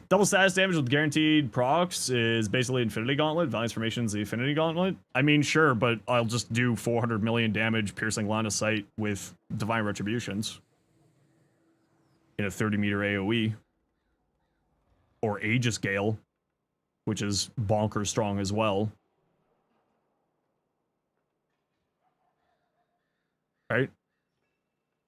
Double status damage with guaranteed procs is basically Infinity Gauntlet. Valiant's formation is the Infinity Gauntlet. I mean, sure, but I'll just do 400 million damage piercing line of sight with Divine Retributions. In a 30-meter AoE. Or Aegis Gale, which is bonkers strong as well. Right?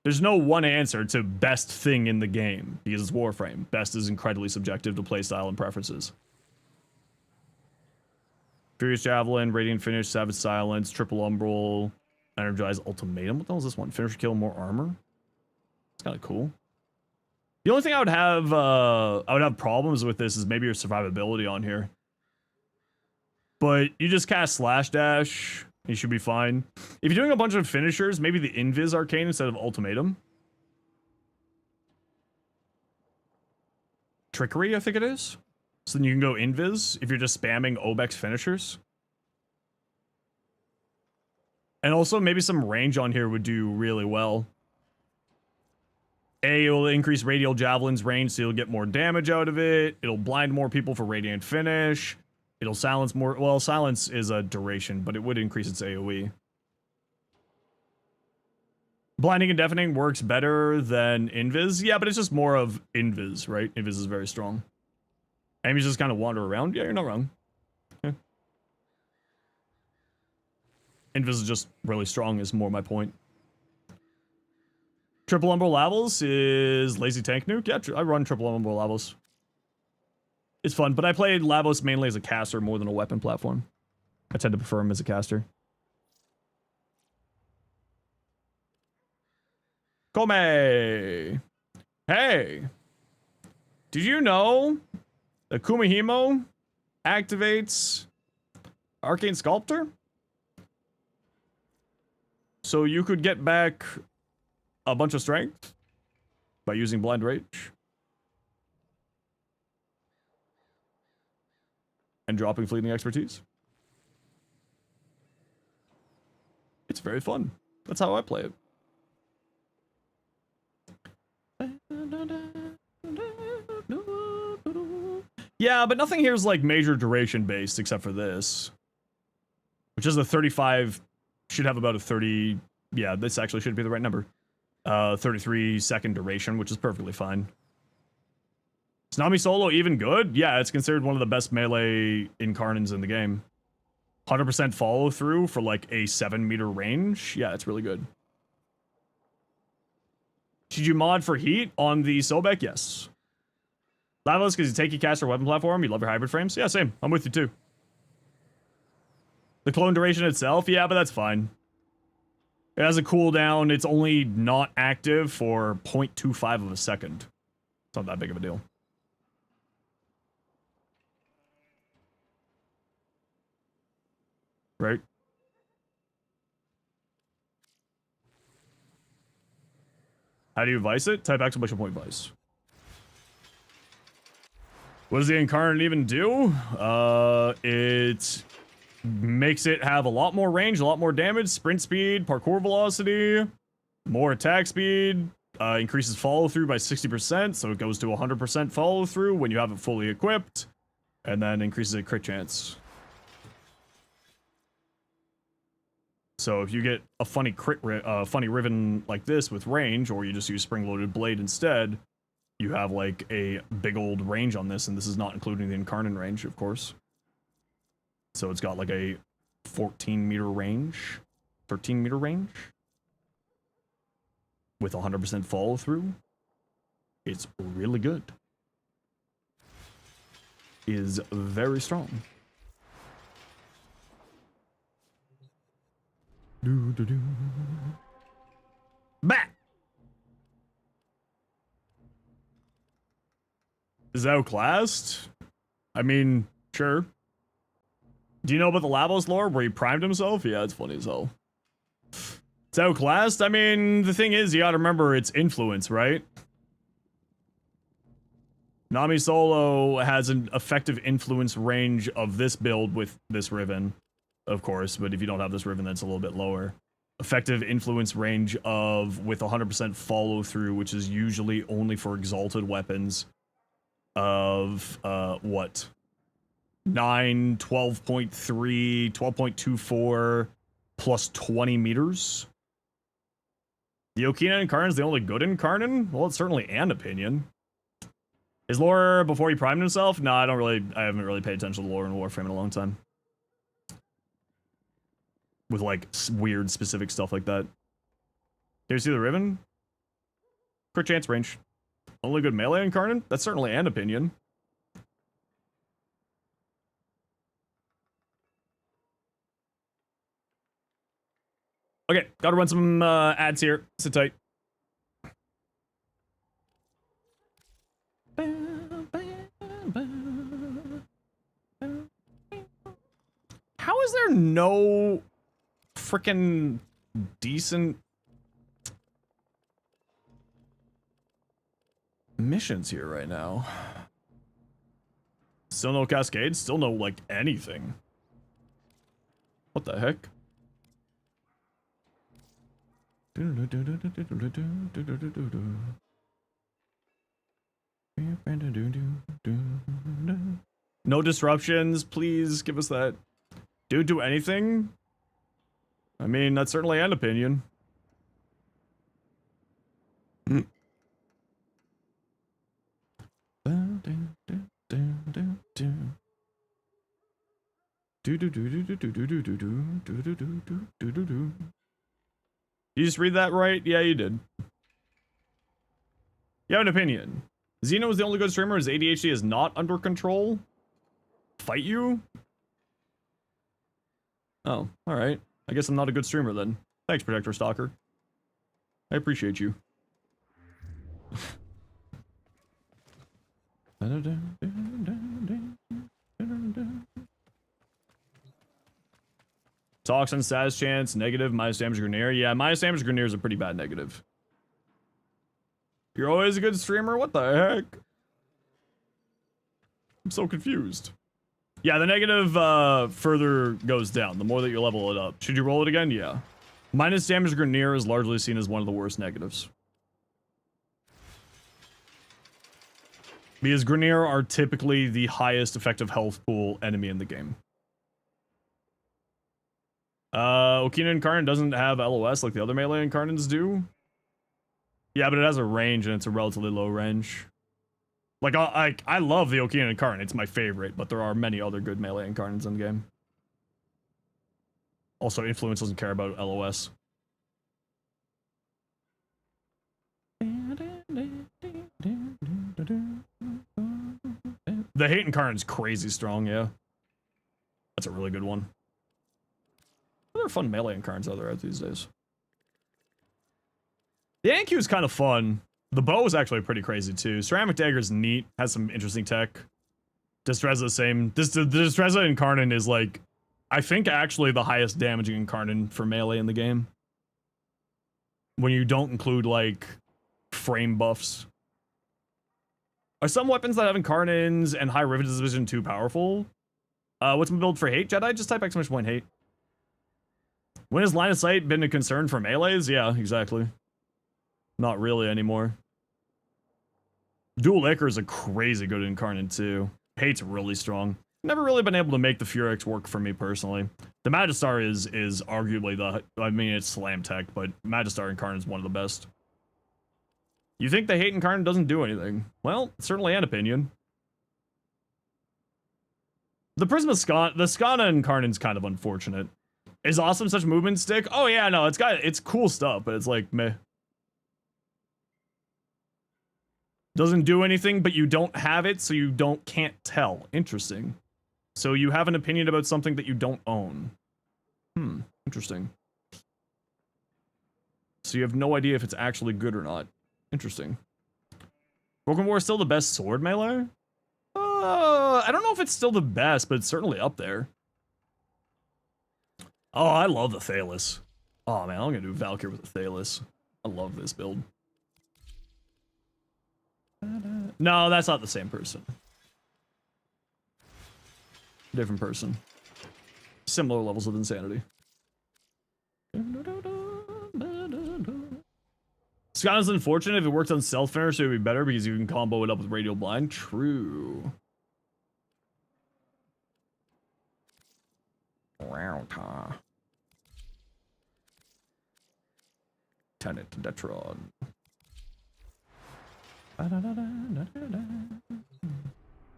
There's no one answer to best thing in the game, because it's Warframe. Best is incredibly subjective to playstyle and preferences. Furious Javelin, Radiant Finish, Savage Silence, Triple Umbral, Energize Ultimatum. What the hell is this one? Finish kill, more armor? It's kind of cool. The only thing I would have problems with this is maybe your survivability on here. But you just cast Slash Dash... You should be fine. If you're doing a bunch of finishers, maybe the Invis Arcane instead of Ultimatum. Trickery, I think it is. So then you can go Invis if you're just spamming Obex finishers. And also maybe some range on here would do really well. It will increase Radial Javelin's range so you'll get more damage out of it. It'll blind more people for Radiant Finish. It'll silence more... Well, silence is a duration, but it would increase its AoE. Blinding and Deafening works better than Invis. Yeah, but it's just more of Invis, right? Invis is very strong. Enemies just kind of wander around. Yeah, you're not wrong. Yeah. Invis is just really strong is more my point. Triple Umbral Lavels is Lazy Tank Nuke. Yeah, I run Triple Umbral Lavels. It's fun, but I played Lavos mainly as a caster more than a weapon platform. I tend to prefer him as a caster. Kome! Hey! Did you know that Kumihimo activates Arcane Sculptor? So you could get back a bunch of strength by using Blind Rage. And dropping Fleeting Expertise. It's very fun. That's how I play it. Yeah, but nothing here is like major duration based except for this. Which is a 35, should have about a 30, yeah, this actually should be the right number. 33-second duration, which is perfectly fine. Is Nami Solo even good? Yeah, it's considered one of the best melee incarnins in the game. 100% follow through for like a 7-meter range. Yeah, it's really good. Should you mod for heat on the Sobek? Yes. Lavos, because you take your caster weapon platform, you love your hybrid frames? Yeah, same. I'm with you too. The clone duration itself? Yeah, but that's fine. It has a cooldown. It's only not active for 0.25 of a second. It's not that big of a deal. Right? How do you vice it? Type exclamation point vice. What does the incarnate even do? It makes it have a lot more range, a lot more damage, sprint speed, parkour velocity, more attack speed, increases follow through by 60%, so it goes to 100% follow through when you have it fully equipped, and then increases a crit chance. So if you get a funny funny riven like this with range, or you just use spring-loaded blade instead, you have like a big old range on this, and this is not including the incarnate range, of course. So it's got like a 14-meter range, 13-meter range, with 100% follow through. It's really good. Is very strong. Bah! Is that outclassed? I mean, sure. Do you know about the Lavos lore where he primed himself? Yeah, it's funny as hell. It's outclassed? I mean, the thing is, you gotta remember it's influence, right? Nami Solo has an effective influence range of this build with this Riven, of course, but if you don't have this Riven, that's a little bit lower. Effective influence range of, with 100% follow through, which is usually only for exalted weapons, of, what? 9, 12.3, 12.24, plus 20 meters. The Okina Incarnate is the only good Incarnate? Well, it's certainly an opinion. His lore before he primed himself? No, I haven't really paid attention to lore in Warframe in a long time. With like weird specific stuff like that. Did you see the Riven? Crit chance range. Only good melee Incarnate? That's certainly an opinion. Okay, gotta run some ads here. Sit tight. How is there no frickin' decent missions here right now? Still no cascades? Still no, like, anything. What the heck? No disruptions, please give us that. Dude, do anything? I mean, that's certainly an opinion. You just read that right? Yeah, you did. You have an opinion. Zeno is the only good streamer. His ADHD is not under control. Fight you? Oh, alright. I guess I'm not a good streamer then. Thanks, Protector Stalker. I appreciate you. Toxin, status chance, negative, minus damage Grenier. Yeah, minus damage Grenier is a pretty bad negative. You're always a good streamer? What the heck? I'm so confused. Yeah, the negative further goes down the more that you level it up. Should you roll it again? Yeah. Minus damage Grineer is largely seen as one of the worst negatives. Because Grineer are typically the highest effective health pool enemy in the game. Okina Incarnate doesn't have LOS like the other melee Incarnates do. Yeah, but it has a range and it's a relatively low range. Like, I love the Okina Incarnate, it's my favorite, but there are many other good melee Incarnates in the game. Also, Influence doesn't care about LOS. The Hate Incarnate's crazy strong, yeah. That's a really good one. What other fun melee Incarnates are there out these days? The Anq is kind of fun. The bow is actually pretty crazy too. Ceramic Dagger's neat, has some interesting tech. Distreza the same. The Distreza Incarnate is like, I think actually the highest damaging Incarnate for melee in the game. When you don't include like frame buffs. Are some weapons that have Incarnates and high Rivet Division too powerful? What's my build for Hate, Jedi? Just type ! Hate. When has line of sight been a concern for melees? Yeah, exactly. Not really anymore. Dual Ichor is a crazy good Incarnate too. Hate's really strong. Never really been able to make the Furex work for me personally. The Magistar is arguably the, I mean it's slam tech, but Magistar Incarnate is one of the best. You think the Hate Incarnate doesn't do anything? Well, certainly an opinion. The Prisma Skana, the Skana Incarnate's kind of unfortunate. Is Awesome such movement stick? Oh yeah, no, it's cool stuff, but it's like meh. Doesn't do anything, but you don't have it, so you can't tell. Interesting. So you have an opinion about something that you don't own. Interesting. So you have no idea if it's actually good or not. Interesting. Broken War is still the best sword melee? I don't know if it's still the best, but it's certainly up there. Oh, I love the Thalos. Oh man, I'm gonna do Valkyrie with the Thalos. I love this build. No, that's not the same person. Different person. Similar levels of insanity. Skana's unfortunate. If it worked on self finish, it would be better because you can combo it up with Radial Blind. True. Tenet Detron.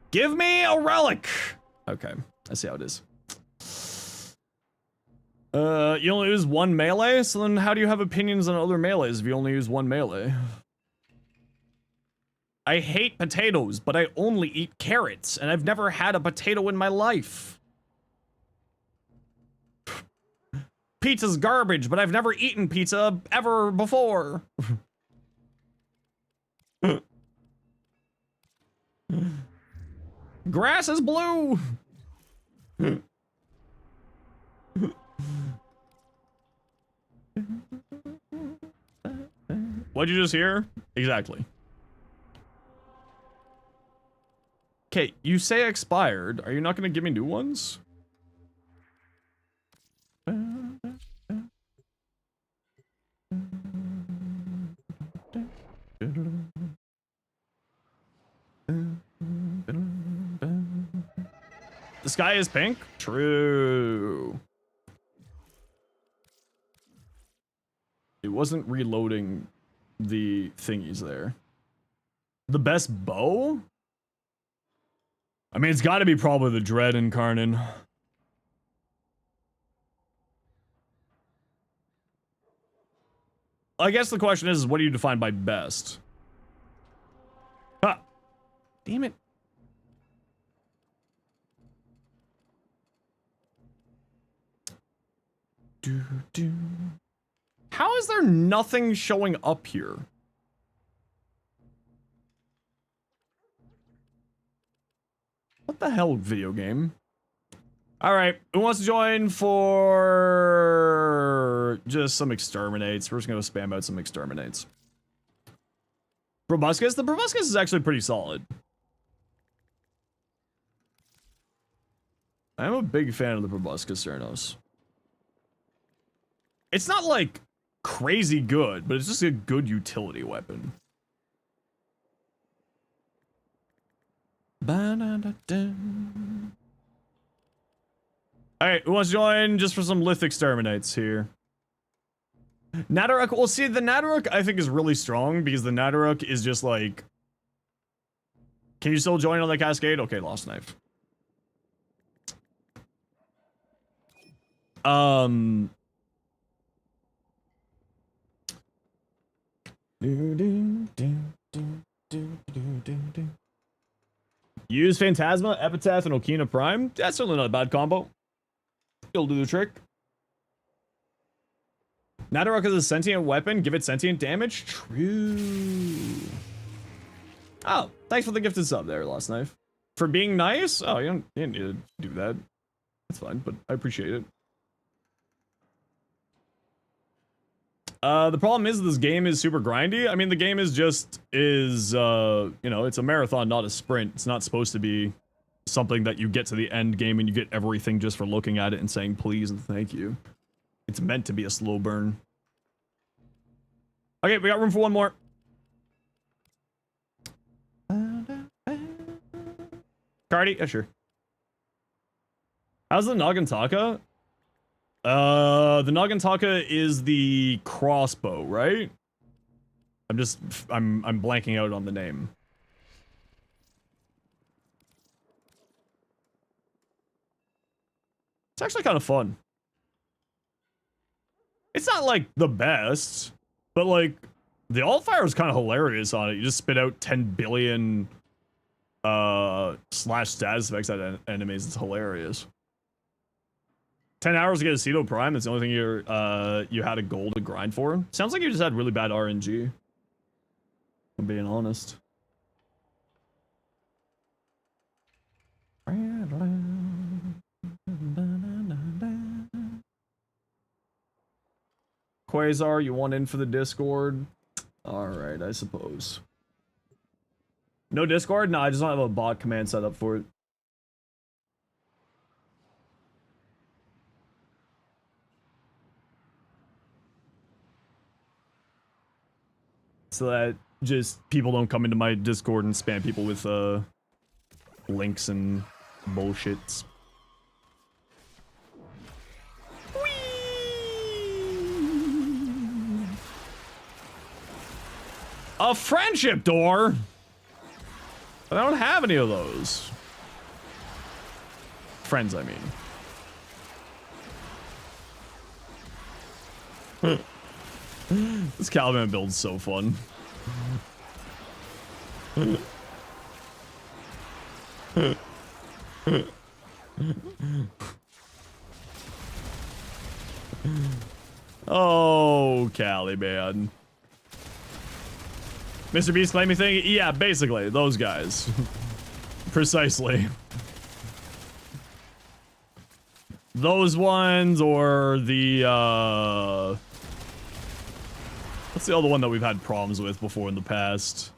Give me a relic! Okay, I see how it is. You only use one melee? So then how do you have opinions on other melees if you only use one melee? I hate potatoes, but I only eat carrots, and I've never had a potato in my life. Pizza's garbage, but I've never eaten pizza ever before. Grass is blue. What'd you just hear? Exactly. Okay, you say expired. Are you not going to give me new ones? The sky is pink? True. It wasn't reloading the thingies there. The best bow? I mean, it's got to be probably the Dread Incarnate. I guess the question is what do you define by best? Ah! Damn it. How is there nothing showing up here? What the hell, video game? All right, who wants to join for just some exterminates? We're just gonna spam out some exterminates. Proboscis? The Proboscis is actually pretty solid. I'm a big fan of the Proboscis Cernos. It's not like crazy good, but it's just a good utility weapon. Alright, who wants to join just for some Lith exterminates here? Nadaruk, well see, the Nadaruk I think is really strong because the Nadaruk is just like... Can you still join on the Cascade? Okay, Lost Knife. Use Phantasma, Epitaph, and Okina Prime. That's certainly not a bad combo. It'll do the trick. Nadaruk is a sentient weapon. Give it sentient damage. True. Oh, thanks for the gifted sub there, Lost Knife. For being nice? Oh, you didn't need to do that. That's fine, but I appreciate it. The problem is this game is super grindy. I mean, the game is you know, it's a marathon, not a sprint. It's not supposed to be something that you get to the end game and you get everything just for looking at it and saying please and thank you. It's meant to be a slow burn. Okay, we got room for one more. Cardi? Yeah, sure. How's the Nagantaka? The Nagantaka is the crossbow, right? I'm blanking out on the name. It's actually kind of fun. It's not like the best, but like the alt-fire is kind of hilarious on it. You just spit out 10 billion slash status effects at enemies. It's hilarious. 10 hours to get a Cedo Prime, that's the only thing you had a goal to grind for. Sounds like you just had really bad RNG. If I'm being honest. Quasar, you want in for the Discord? Alright, I suppose. No Discord? No, I just don't have a bot command set up for it. So that just people don't come into my Discord and spam people with links and bullshits. A friendship door? I don't have any of those. Friends, I mean. This Caliban build's so fun. Oh, Caliban. Mr. Beast claiming thing? Yeah, basically, those guys. Precisely. Those ones, or the, what's the other one that we've had problems with before in the past?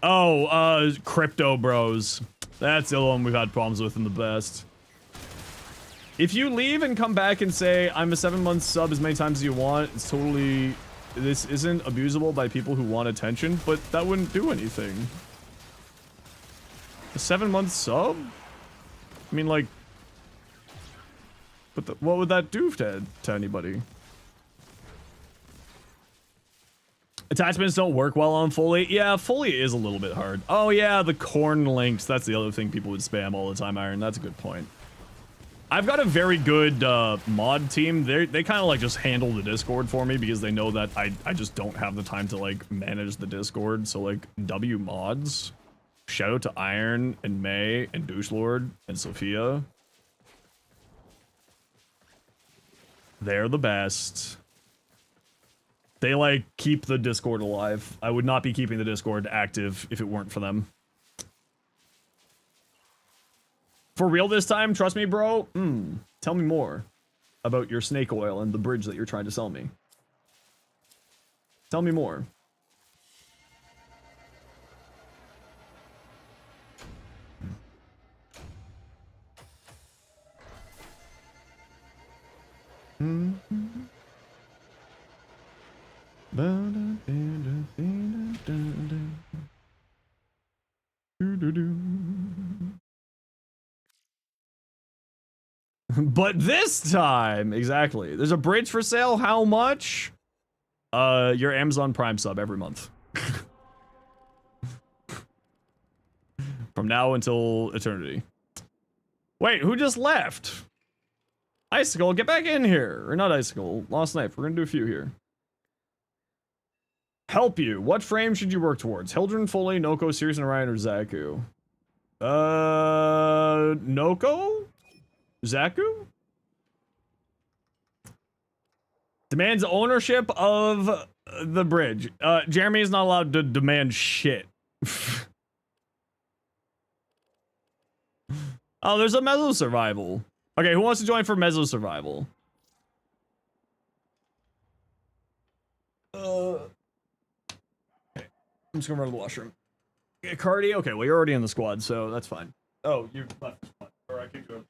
Oh, Crypto Bros. That's the other one we've had problems with in the past. If you leave and come back and say, I'm a 7-month sub as many times as you want, it's totally... This isn't abusable by people who want attention, but that wouldn't do anything. A 7-month sub? I mean, like... But what would that do to anybody? Attachments don't work well on Foley. Yeah, Foley is a little bit hard. Oh yeah, the corn links. That's the other thing people would spam all the time, Iron. That's a good point. I've got a very good mod team. They kind of like just handle the Discord for me because they know that I just don't have the time to like manage the Discord. So like W mods, shout out to Iron and May and Douchelord and Sophia. They're the best. They like keep the Discord alive. I would not be keeping the Discord active if it weren't for them. For real this time? Trust me, bro? Tell me more. about your snake oil and the bridge that you're trying to sell me. Tell me more. But this time, exactly. There's a bridge for sale. How much? Your Amazon Prime sub every month. From now until eternity. Wait, who just left? Icicle, get back in here. Or not Icicle, Lost Knife. We're gonna do a few here. Help you. What frame should you work towards? Hildren, Foley, Noko, Sirius, and Orion, or Zaku? Noko? Zaku? Demands ownership of the bridge. Jeremy is not allowed to demand shit. Oh, there's a Meso Survival. Okay, who wants to join for Meso Survival? Okay. I'm just gonna run to the washroom. Yeah, Cardi? Okay, well, you're already in the squad, so that's fine. Oh, you left the squad. Alright, keep going.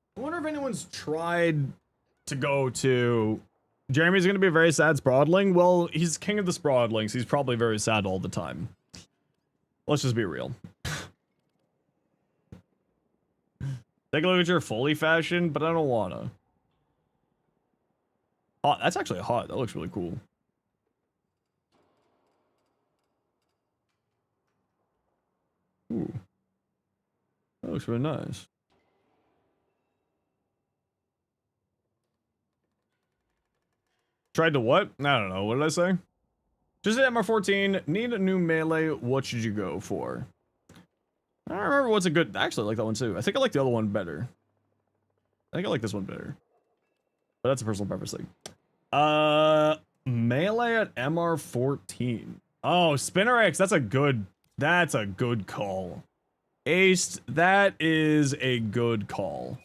I wonder if anyone's tried to go to... Jeremy's gonna be a very sad Sprawdling? Well, he's king of the Sprawdlings. He's probably very sad all the time. Let's just be real. Take a look at your Foley fashion, but I don't wanna. Oh, that's actually hot. That looks really cool. Ooh. That looks really nice. Tried to what? I don't know. What did I say? Just at MR14. Need a new melee. What should you go for? I don't remember what's a good... Actually, I like that one too. I think I like the other one better. I think I like this one better. But that's a personal preference thing. Melee at MR14. Oh, Spinner X. That's a good call. Aced. That is a good call.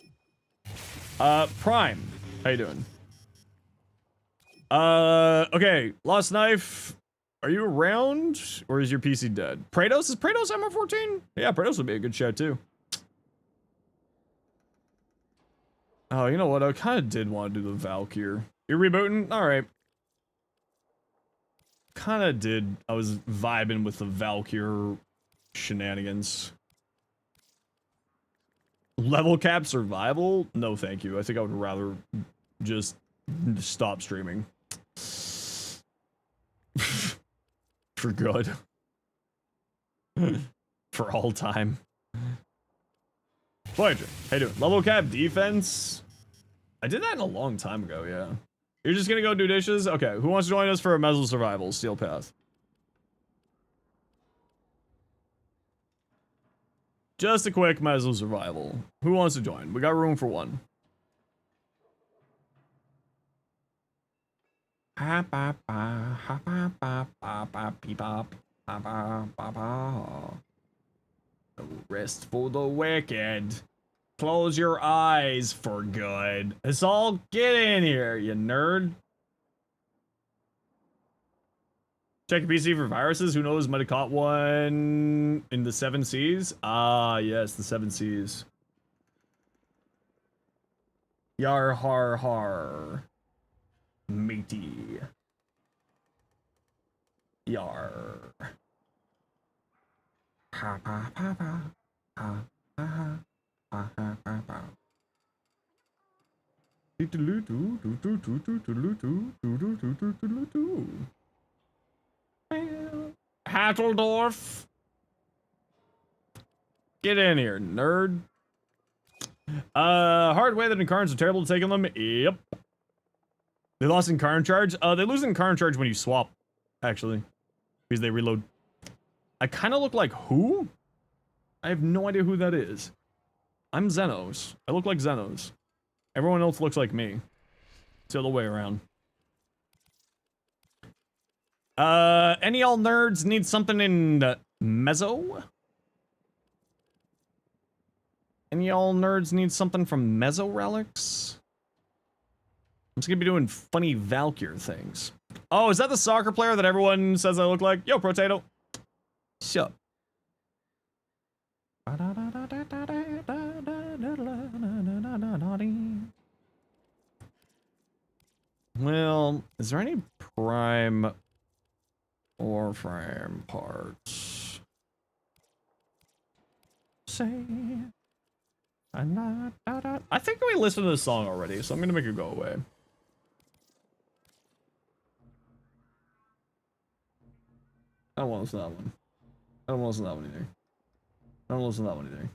Prime. How you doing? Okay, Lost Knife, are you around, or is your PC dead? Praetos? Is Praetos MR14? Yeah, Praetos would be a good shout, too. Oh, you know what? I kind of did want to do the Valkyr. You're rebooting? Alright. Kind of did. I was vibing with the Valkyr shenanigans. Level cap survival? No, thank you. I think I would rather just stop streaming. For good. For all time. Voyager, how you doing? Level cap defense? I did that a long time ago, yeah. You're just gonna go do dishes? Okay, who wants to join us for a Meso Survival, Steel Path? Just a quick Meso Survival. Who wants to join? We got room for one. Ha ba ba ha ba ba ba ba beep bop ha ba ba ba. No rest for the wicked. Close your eyes for good. Let's all get in here, you nerd. Check PC for viruses. Who knows? Might have caught one in the 7 Seas. Ah, yes, the 7 Seas. Yar har har. Matey. Yar. Ha pa pa pa. Ha ha ha. Ha ha ha ha. Hattledorf. Get in here, nerd. Hard way that Incarnates are terrible to take on them. Yep. They lost Incarnate charge. They lose Incarnate charge when you swap, actually. Because they reload. I kind of look like who? I have no idea who that is. I'm Zenos. I look like Zenos. Everyone else looks like me. It's the other way around. Any y'all nerds need something in Mezzo? Any y'all nerds need something from Mezzo Relics? I'm just gonna be doing funny Valkyr things. Oh, is that the soccer player that everyone says I look like? Yo, Potato. Shut up. Well, is there any prime Warframe parts? Say, I think we listened to this song already, so I'm gonna make it go away. I don't want to listen to that one. I don't want to listen to that one either. I don't want to listen to that one either.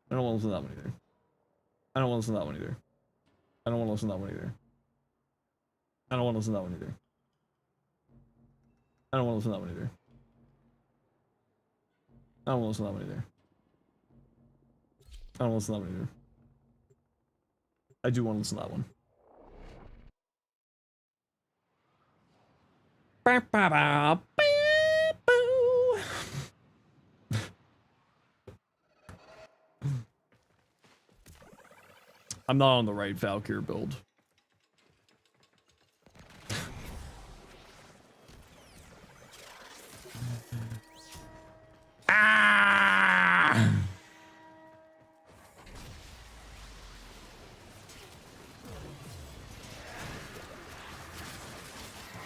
I don't want to listen to that one either. I don't want to listen to that one either. I don't want to listen to that one either. I don't want to listen to that one either. I don't want to listen to that one either. I don't want to listen to that one either. I don't want to listen to that one either. I do want to listen to that one. I'm not on the right Valkyr build. Ah!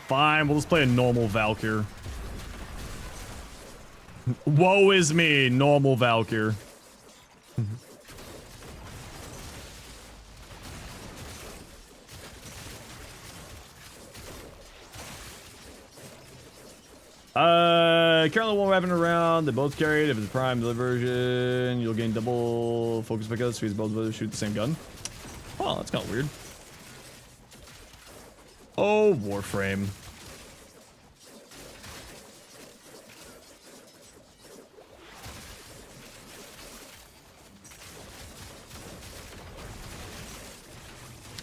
Fine, we'll just play a normal Valkyr. Woe is me, normal Valkyr. Currently one weapon around, they both carried. If it's prime version, you'll gain double focus pickups because both brothers shoot the same gun. Oh, that's kind of weird. Oh, Warframe.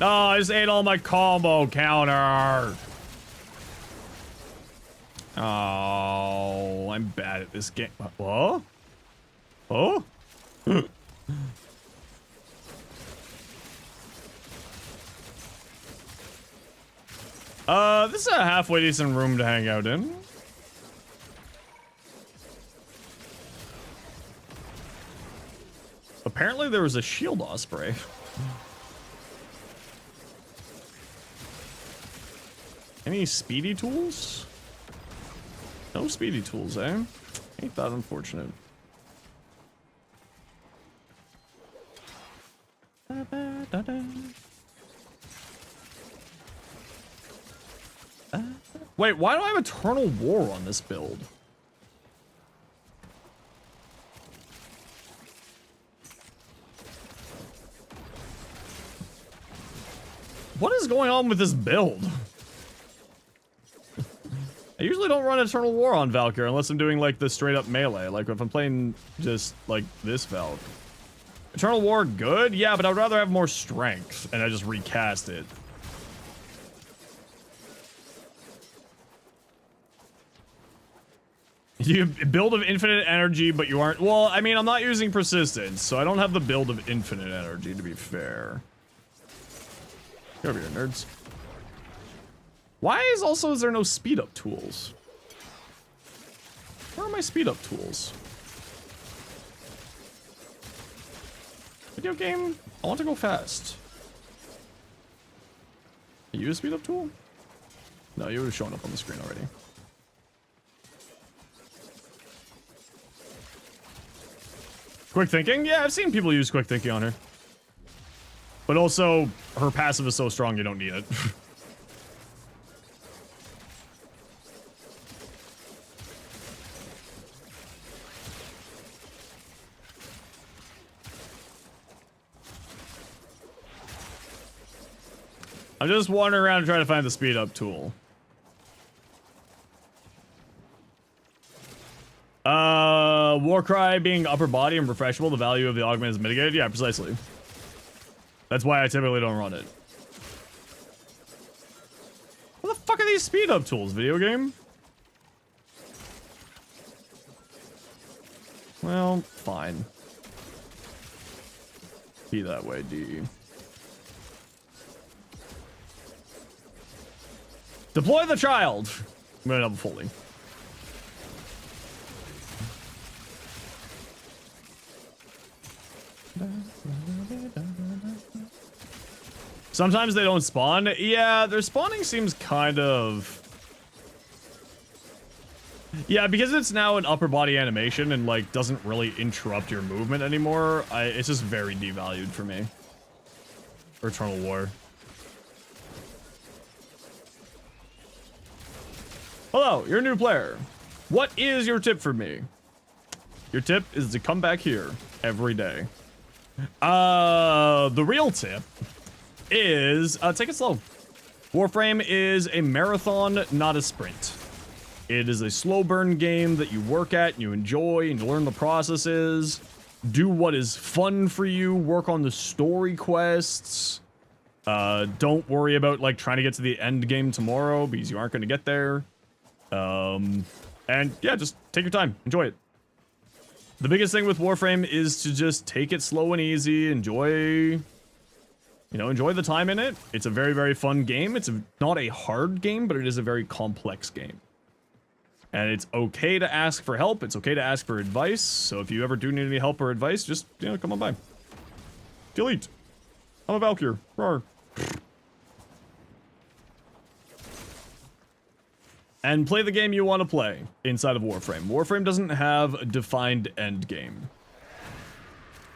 Oh, I just ate all my combo counter. Oh, I'm bad at this game. What? Oh? This is a halfway decent room to hang out in. Apparently there was a shield osprey. Any speedy tools? No speedy tools, eh? Ain't that unfortunate. Wait, why do I have Eternal War on this build? What is going on with this build? I usually don't run Eternal War on Valkyr unless I'm doing like the straight up melee. Like if I'm playing just like this Valk. Eternal War good? Yeah, but I would rather have more strength and I just recast it. You build of infinite energy, but you aren't. Well, I mean, I'm not using persistence, so I don't have the build of infinite energy, to be fair. Get over here, nerds. Why is there no speed up tools? Where are my speed up tools? Video game? I want to go fast. Are you a speed up tool? No, you would have shown up on the screen already. Quick thinking? Yeah, I've seen people use quick thinking on her. But also, her passive is so strong you don't need it. I'm just wandering around trying to find the speed up tool. Warcry being upper body and refreshable, the value of the augment is mitigated. Yeah, precisely. That's why I typically don't run it. What the fuck are these speed up tools, video game? Well, fine. Be that way, D. Deploy the child! I'm gonna double fully. Sometimes they don't spawn. Yeah, their spawning seems kind of... Yeah, because it's now an upper body animation and like doesn't really interrupt your movement anymore, it's just very devalued for me. Eternal War. Hello, you're a new player. What is your tip for me? Your tip is to come back here every day. The real tip is take it slow. Warframe is a marathon, not a sprint. It is a slow burn game that you work at and you enjoy and you learn the processes. Do what is fun for you. Work on the story quests. Don't worry about like trying to get to the end game tomorrow because you aren't going to get there. And yeah, just take your time. Enjoy it. The biggest thing with Warframe is to just take it slow and easy. Enjoy the time in it. It's a very, very fun game. It's not a hard game, but it is a very complex game. And it's okay to ask for help. It's okay to ask for advice. So if you ever do need any help or advice, just, come on by. Delete. I'm a Valkyr. Roar. And play the game you want to play inside of Warframe. Warframe doesn't have a defined end game.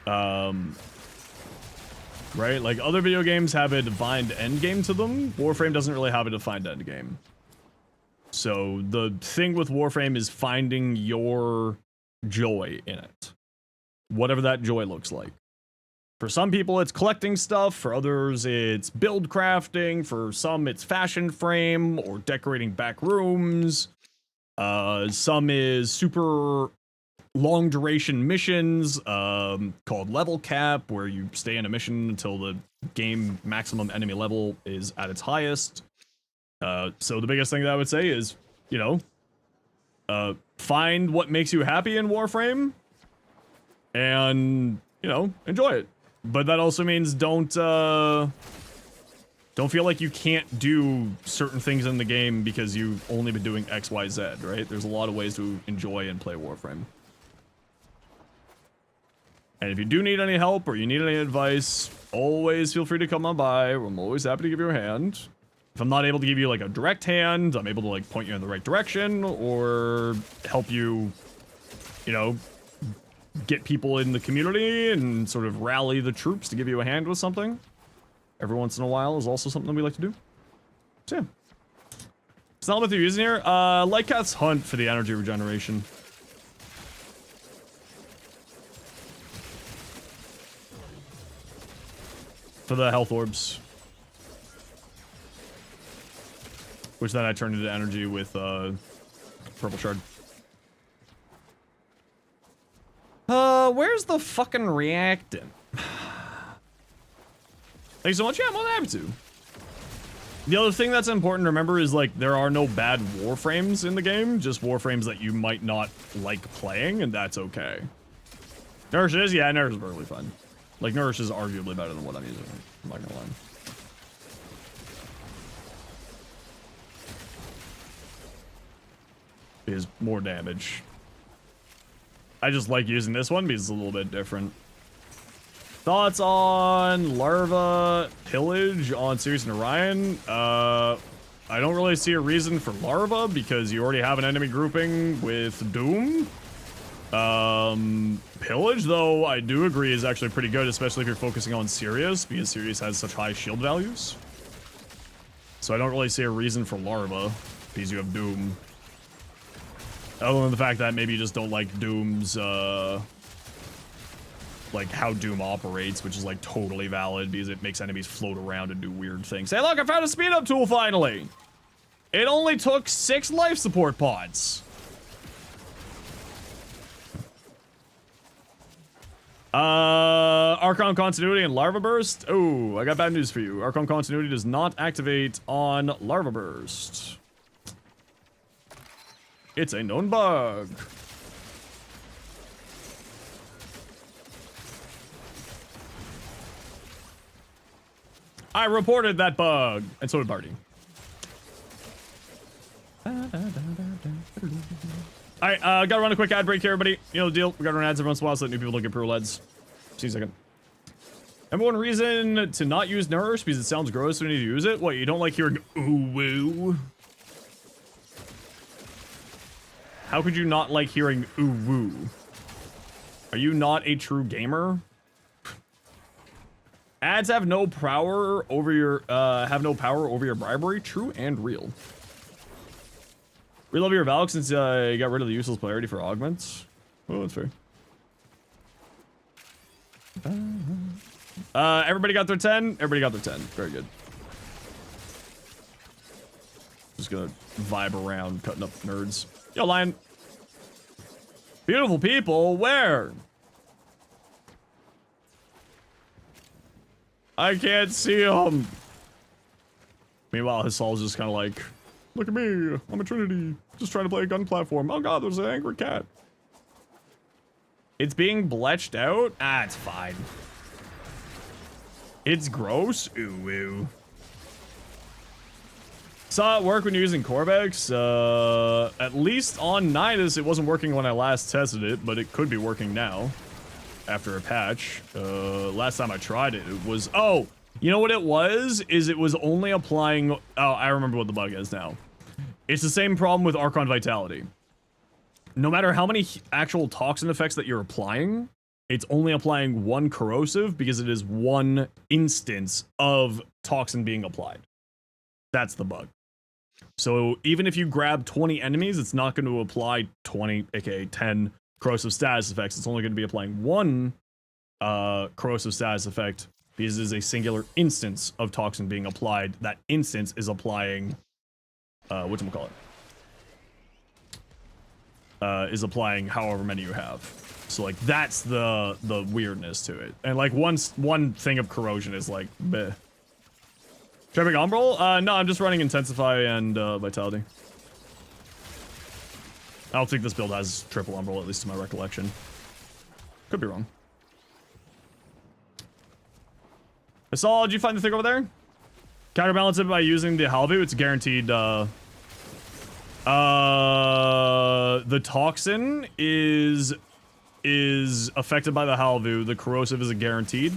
Right? Like other video games have a defined end game to them. Warframe doesn't really have a defined end game. So the thing with Warframe is finding your joy in it. Whatever that joy looks like. For some people, it's collecting stuff. For others, it's build crafting. For some, it's fashion frame or decorating back rooms. Some is super long duration missions called level cap, where you stay in a mission until the game maximum enemy level is at its highest. So the biggest thing that I would say is, find what makes you happy in Warframe and, enjoy it. But that also means don't feel like you can't do certain things in the game because you've only been doing X, Y, Z, right? There's a lot of ways to enjoy and play Warframe. And if you do need any help or you need any advice, always feel free to come on by. I'm always happy to give you a hand. If I'm not able to give you like a direct hand, I'm able to like point you in the right direction or help you, get people in the community and sort of rally the troops to give you a hand with something. Every once in a while is also something we like to do. So yeah. It's not what they're using here. Lycat's Hunt for the energy regeneration. For the health orbs. Which then I turned into energy with purple shard. Where's the fucking reactant? Thanks so much. Yeah, I'm more than happy to. The other thing that's important to remember is like there are no bad Warframes in the game, just Warframes that you might not like playing, and that's okay. Nourish is? Yeah, Nourish is perfectly fine. Like Nourish is arguably better than what I'm using. I'm not gonna lie. It is more damage. I just like using this one because it's a little bit different. Thoughts on Larva Pillage on Sirius and Orion? I don't really see a reason for Larva because you already have an enemy grouping with Doom. Pillage, though, I do agree is actually pretty good, especially if you're focusing on Sirius, because Sirius has such high shield values. So I don't really see a reason for Larva, because you have Doom. Other than the fact that maybe you just don't like Doom's, like how Doom operates, which is like totally valid, because it makes enemies float around and do weird things. Hey, look, I found a speed up tool finally! It only took 6 life support pods. Archon Continuity and Larva Burst. Oh, I got bad news for you. Archon Continuity does not activate on Larva Burst. It's a known bug. I reported that bug, and so did Barty. Alright, gotta run a quick ad break here, everybody. You know the deal. We gotta run ads every once in a while so that new people don't get pro LEDs. See you in a second. Number one reason to not use Nourish, because it sounds gross when you use it. What, you don't like hearing ooh woo? How could you not like hearing ooh woo? Are you not a true gamer? Ads have no power over your bribery. True and real. We love your Valk since you got rid of the useless polarity for augments. Oh, that's fair. Everybody got their 10? Everybody got their 10. Very good. Just gonna vibe around, cutting up nerds. Yo, Lion. Beautiful people, where? I can't see him. Meanwhile, his soul's just kind of like, look at me, I'm a Trinity. Just trying to play a gun platform. Oh god, there's an angry cat. It's being bletched out? Ah, it's fine. It's gross? Ooh, ooh. Saw it work when you're using Corvex. At least on Nidus, it wasn't working when I last tested it, but it could be working now. After a patch. Last time I tried it, it was... Oh! You know what it was? Is it was only applying... Oh, I remember what the bug is now. It's the same problem with Archon Vitality. No matter how many actual toxin effects that you're applying, it's only applying one corrosive because it is one instance of toxin being applied. That's the bug. So even if you grab 20 enemies, it's not going to apply 20, aka 10 corrosive status effects. It's only going to be applying one corrosive status effect because it is a singular instance of toxin being applied. That instance is applying whatchamacallit? Is applying however many you have. So like that's the weirdness to it. And like one thing of corrosion is like bleh. Traffic Umbral? No, I'm just running Intensify and Vitality. I don't think this build has triple Umbral, at least to my recollection. Could be wrong. Assault, did you find the thing over there? Counterbalance it by using the Halvu. It's guaranteed. The toxin is affected by the Halvu. The corrosive is a guaranteed.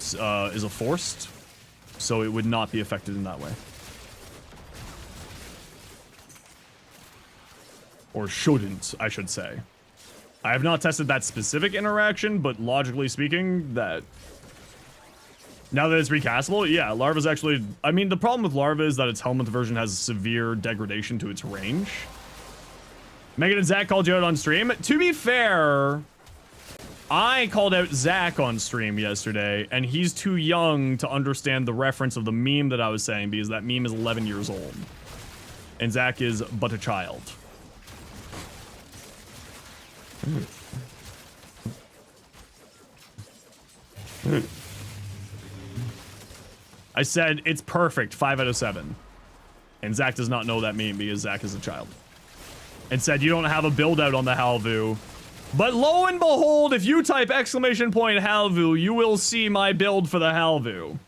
Is a forced. So it would not be affected in that way. Or shouldn't, I should say. I have not tested that specific interaction, but logically speaking, that... Now that it's recastable, yeah, Larva's actually... I mean, the problem with Larva is that its Helmet version has severe degradation to its range. Megan and Zach called you out on stream. To be fair, I called out Zach on stream yesterday, and he's too young to understand the reference of the meme that I was saying, because that meme is 11 years old. And Zach is but a child. I said, it's perfect, 5 out of 7. And Zach does not know that meme because Zach is a child. And said, you don't have a build out on the Halvu. But lo and behold, if you type exclamation point Halvu, you will see my build for the Halvu.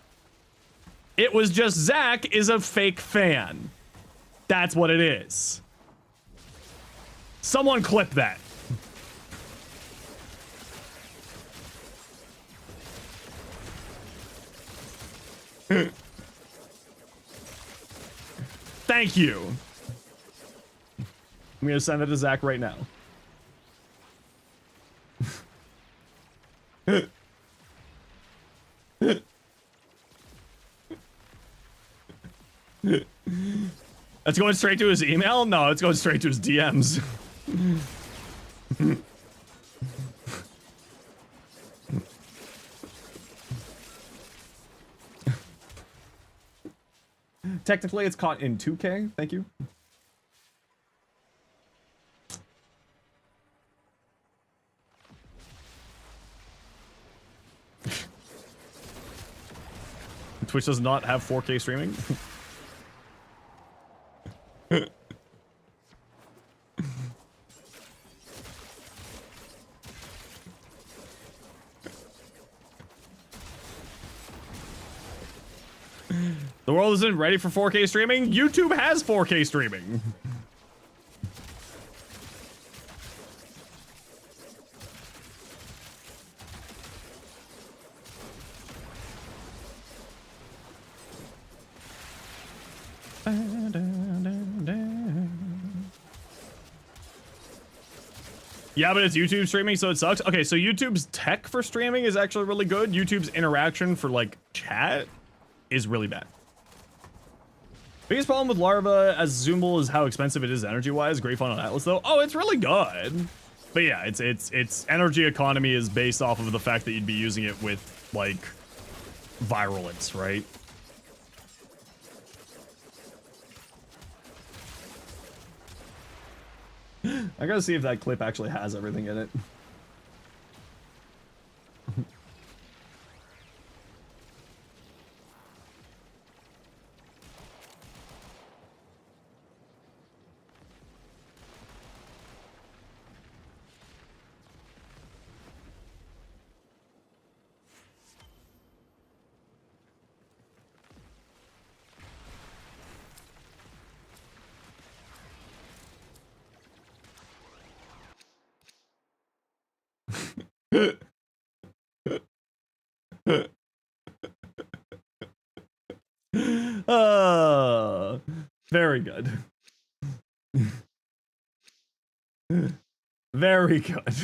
It was just Zach is a fake fan. That's what it is. Someone clip that. Thank you. I'm gonna send it to Zach right now. It's going straight to his email? No, it's going straight to his DMs. Technically, it's caught in 2K. Thank you. Twitch does not have 4K streaming. The world isn't ready for 4K streaming. YouTube has 4K streaming. Yeah, but it's YouTube streaming, so it sucks. Okay, so YouTube's tech for streaming is actually really good. YouTube's interaction for, like, chat is really bad. Biggest problem with Larva as Zoombl is how expensive it is energy-wise. Great fun on Atlas, though. Oh, it's really good. But yeah, its energy economy is based off of the fact that you'd be using it with, like, virulence, right? I gotta see if that clip actually has everything in it. Very good. Very good.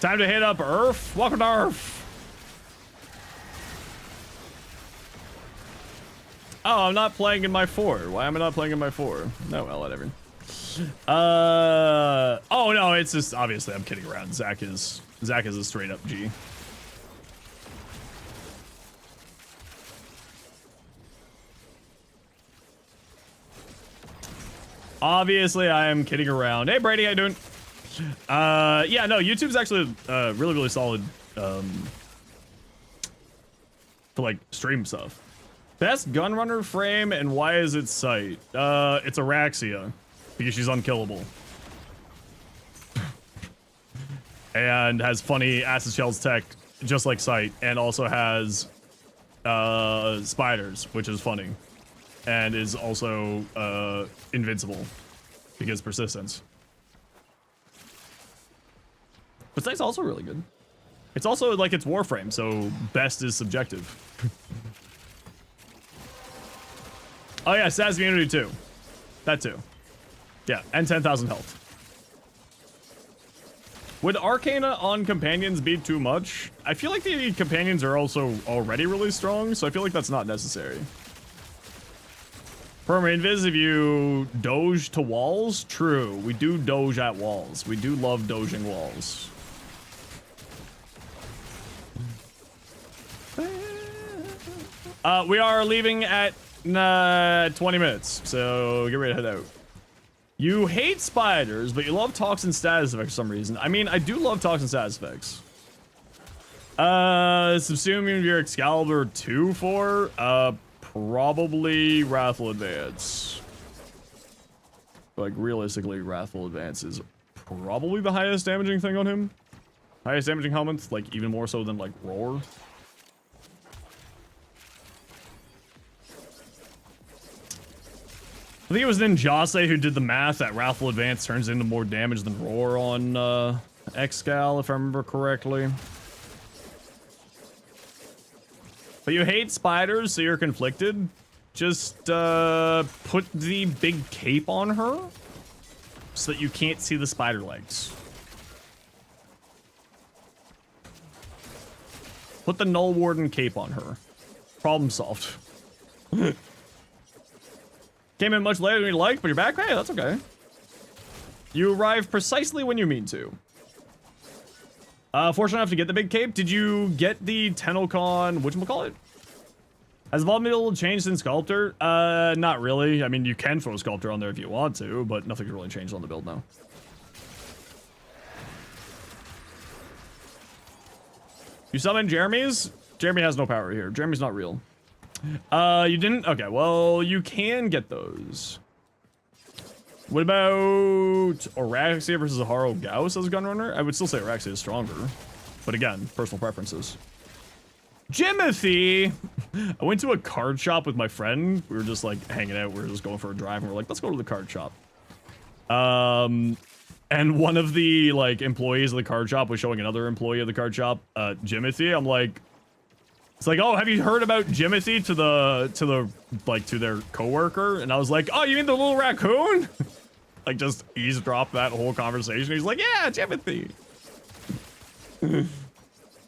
Time to hit up Earth. Welcome to Earth. Oh, I'm not playing in my 4. Why am I not playing in my 4? No, well, whatever. Oh no, it's just obviously I'm kidding around. Zach is a straight up G. Obviously, I am kidding around. Hey, Brady, how you doing? Yeah, no, YouTube's actually really, really solid for like stream stuff. Best gunrunner frame and why is it Sight? It's Araxia because she's unkillable and has funny acid shells tech just like Sight, and also has spiders, which is funny, and is also invincible because persistence. But Sight's also really good. It's also like it's Warframe, so best is subjective. Oh yeah, SAS immunity too. That too. Yeah, and 10,000 health. Would Arcana on companions be too much? I feel like the companions are also already really strong, so I feel like that's not necessary. Perma-invis if you doge to walls? True, we do doge at walls. We do love doging walls. We are leaving at 20 minutes, so get ready to head out. You hate spiders, but you love toxin status effects for some reason. I mean, I do love toxin status effects. Subsuming your Excalibur 2 for? Probably Wrathful Advance. Like, realistically, Wrathful Advance is probably the highest damaging thing on him. Highest damaging helmet, like, even more so than, like, Roar. I think it was Ninjase who did the math that Wrathful Advance turns into more damage than Roar on Excal, if I remember correctly. But you hate spiders, so you're conflicted. Just put the big cape on her so that you can't see the spider legs. Put the Null Warden cape on her. Problem solved. Came in much later than you'd like, but you're back? Hey, that's okay. You arrive precisely when you mean to. Fortunate enough to get the big cape. Did you get the Tenocon, whatchamacallit? Has Evolved been able to change since Sculptor? Not really. I mean, you can throw Sculptor on there if you want to, but nothing's really changed on the build now. You summon Jeremy's? Jeremy has no power here. Jeremy's not real. You didn't? Okay, well, you can get those. What about Araxia versus Aharo Gauss as a Gunrunner? I would still say Araxia is stronger. But again, personal preferences. Jimothy! I went to a card shop with my friend. We were just like hanging out. We were just going for a drive and we're like, let's go to the card shop. And one of the like employees of the card shop was showing another employee of the card shop, Jimothy. I'm like, it's like, oh, have you heard about Jimothy to their coworker? And I was like, oh, you mean the little raccoon? Like just eavesdrop that whole conversation. He's like, yeah, Jimothy.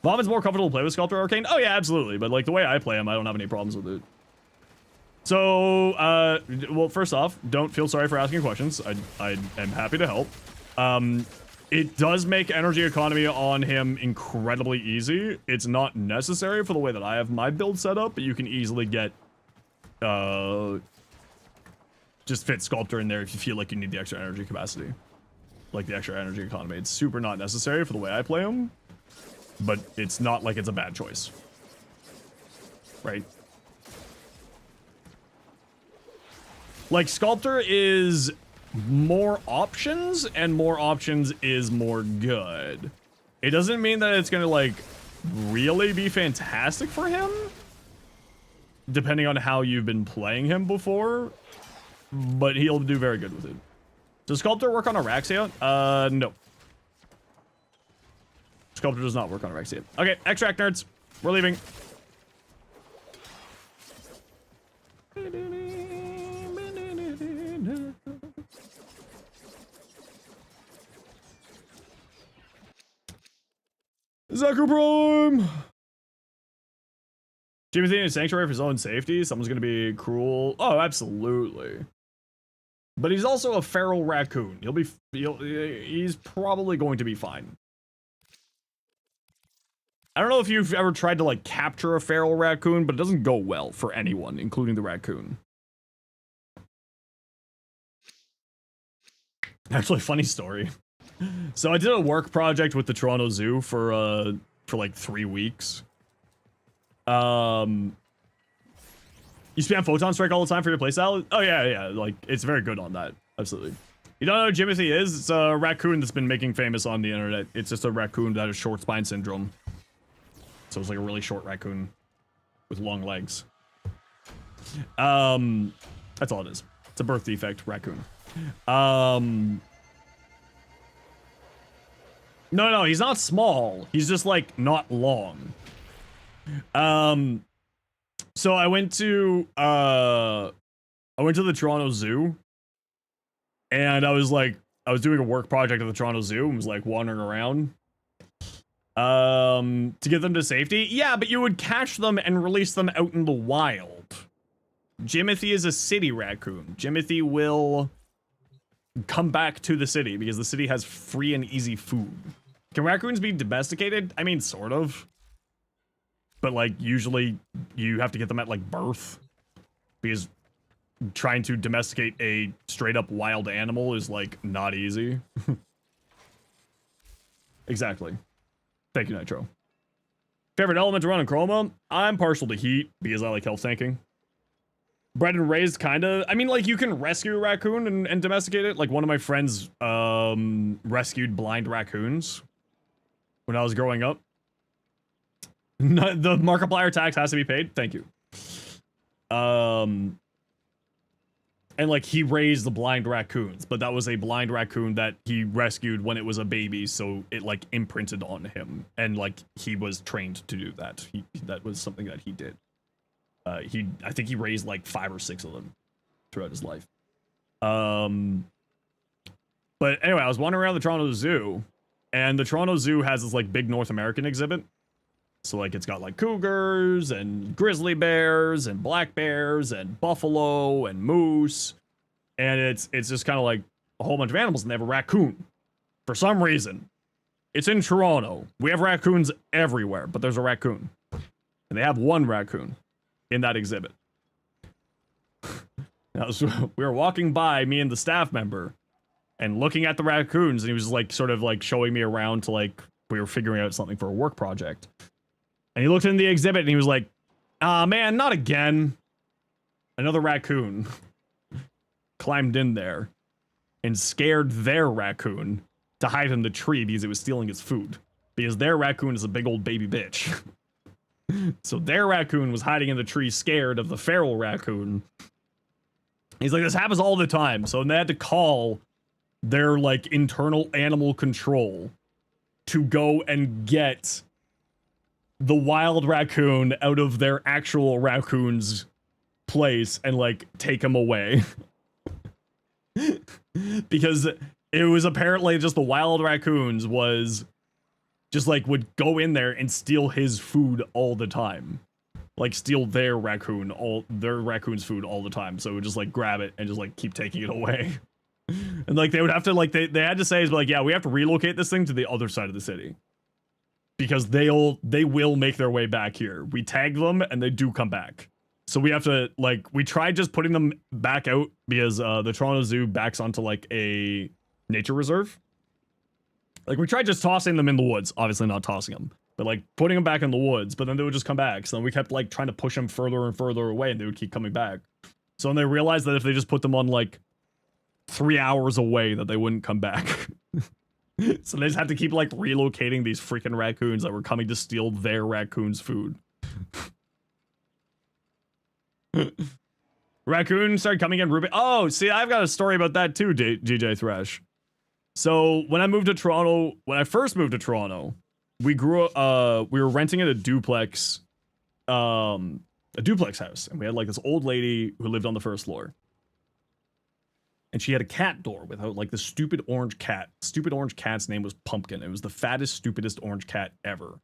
Bob is more comfortable to play with Sculptor Arcane? Oh yeah, absolutely. But like the way I play him, I don't have any problems with it. So, well, first off, don't feel sorry for asking questions. I am happy to help. It does make energy economy on him incredibly easy. It's not necessary for the way that I have my build set up, but you can easily get, just fit Sculptor in there if you feel like you need the extra energy capacity. Like the extra energy economy. It's super not necessary for the way I play him, but it's not like it's a bad choice. Right? Like, Sculptor is more options, and more options is more good. It doesn't mean that it's gonna, like, really be fantastic for him, depending on how you've been playing him before, but he'll do very good with it. Does Sculptor work on Araxia? No. Sculptor does not work on Araxia. Okay, extract nerds. We're leaving. Zaku Prime! Jimmy thinking Sanctuary for his own safety? Someone's gonna be cruel. Oh, absolutely. But he's also a feral raccoon. He's probably going to be fine. I don't know if you've ever tried to, like, capture a feral raccoon, but it doesn't go well for anyone, including the raccoon. Actually, funny story. So I did a work project with the Toronto Zoo for like 3 weeks. You spam Photon Strike all the time for your playstyle? Oh yeah, like, it's very good on that. Absolutely. You don't know who Jimothy is? It's a raccoon that's been making famous on the internet. It's just a raccoon that has short spine syndrome. So it's like a really short raccoon with long legs. That's all it is. It's a birth defect raccoon. No, he's not small. He's just, like, not long. So I went to the Toronto Zoo, and I was doing a work project at the Toronto Zoo and was, like, wandering around. To get them to safety? Yeah, but you would catch them and release them out in the wild. Jimothy is a city raccoon. Jimothy will come back to the city because the city has free and easy food. Can raccoons be domesticated? I mean, sort of. But, like, usually you have to get them at, like, birth. Because trying to domesticate a straight-up wild animal is, like, not easy. Exactly. Thank you, Nitro. Favorite element to run in Chroma? I'm partial to heat because I like health tanking. Bred and raised, kinda. I mean, like, you can rescue a raccoon and domesticate it. Like, one of my friends rescued blind raccoons when I was growing up. The Markiplier tax has to be paid. Thank you. And like he raised the blind raccoons, but that was a blind raccoon that he rescued when it was a baby, so it like imprinted on him, and like he was trained to do that. That was something that he did. I think he raised like 5 or 6 of them throughout his life. But anyway, I was wandering around the Toronto Zoo, and the Toronto Zoo has this like big North American exhibit. So like it's got like cougars and grizzly bears and black bears and buffalo and moose, and it's just kind of like a whole bunch of animals, and they have a raccoon for some reason. It's in Toronto. We have raccoons everywhere, but there's a raccoon, and they have one raccoon in that exhibit. Now, so we were walking by, me and the staff member, and looking at the raccoons, and he was like sort of like showing me around to like we were figuring out something for a work project. And he looked in the exhibit and he was like, "Ah, man, not again." Another raccoon climbed in there and scared their raccoon to hide in the tree because it was stealing his food. Because their raccoon is a big old baby bitch. So their raccoon was hiding in the tree scared of the feral raccoon. He's like, "This happens all the time." So they had to call their like internal animal control to go and get the wild raccoon out of their actual raccoon's place and like take him away. Because it was apparently just the wild raccoons was just like would go in there and steal his food all the time. Like steal their raccoon's food all the time. So it would just like grab it and just like keep taking it away. And like they would have to like they had to say is like, "Yeah, we have to relocate this thing to the other side of the city." Because they will make their way back here. We tag them and they do come back. So we have to like we tried just putting them back out because the Toronto Zoo backs onto like a nature reserve. Like we tried just tossing them in the woods, obviously not tossing them, but like putting them back in the woods, but then they would just come back. So then we kept like trying to push them further and further away and they would keep coming back. So when they realized that if they just put them on like 3 hours away that they wouldn't come back. So they just had to keep like relocating these freaking raccoons that were coming to steal their raccoon's food. Raccoons started coming in. Ruby. Oh, see, I've got a story about that too, DJ Thresh. So when I first moved to Toronto, we were renting at a duplex house, and we had like this old lady who lived on the first floor. And she had a cat door with like the stupid orange cat. Stupid orange cat's name was Pumpkin. It was the fattest, stupidest orange cat ever.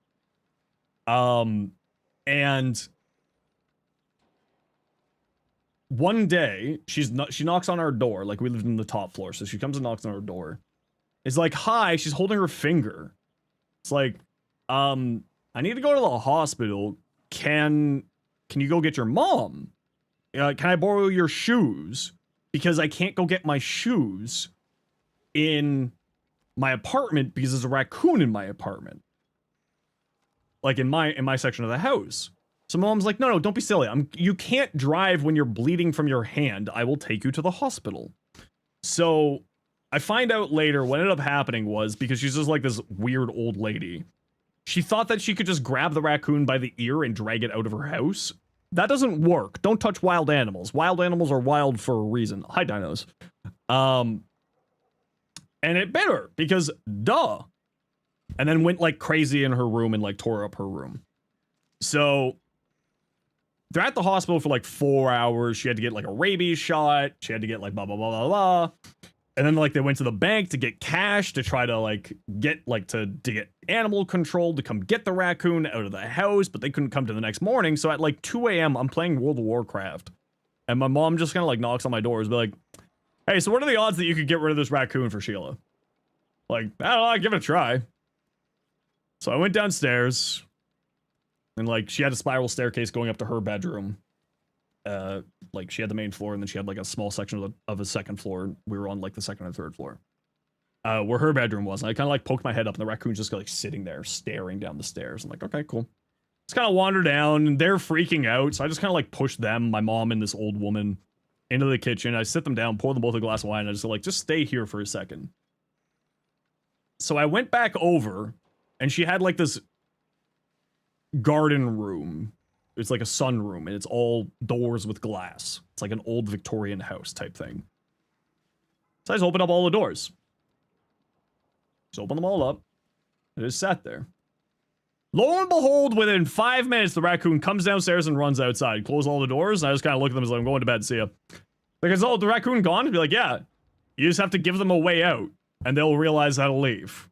And one day she knocks on our door. Like we lived in the top floor, so she comes and knocks on our door. It's like, "Hi." She's holding her finger. It's like, "I need to go to the hospital. Can you go get your mom? Can I borrow your shoes? Because I can't go get my shoes in my apartment because there's a raccoon in my apartment. Like in my section of the house." So mom's like, "No, don't be silly. You can't drive when you're bleeding from your hand. I will take you to the hospital." So I find out later what ended up happening was because she's just like this weird old lady. She thought that she could just grab the raccoon by the ear and drag it out of her house. That doesn't work. Don't touch wild animals. Wild animals are wild for a reason. Hi, dinos. And it bit her because duh. And then went like crazy in her room and like tore up her room. So they're at the hospital for like 4 hours. She had to get like a rabies shot. She had to get like blah, blah, blah, blah, blah. And then like they went to the bank to get cash to try to like get like to get animal control to come get the raccoon out of the house, but they couldn't come to the next morning. So at like 2 a.m. I'm playing World of Warcraft, and my mom just kind of like knocks on my door and be like, "Hey, so what are the odds that you could get rid of this raccoon for Sheila?" Like, "I don't know, I'll give it a try." So I went downstairs, and like she had a spiral staircase going up to her bedroom. Like she had the main floor, and then she had like a small section of a second floor. We were on like the second and third floor, where her bedroom was. And I kind of like poked my head up, and the raccoon's just like sitting there, staring down the stairs. I'm like, "Okay, cool." Just kind of wander down, and they're freaking out. So I just kind of like pushed them, my mom and this old woman, into the kitchen. I sit them down, pour them both a glass of wine, and I just like, "Just stay here for a second." So I went back over, and she had like this garden room it's like a sunroom, and it's all doors with glass. It's like an old Victorian house type thing. So I just opened up all the doors. Just opened them all up. And just sat there. Lo and behold, within 5 minutes, the raccoon comes downstairs and runs outside. Close all the doors, and I just kind of look at them as like, I'm going to bed, see ya. Like, is the raccoon gone? Be like, yeah. You just have to give them a way out, and they'll realize how to leave.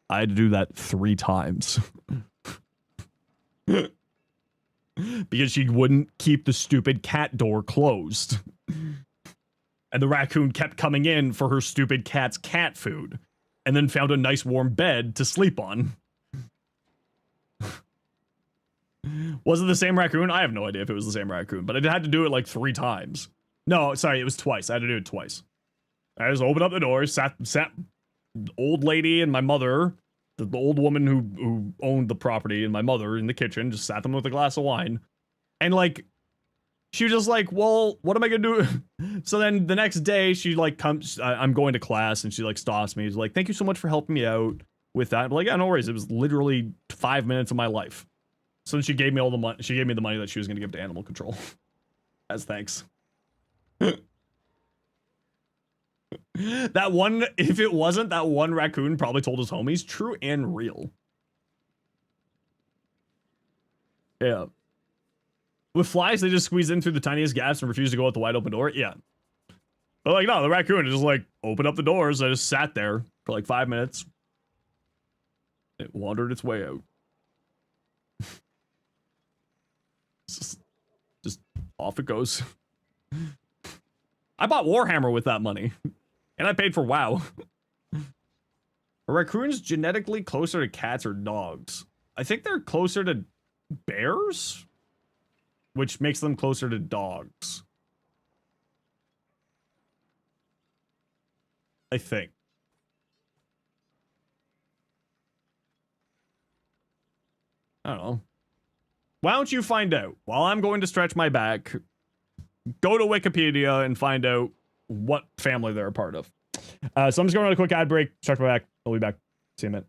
I had to do that 3 times. Because she wouldn't keep the stupid cat door closed. And the raccoon kept coming in for her stupid cat's cat food. And then found a nice warm bed to sleep on. Was it the same raccoon? I have no idea if it was the same raccoon, but I had to do it like 3 times. No, sorry, it was twice. I had to do it twice. I just opened up the door, sat old lady and my mother, the old woman who owned the property, and my mother in the kitchen, just sat them with a glass of wine. And like, she was just like, well, what am I gonna do? So then the next day, she like comes, I'm going to class, and she like stops me. She's like, thank you so much for helping me out with that. I'm like, yeah, no worries. It was literally 5 minutes of my life. So then she gave me all the money. She gave me the money that she was gonna give to animal control. As thanks. That one, if it wasn't that one raccoon probably told his homies, true and real. Yeah. With flies, they just squeeze in through the tiniest gaps and refuse to go out the wide open door. Yeah. But like, no, the raccoon just like opened up the doors. I just sat there for like 5 minutes. It wandered its way out. just off it goes. I bought Warhammer with that money. And I paid for WoW. Are raccoons genetically closer to cats or dogs? I think they're closer to bears, which makes them closer to dogs. I think. I don't know. Why don't you find out? While I'm going to stretch my back, go to Wikipedia and find out what family they're a part of. So I'm just going on a quick ad break, stretch my back. I'll be back. See you in a minute.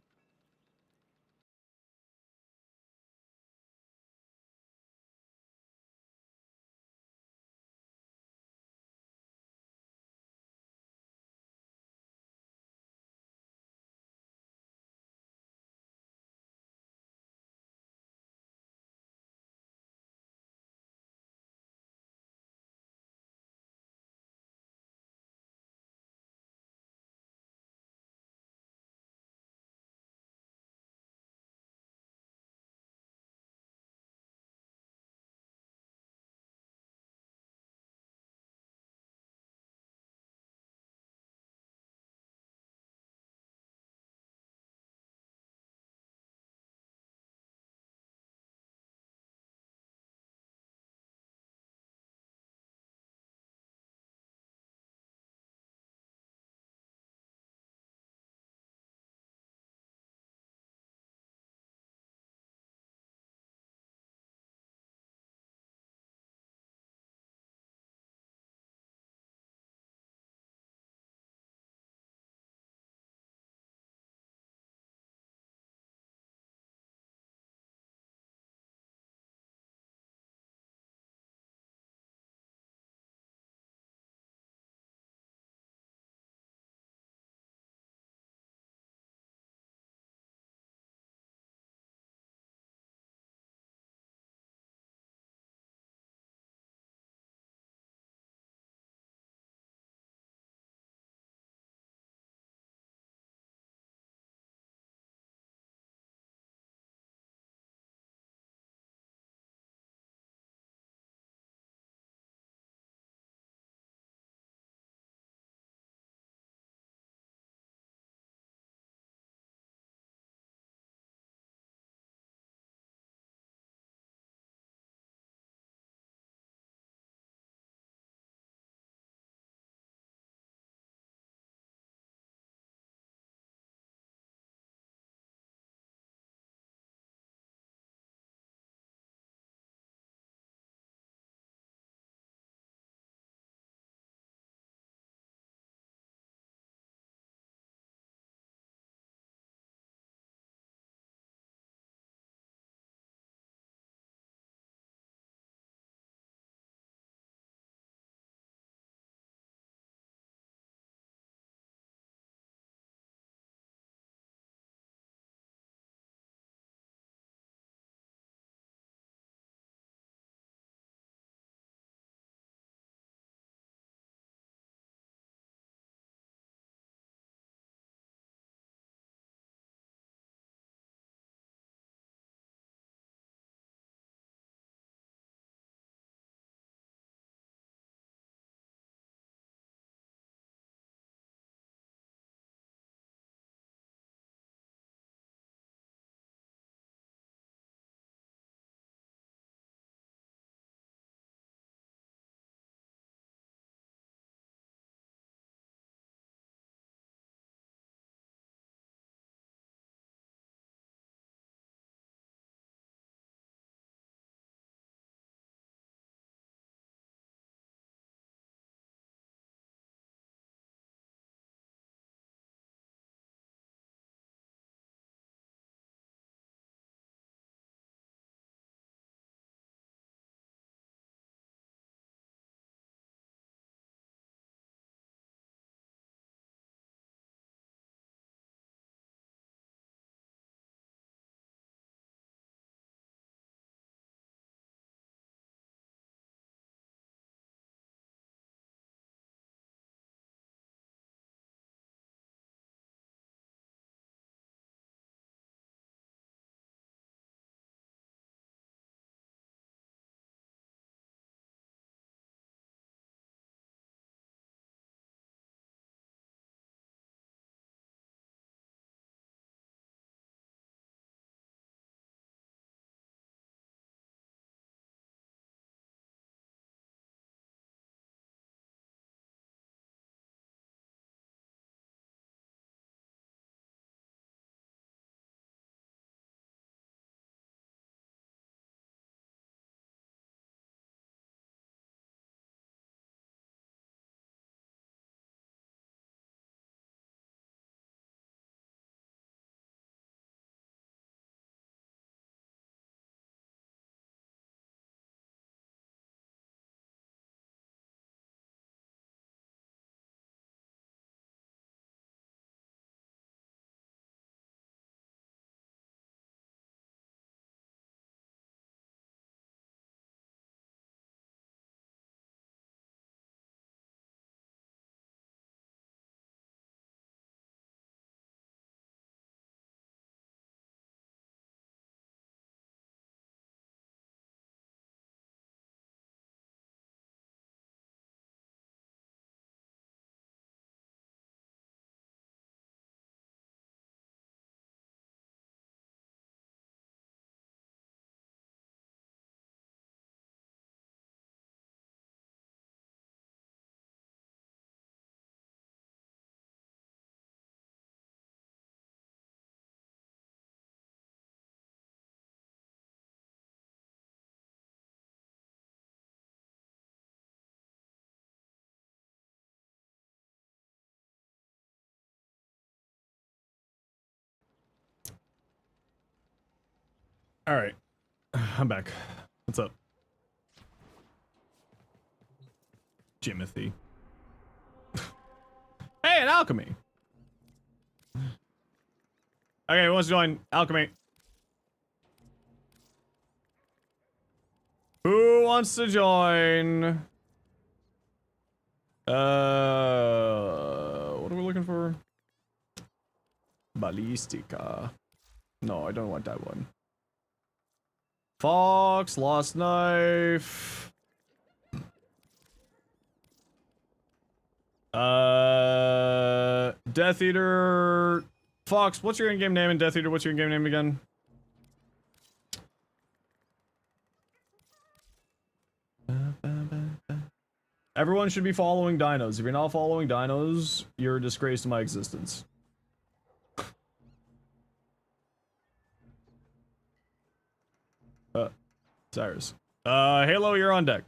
All right, I'm back. What's up, Jimothy? Hey, an alchemy. Okay, who wants to join alchemy? Who wants to join? What are we looking for? Ballistica. No, I don't want that one. Fox, Lost Knife. Death Eater. Fox, what's your in-game name? And Death Eater, what's your in-game name again? Everyone should be following dinos. If you're not following dinos, you're a disgrace to my existence. Cyrus. Halo, you're on deck.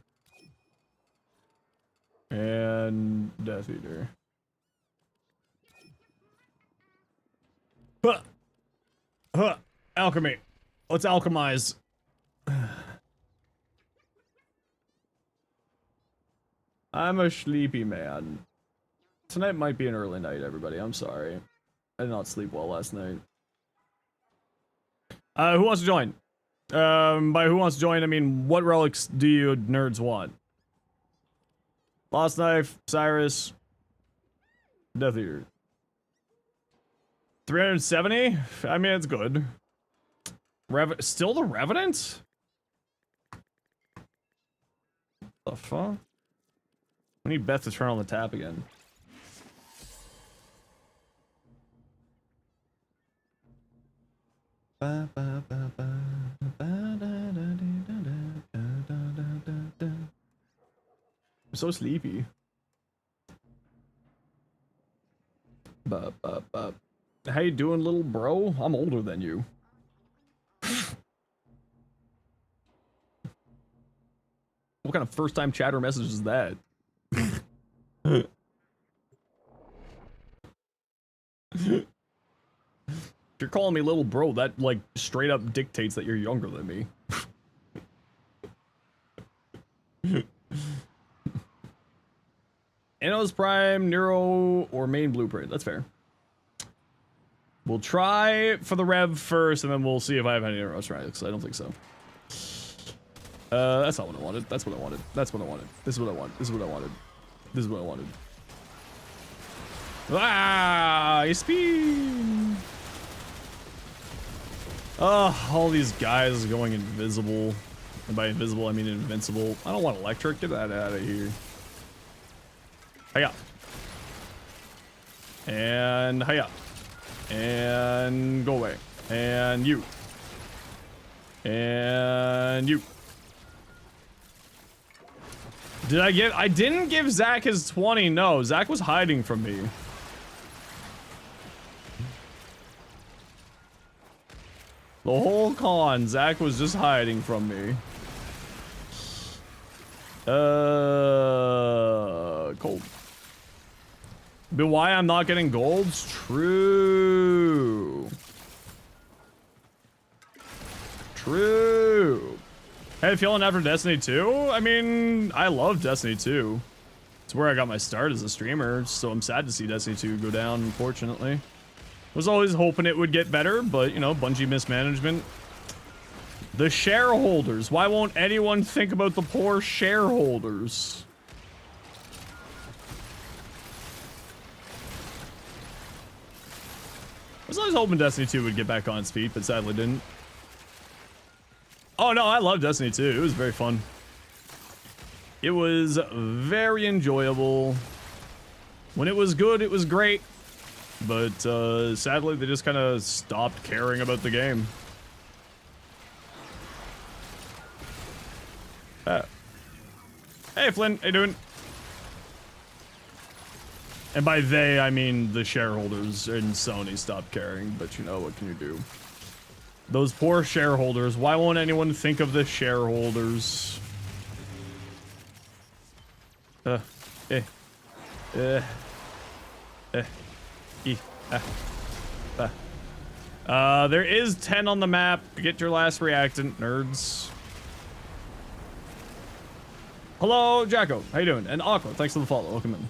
And Death Eater. Huh. Huh. Alchemy. Let's alchemize. I'm a sleepy man. Tonight might be an early night, everybody. I'm sorry. I did not sleep well last night. Who wants to join? By who wants to join, I mean, what relics do you nerds want? Lost Knife, Cyrus, Death Eater. 370? I mean, it's good. Still the Revenant? The fuck? We need Beth to turn on the tap again. I'm so sleepy. How you doing, little bro? I'm older than you. What kind of first-time chatter message is that? If you're calling me little bro, that, like, straight up dictates that you're younger than me. Inno's Prime, Neuro, or main blueprint. That's fair. We'll try for the Rev first, and then we'll see if I have any Neuros Relics. I don't think so. That's not what I wanted. That's what I wanted. That's what I wanted. This is what I want. This is what I wanted. This is what I wanted. Ah, you speed. Oh, all these guys going invisible. And by invisible, I mean invincible. I don't want electric. Get that out of here. Hiya. And hiya. And go away. And you. And you. Did I give? I didn't give Zach his 20. No, Zach was hiding from me. The whole con, Zach was just hiding from me. Cold. But why I'm not getting golds? True. True. Hey, feeling after Destiny 2? I mean, I love Destiny 2. It's where I got my start as a streamer, so I'm sad to see Destiny 2 go down, unfortunately. Was always hoping it would get better, but, you know, Bungie mismanagement. The shareholders. Why won't anyone think about the poor shareholders? I was always hoping Destiny 2 would get back on its feet, but sadly didn't. Oh no, I love Destiny 2. It was very fun. It was very enjoyable. When it was good, it was great. But sadly, they just kind of stopped caring about the game. Hey, Flynn, how you doing? And by they, I mean the shareholders in Sony stopped caring, but you know, what can you do? Those poor shareholders. Why won't anyone think of the shareholders? There is 10 on the map. Get your last reactant, nerds. Hello, Jacko. How you doing? And Aqua, thanks for the follow. Welcome in.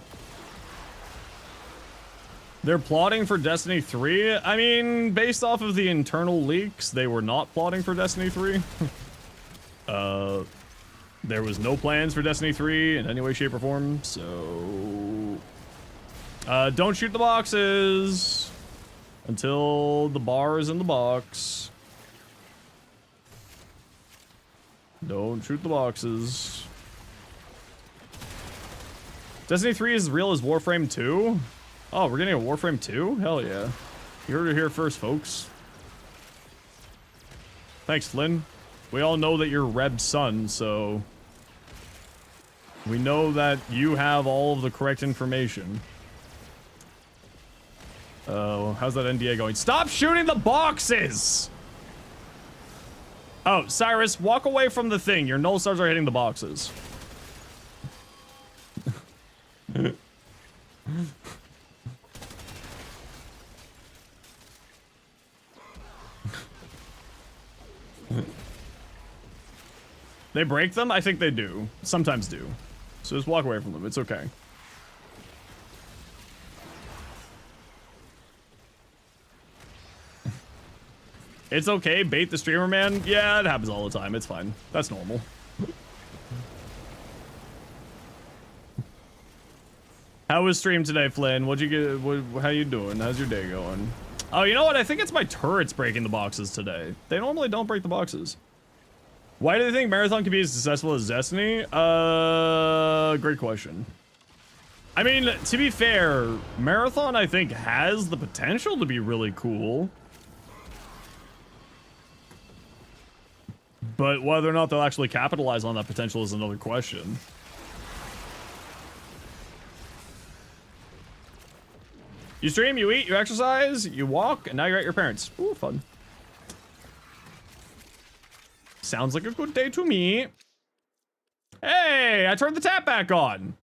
They're plotting for Destiny 3? I mean, based off of the internal leaks, they were not plotting for Destiny 3. There was no plans for Destiny 3 in any way, shape, or form, so... don't shoot the boxes until the bar is in the box. Don't shoot the boxes. Destiny 3 is as real as Warframe 2? Oh, we're getting a Warframe 2? Hell yeah. You heard it here first, folks. Thanks, Flynn. We all know that you're Reb's son, so... we know that you have all of the correct information. How's that NDA going? Stop shooting the boxes! Oh, Cyrus, walk away from the thing. Your null stars are hitting the boxes. They break them? I think they do. Sometimes do. So just walk away from them. It's okay. It's okay, bait the streamer, man. Yeah, it happens all the time. It's fine. That's normal. How was stream today, Flynn? What'd you get? How you doing? How's your day going? Oh, you know what? I think it's my turrets breaking the boxes today. They normally don't break the boxes. Why do they think Marathon can be as successful as Destiny? Great question. I mean, to be fair, Marathon, I think, has the potential to be really cool. But whether or not they'll actually capitalize on that potential is another question. You stream, you eat, you exercise, you walk, and now you're at your parents'. Ooh, fun. Sounds like a good day to me. Hey, I turned the tap back on.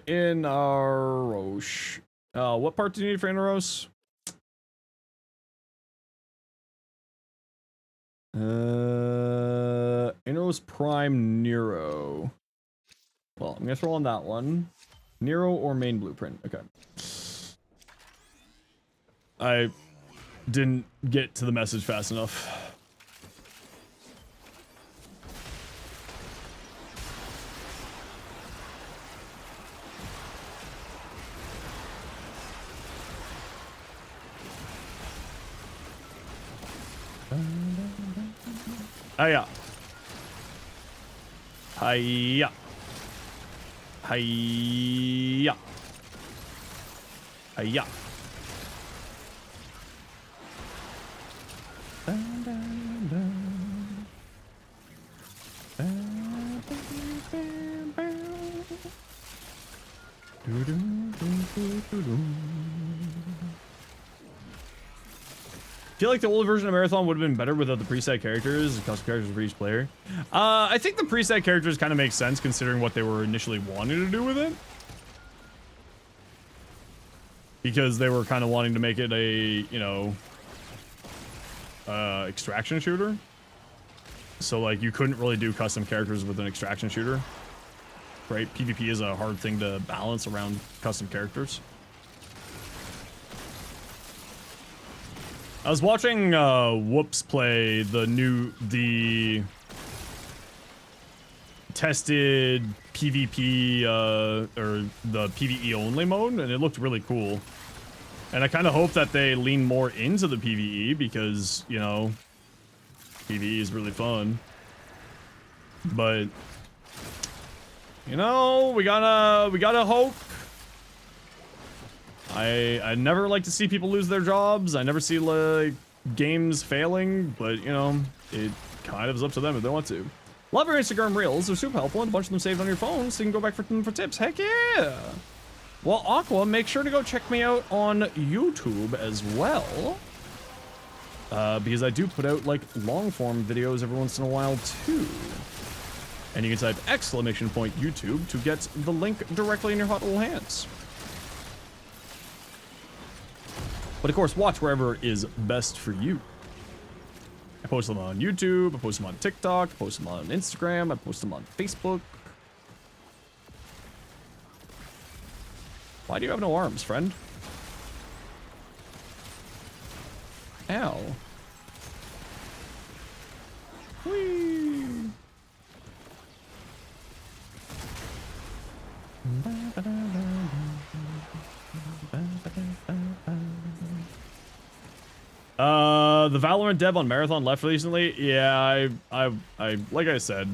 In Roche. What part do you need for Inaros? Inaros Prime Nero. Well, I'm gonna throw on that one. Nero or main blueprint. Okay. I didn't get to the message fast enough. Hiya. Hiya. Hiya. Hiya. I feel like the old version of Marathon would have been better without the preset characters, custom characters for each player. I think the preset characters kind of make sense considering what they were initially wanting to do with it. Because they were kind of wanting to make it a, you know, extraction shooter. So like you couldn't really do custom characters with an extraction shooter. Right? PvP is a hard thing to balance around custom characters. I was watching Whoops play the tested PvP or the PvE only mode, and it looked really cool. And I kind of hope that they lean more into the PvE because, you know, PvE is really fun. But you know, we gotta hope. I never like to see people lose their jobs. I never see like games failing, but you know, it kind of is up to them if they want to. Love your Instagram reels. They're super helpful, and a bunch of them saved on your phone, so you can go back for them for tips. Heck yeah! Well, Aqua, make sure to go check me out on YouTube as well. because I do put out like long form videos every once in a while too. And you can type !YouTube to get the link directly in your hot little hands. But of course, watch wherever is best for you. I post them on YouTube, I post them on TikTok, I post them on Instagram, I post them on Facebook. Why do you have no arms, friend? Ow. Whee! The Valorant dev on Marathon left recently. Yeah, I like I said,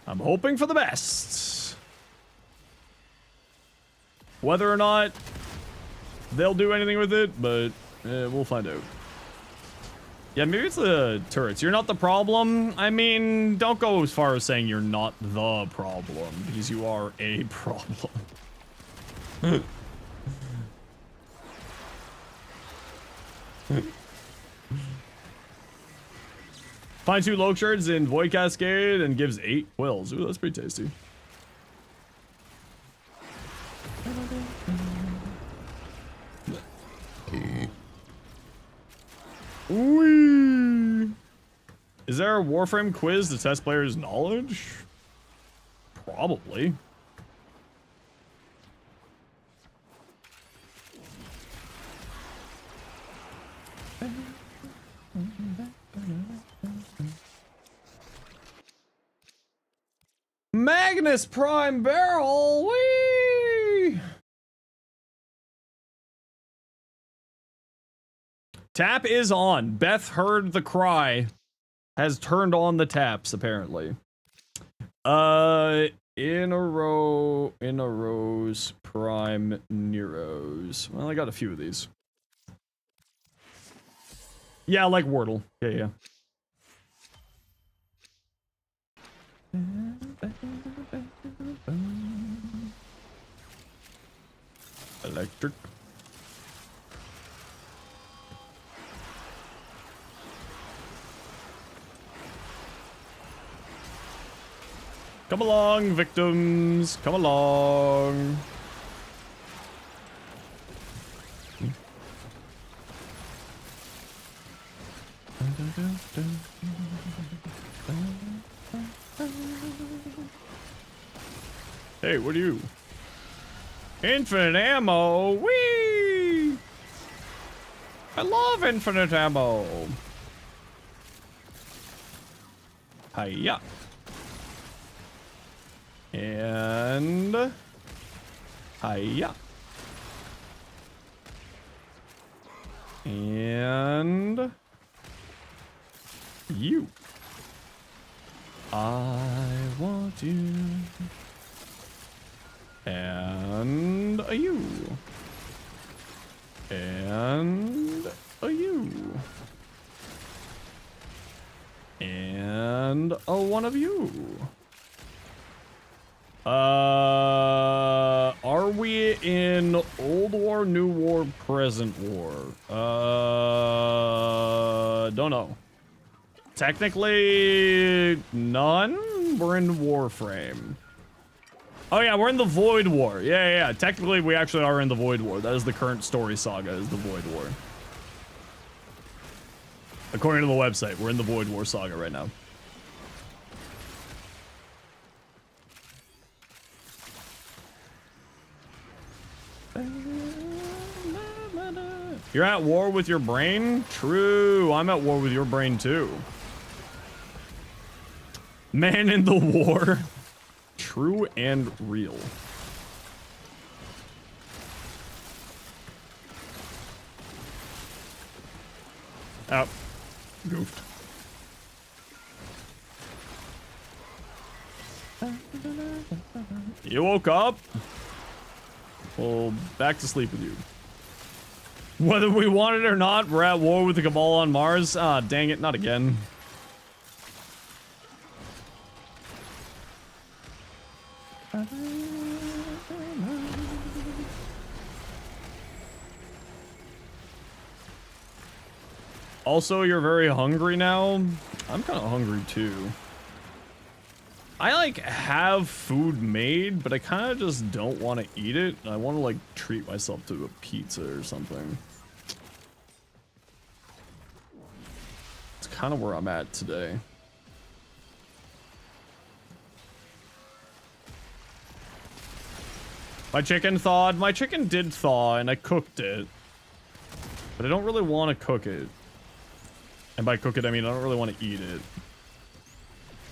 I'm hoping for the best. Whether or not they'll do anything with it, but we'll find out. Yeah, maybe it's the turrets. You're not the problem. I mean, don't go as far as saying you're not the problem, because you are a problem. Find 2 Loke shards in Void Cascade and gives 8 quills. Ooh, that's pretty tasty. Whee! Is there a Warframe quiz to test players' knowledge? Probably. Magnus Prime Barrel! Whee! Tap is on. Beth heard the cry. Has turned on the taps, apparently. In a rose, Prime Neros. Well, I got a few of these. Yeah, like Wordle. Yeah. Electric. Come along, victims. Come along. Hey, what are you? Infinite ammo. Whee! I love infinite ammo. Hiya. And hiya. And you. I want you. And a you. And a you. And a one of you. Are we in Old War, New War, Present War? Don't know. Technically, none. We're in Warframe. Oh yeah, we're in the Void War. Yeah. Technically, we actually are in the Void War. That is the current story saga, is the Void War. According to the website, we're in the Void War saga right now. You're at war with your brain? True, I'm at war with your brain too. Man in the war. True and real. Oh. Goofed. You woke up? Well, back to sleep with you. Whether we want it or not, we're at war with the Cabal on Mars. Ah, dang it, not again. Also, you're very hungry now. I'm kind of hungry too. I like have food made, but I kind of just don't want to eat it. I want to like treat myself to a pizza or something. It's kind of where I'm at today. My chicken thawed. My chicken did thaw and I cooked it. But I don't really want to cook it. And by cook it, I mean I don't really want to eat it.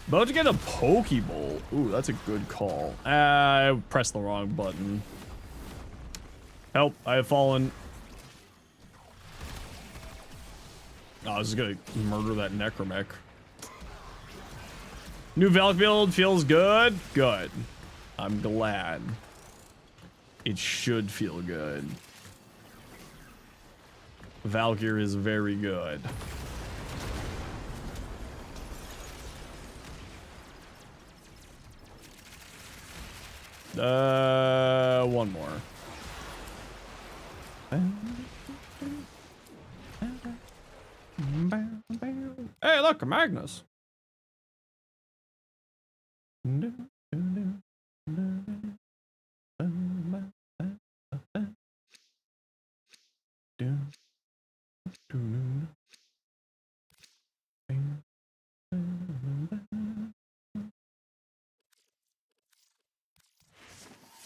About to get a Pokeball. Ooh, that's a good call. I pressed the wrong button. Help, I have fallen. Oh, I was just gonna murder that Necromech. New Valk build feels good? Good. I'm glad. It should feel good. Valkyr is very good. One more. Hey, look, a Magnus.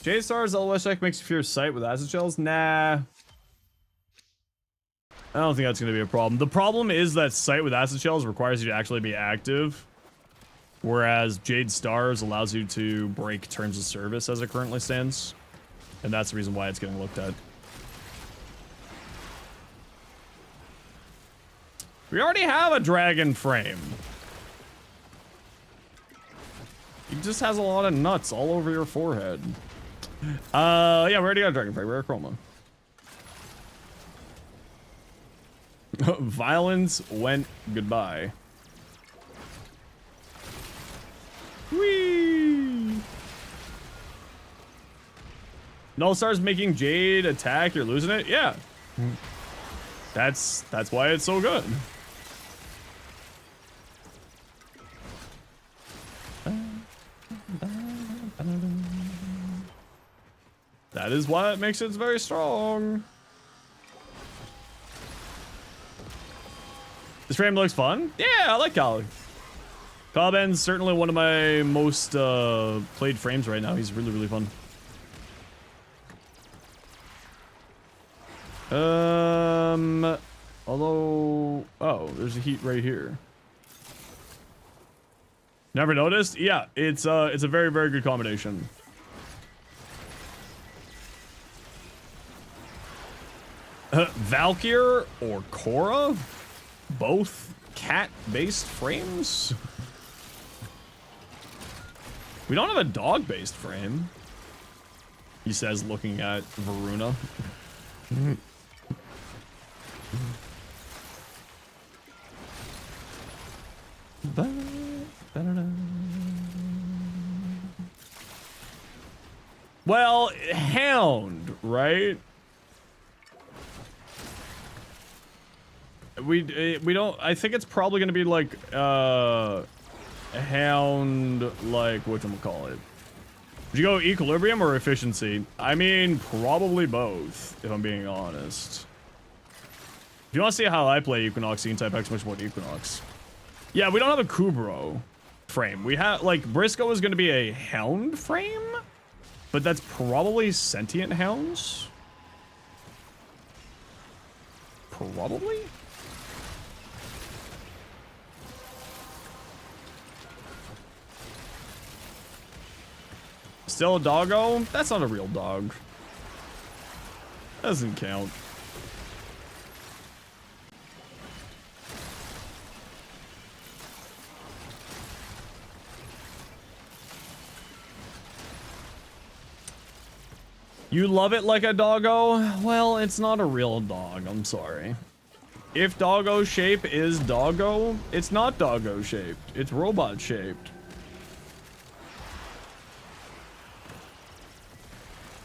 J-Star's LOS check makes you fear sight with acid shells? Nah. I don't think that's going to be a problem. The problem is that sight with acid shells requires you to actually be active. Whereas Jade Stars allows you to break terms of service as it currently stands. And that's the reason why it's getting looked at. We already have a dragon frame. He just has a lot of nuts all over your forehead. Yeah, we already got a dragon frame. Rare chroma. Violence went goodbye. Whee! Null Star's making Jade attack. You're losing it. Yeah. That's why it's so good. That is why it makes it very strong. This frame looks fun. Yeah, I like Kali. Caliban's certainly one of my most played frames right now. He's really, really fun. Although, oh, there's a heat right here. Never noticed? Yeah, it's a very, very good combination. Valkyr or Korra? Both cat-based frames? We don't have a dog-based frame. He says, looking at Varuna. Well, Hound, right? We don't. I think it's probably gonna be like Hound, like whatchamacallit. Would you go equilibrium or efficiency? I mean, probably both, if I'm being honest. If you want to see how I play Equinox, you can type exclamation point Equinox. Yeah, we don't have a Kubro frame. We have, like, Briscoe is going to be a Hound frame, but that's probably sentient hounds. Probably? Still a doggo? That's not a real dog. Doesn't count. You love it like a doggo? Well, it's not a real dog, I'm sorry. If doggo shape is doggo, it's not doggo shaped. It's robot shaped.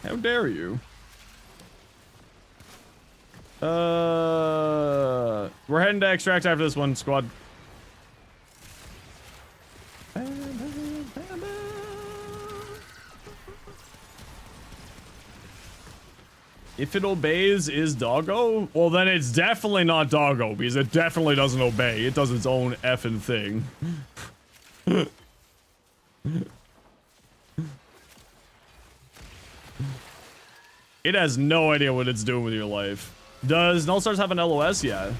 How dare you? We're heading to extract after this one, squad. If it obeys, is doggo? Well, then it's definitely not doggo, because it definitely doesn't obey. It does its own effing thing. It has no idea what it's doing with your life. Does Nullstars have an LOS? Yeah.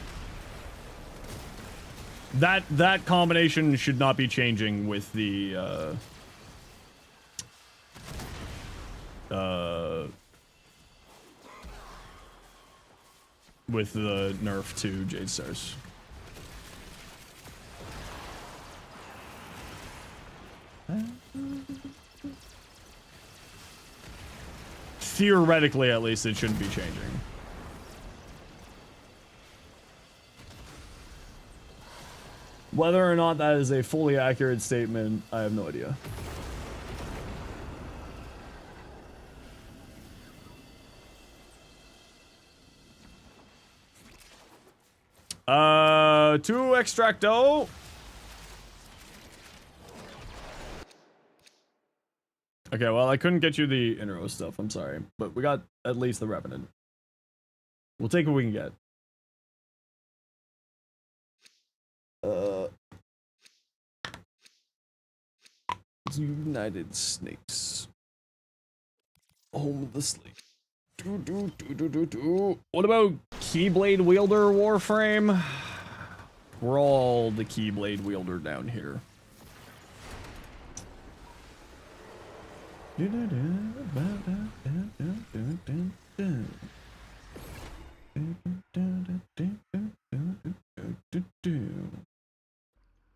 That combination should not be changing with the, with the nerf to Jade Stars. Theoretically, at least, it shouldn't be changing. Whether or not that is a fully accurate statement, I have no idea. To extracto. Okay, well, I couldn't get you the inner stuff, I'm sorry. But we got at least the Revenant. We'll take what we can get. United Snakes. Home of the Slave. What about Keyblade Wielder Warframe? We're all the Keyblade Wielder down here.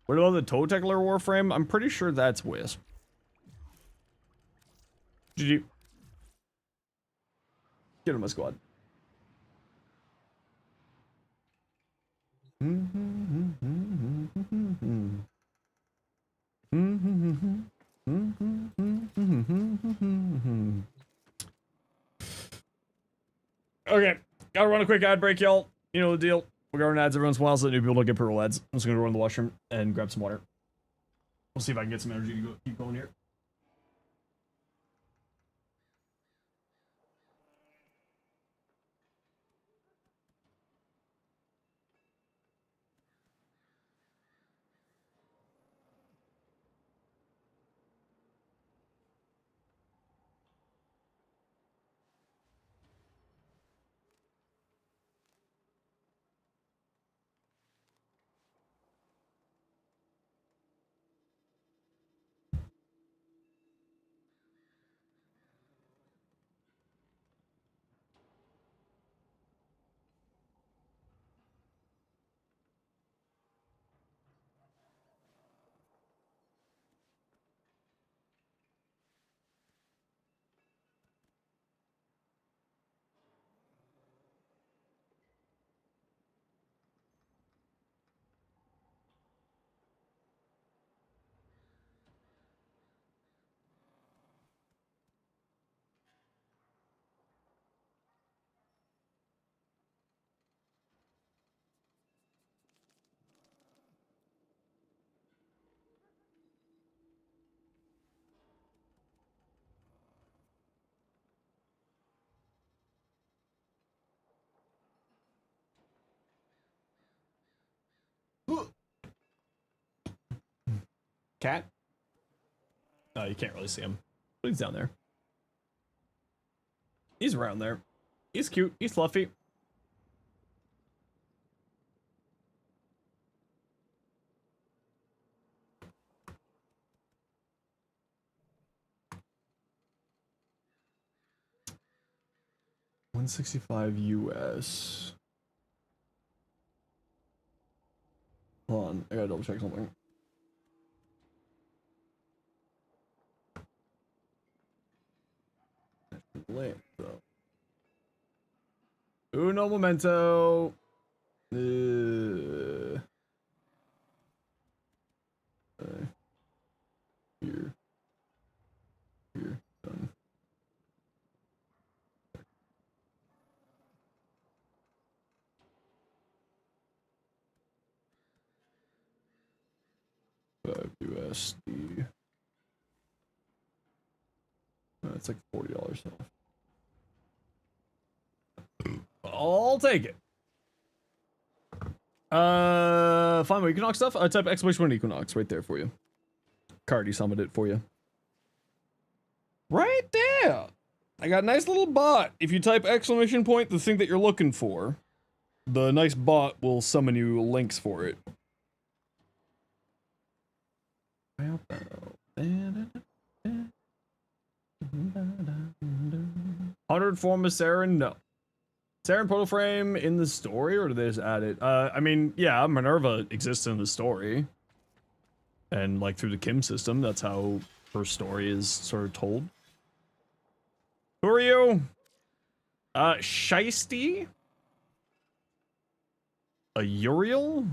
What about the Toe Tickler Warframe? I'm pretty sure that's Wisp. GG. Get in my squad. Okay, gotta run a quick ad break, y'all. You know the deal. We're going to ads every once in a while so that new people don't get purple ads. I'm just gonna go run to the washroom and grab some water. We'll see if I can get some energy to keep going here. Cat? Oh, you can't really see him. But he's down there. He's around there. He's cute. He's fluffy. $165 US. Hold on, I gotta double check something. Late, though. Uno momento. Here. Here. Done. USD. That's like $40 off. I'll take it. Fine with Equinox stuff. I type exclamation Equinox right there for you. Cardi summoned it for you. Right there. I got a nice little bot. If you type exclamation point, the thing that you're looking for, the nice bot will summon you links for it. 100 form of Saren? No. Saren Proto Frame in the story, or did they just add it? I mean, yeah, Minerva exists in the story. And, like, through the Kim system, that's how her story is sort of told. Who are you? Shiesty? A Uriel?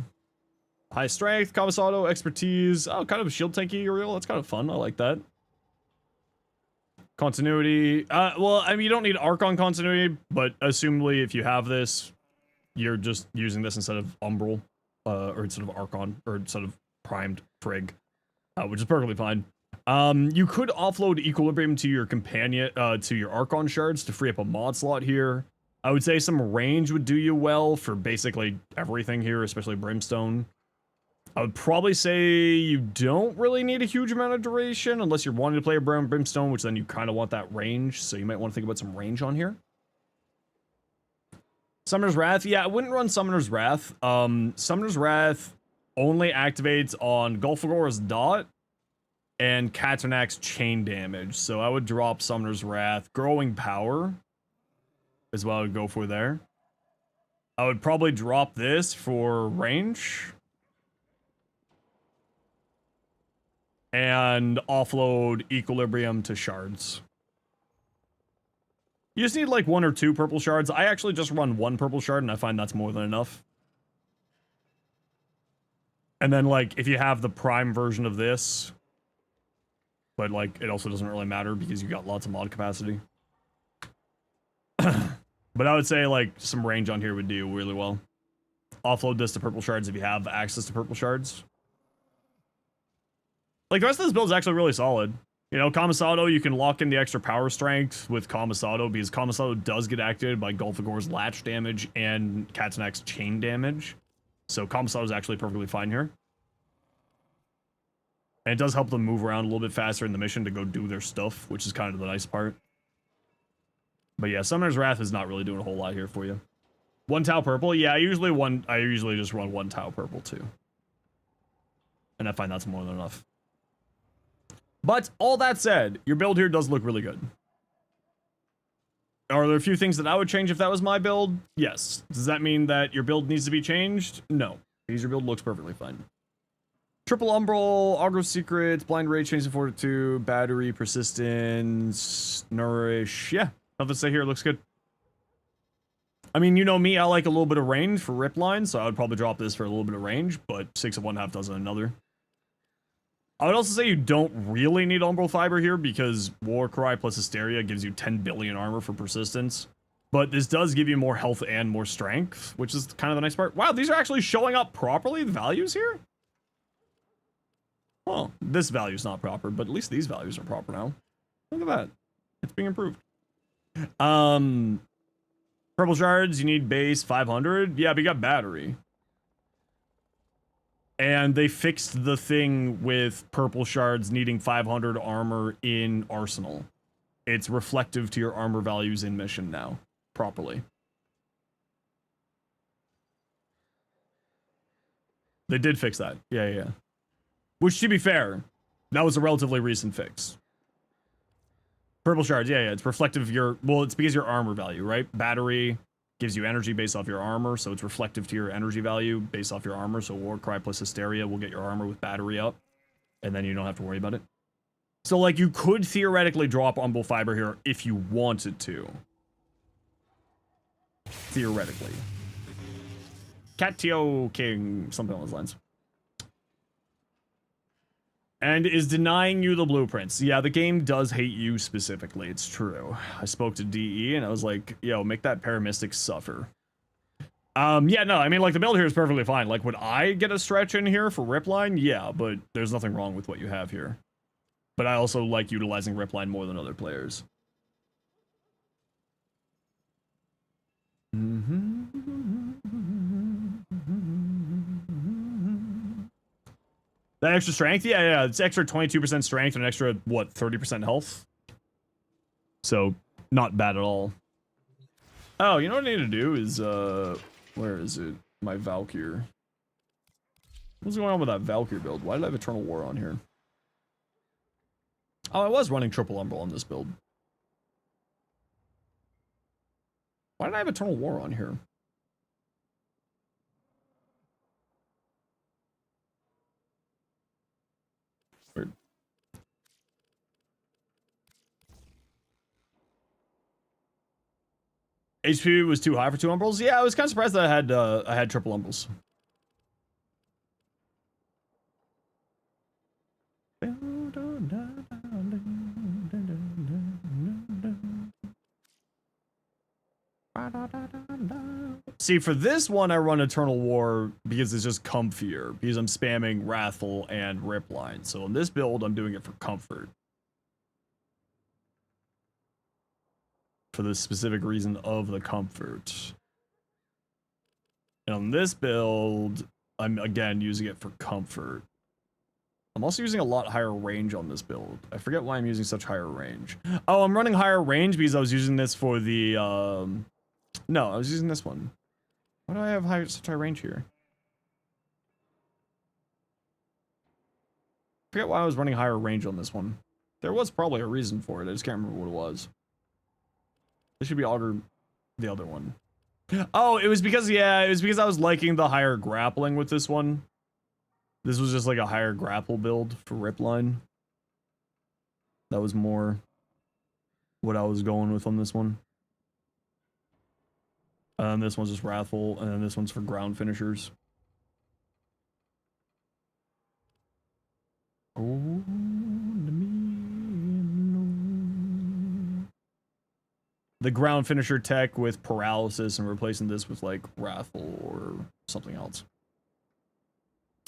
High strength, Kamisato, expertise. Oh, kind of a shield tanky Uriel. That's kind of fun. I like that. Continuity. Well, I mean, you don't need Archon continuity, but assumably if you have this, you're just using this instead of Umbral, or instead of Archon, or instead of primed Frigg, which is perfectly fine. You could offload Equilibrium to your companion, to your Archon shards to free up a mod slot here. I would say some range would do you well for basically everything here, especially Brimstone. I would probably say you don't really need a huge amount of duration unless you're wanting to play a Brimstone, which then you kind of want that range, so you might want to think about some range on here. Summoner's Wrath, yeah, I wouldn't run Summoner's Wrath. Summoner's Wrath only activates on Gulfagora's Dot and Katernak's chain damage, so I would drop Summoner's Wrath. Growing Power is what I would go for there. I would probably drop this for range. And offload Equilibrium to shards. You just need like 1 or 2 purple shards. I actually just run 1 purple shard and I find that's more than enough. And then like if you have the prime version of this, but like it also doesn't really matter because you got lots of mod capacity. But I would say like some range on here would do really well. Offload this to purple shards if you have access to purple shards. Like, the rest of this build is actually really solid. You know, Kamisato, you can lock in the extra power strength with Kamisato because Kamisato does get activated by Gulfagore's latch damage and Katernak's chain damage. So Kamisato is actually perfectly fine here. And it does help them move around a little bit faster in the mission to go do their stuff, which is kind of the nice part. But yeah, Summoner's Wrath is not really doing a whole lot here for you. 1 Tau purple? Yeah, I usually just run 1 Tau purple too. And I find that's more than enough. But all that said, your build here does look really good. Are there a few things that I would change if that was my build? Yes. Does that mean that your build needs to be changed? No. Because your build looks perfectly fine. Triple Umbral, Aggro Secrets, Blind Rage, Chains of Fortitude, Battery, Persistence, Nourish. Yeah, nothing to say here. It looks good. I mean, you know me, I like a little bit of range for rip lines, so I would probably drop this for a little bit of range, but 6 of one, half dozen another. I would also say you don't really need Umbral Fiber here because Warcry plus Hysteria gives you 10 billion armor for persistence. But this does give you more health and more strength, which is kind of the nice part. Wow, these are actually showing up properly, the values here? Well, this value's not proper, but at least these values are proper now. Look at that. It's being improved. Purple shards, you need base 500. Yeah, but you got battery. And they fixed the thing with purple shards needing 500 armor in Arsenal. It's reflective to your armor values in mission now, properly. They did fix that. Yeah. Which, to be fair, that was a relatively recent fix. Purple shards, yeah, it's reflective of your... Well, it's because your armor value, right? Battery gives you energy based off your armor, so it's reflective to your energy value based off your armor, so Warcry plus Hysteria will get your armor with battery up, and then you don't have to worry about it. So, like, you could theoretically drop Umbral Fiber here if you wanted to. Theoretically. Catio King, something along those lines. And is denying you the blueprints. Yeah, the game does hate you specifically, it's true. I spoke to DE and I was like, yo, make that Paramystic suffer. Yeah, no, I mean, like, the build here is perfectly fine. Like, would I get a stretch in here for Ripline? Yeah, but there's nothing wrong with what you have here. But I also like utilizing Ripline more than other players. That extra strength? Yeah, it's extra 22% strength and an extra, what, 30% health? So, not bad at all. Oh, you know what I need to do is, where is it? My Valkyr. What's going on with that Valkyr build? Why did I have Eternal War on here? Oh, I was running Triple Umbral on this build. Why did I have Eternal War on here? Weird. HP was too high for 2 Umbrals? Yeah, I was kind of surprised that I had Triple Umbrals. See, for this one, I run Eternal War because it's just comfier, because I'm spamming Wrathful and Ripline. So in this build, I'm doing it for comfort. For the specific reason of the comfort. And on this build, I'm again using it for comfort. I'm also using a lot higher range on this build. I forget why I'm using such higher range. Oh, I'm running higher range because I was using this for the, no, I was using this one. Why do I have such high range here? I forget why I was running higher range on this one. There was probably a reason for it. I just can't remember what it was. This should be auger the other one. Oh, it was because, yeah, it was because I was liking the higher grappling with this one. This was just like a higher grapple build for Ripline. That was more what I was going with on this one. And this one's just Wrathful, and then this one's for ground finishers. Oh, the ground finisher tech with paralysis and replacing this with like Wrathful or something else.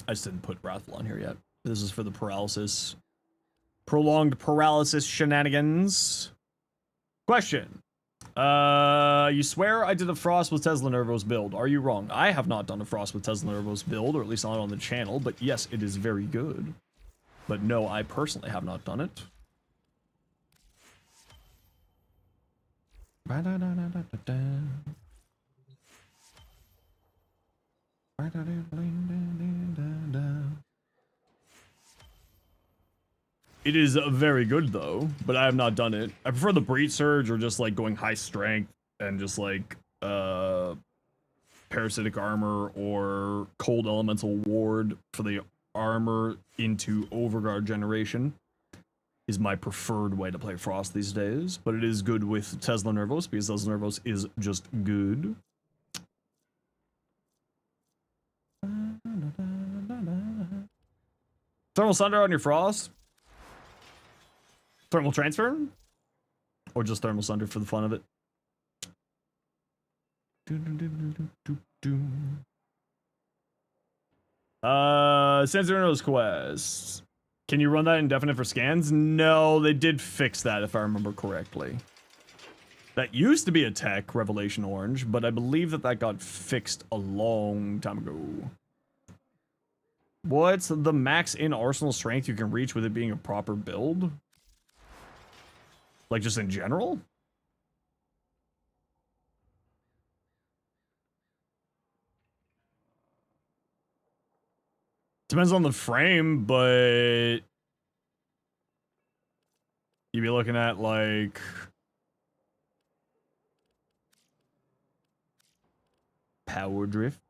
I just didn't put Wrathful on here yet. This is for the paralysis. Prolonged paralysis shenanigans. Question. You swear I did a Frost with Tesla Nervos build. Are you wrong? I have not done a Frost with Tesla Nervos build, or at least not on the channel, but yes, it is very good. But no, I personally have not done it. It is very good though, but I have not done it. I prefer the Breach Surge or just like going high strength and just like parasitic armor or cold elemental ward for the armor into overguard generation is my preferred way to play Frost these days, but it is good with Tesla Nervos because Tesla Nervos is just good. Thermal Sunder on your Frost? Thermal Transfer? Or just Thermal Sunder for the fun of it? Sensorino's Quest. Can you run that indefinite for scans? No, they did fix that if I remember correctly. That used to be a tech, Revelation Orange, but I believe that got fixed a long time ago. What's the max in arsenal strength you can reach with it being a proper build? Like just in general? Depends on the frame, but you'd be looking at like power drift.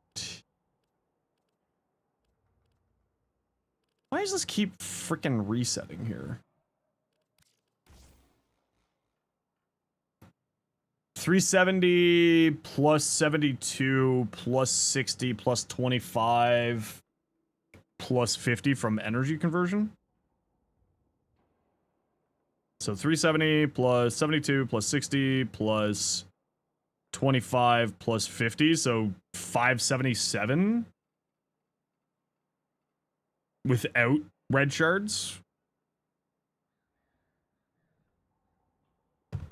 Why does this keep freaking resetting here? 370 plus 72 plus 60 plus 25 plus 50 from energy conversion. So 370 plus 72 plus 60 plus 25 plus 50. So 577 without red shards.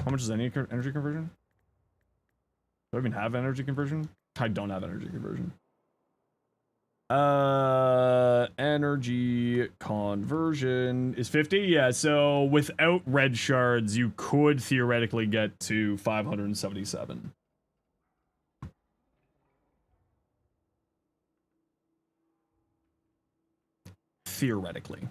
How much is any energy conversion? Do I even have energy conversion? I don't have energy conversion. Energy conversion is 50. Yeah, so without red shards, you could theoretically get to 577. Theoretically.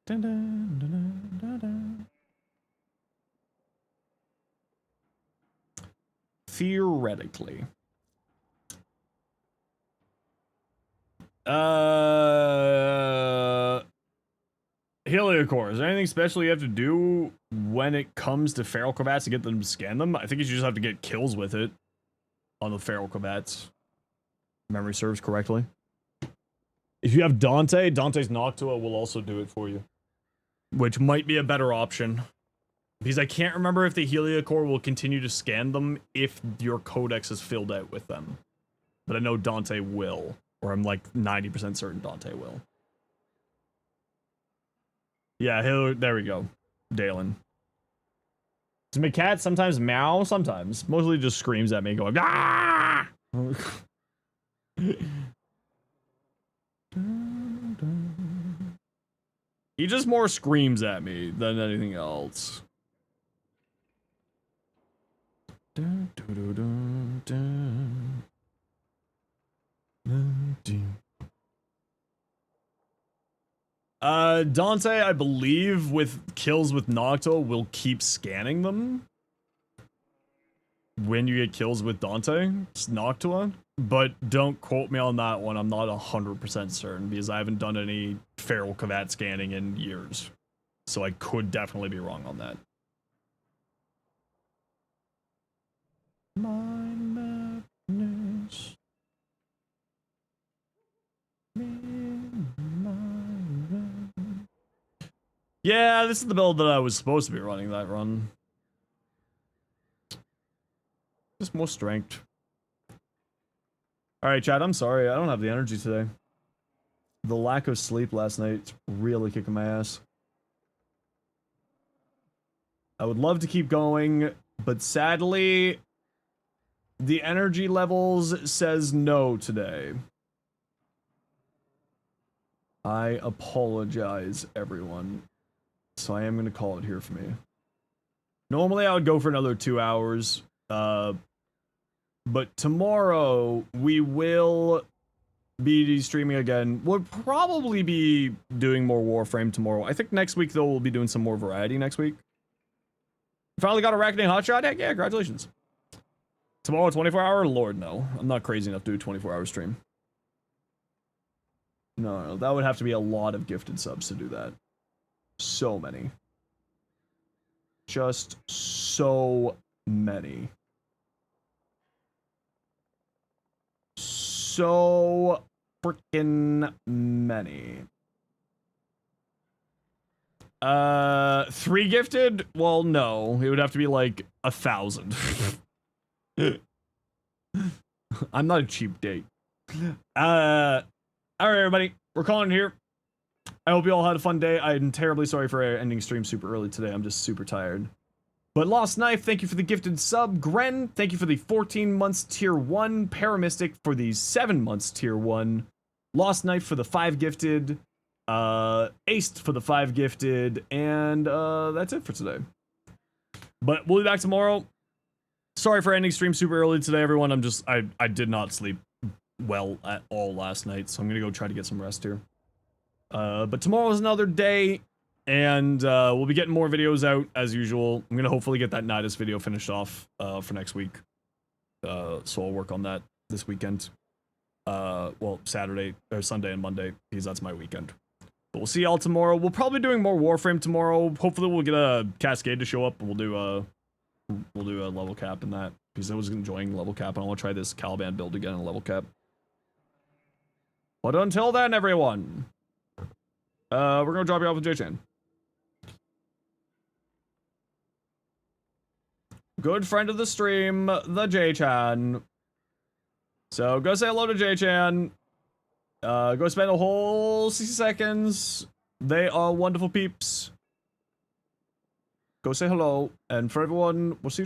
Dun, dun, dun, dun, dun, dun. Theoretically. Heliocores. Is there anything special you have to do when it comes to feral cravats to get them to scan them? I think you just have to get kills with it on the feral cravats. Memory serves correctly. If you have Dante's Noctua will also do it for you, which might be a better option. Because I can't remember if the Heliocore will continue to scan them if your codex is filled out with them. But I know Dante will. Or I'm like 90% certain Dante will. Yeah, there we go. Dalen. Does my cat sometimes meow? Sometimes. Mostly just screams at me going, ah! He just more screams at me than anything else. Dante, I believe, with kills with Noctua, will keep scanning them. When you get kills with Dante, it's Noctua. But don't quote me on that one. I'm not 100% certain because I haven't done any feral cravat scanning in years. So I could definitely be wrong on that. My madness. Yeah, this is the build that I was supposed to be running that run. Just more strength. Alright, chat, I'm sorry. I don't have the energy today. The lack of sleep last night really kicking my ass. I would love to keep going, but sadly, the energy levels says no today. I apologize, everyone. So I am going to call it here for me. Normally, I would go for another 2 hours. But tomorrow, we will be streaming again. We'll probably be doing more Warframe tomorrow. I think next week, though, we'll be doing some more variety next week. Finally got a Reckoning Hotshot deck? Yeah, congratulations. Tomorrow, 24-hour? Lord, no. I'm not crazy enough to do a 24-hour stream. No, that would have to be a lot of gifted subs to do that. So many. Just so many. So freaking many. 3 gifted? Well, no. It would have to be like 1,000. I'm not a cheap date. Alright, everybody. We're calling it here. I hope you all had a fun day. I'm terribly sorry for ending stream super early today. I'm just super tired. But Lost Knife, thank you for the gifted sub. Gren, thank you for the 14 months tier 1. Paramystic for the 7 months tier 1. Lost Knife for the 5 gifted. Aced for the 5 gifted. And that's it for today. But we'll be back tomorrow. Sorry for ending stream super early today, everyone. I did not sleep well at all last night, so I'm gonna go try to get some rest here. But tomorrow is another day. And we'll be getting more videos out as usual. I'm gonna hopefully get that Nidus video finished off for next week. So I'll work on that this weekend. Well, Saturday or Sunday and Monday, because that's my weekend. But we'll see y'all tomorrow. We'll probably doing more Warframe tomorrow. Hopefully we'll get a Cascade to show up and we'll do a level cap in that. Because I was enjoying level cap and I want to try this Caliban build again in level cap. But until then, everyone, we're gonna drop you off with J-Chan. good friend of the stream, the J-Chan. So go say hello to J-Chan. Go spend a whole 60 seconds. They are wonderful peeps. Go say hello. And for everyone, we'll see you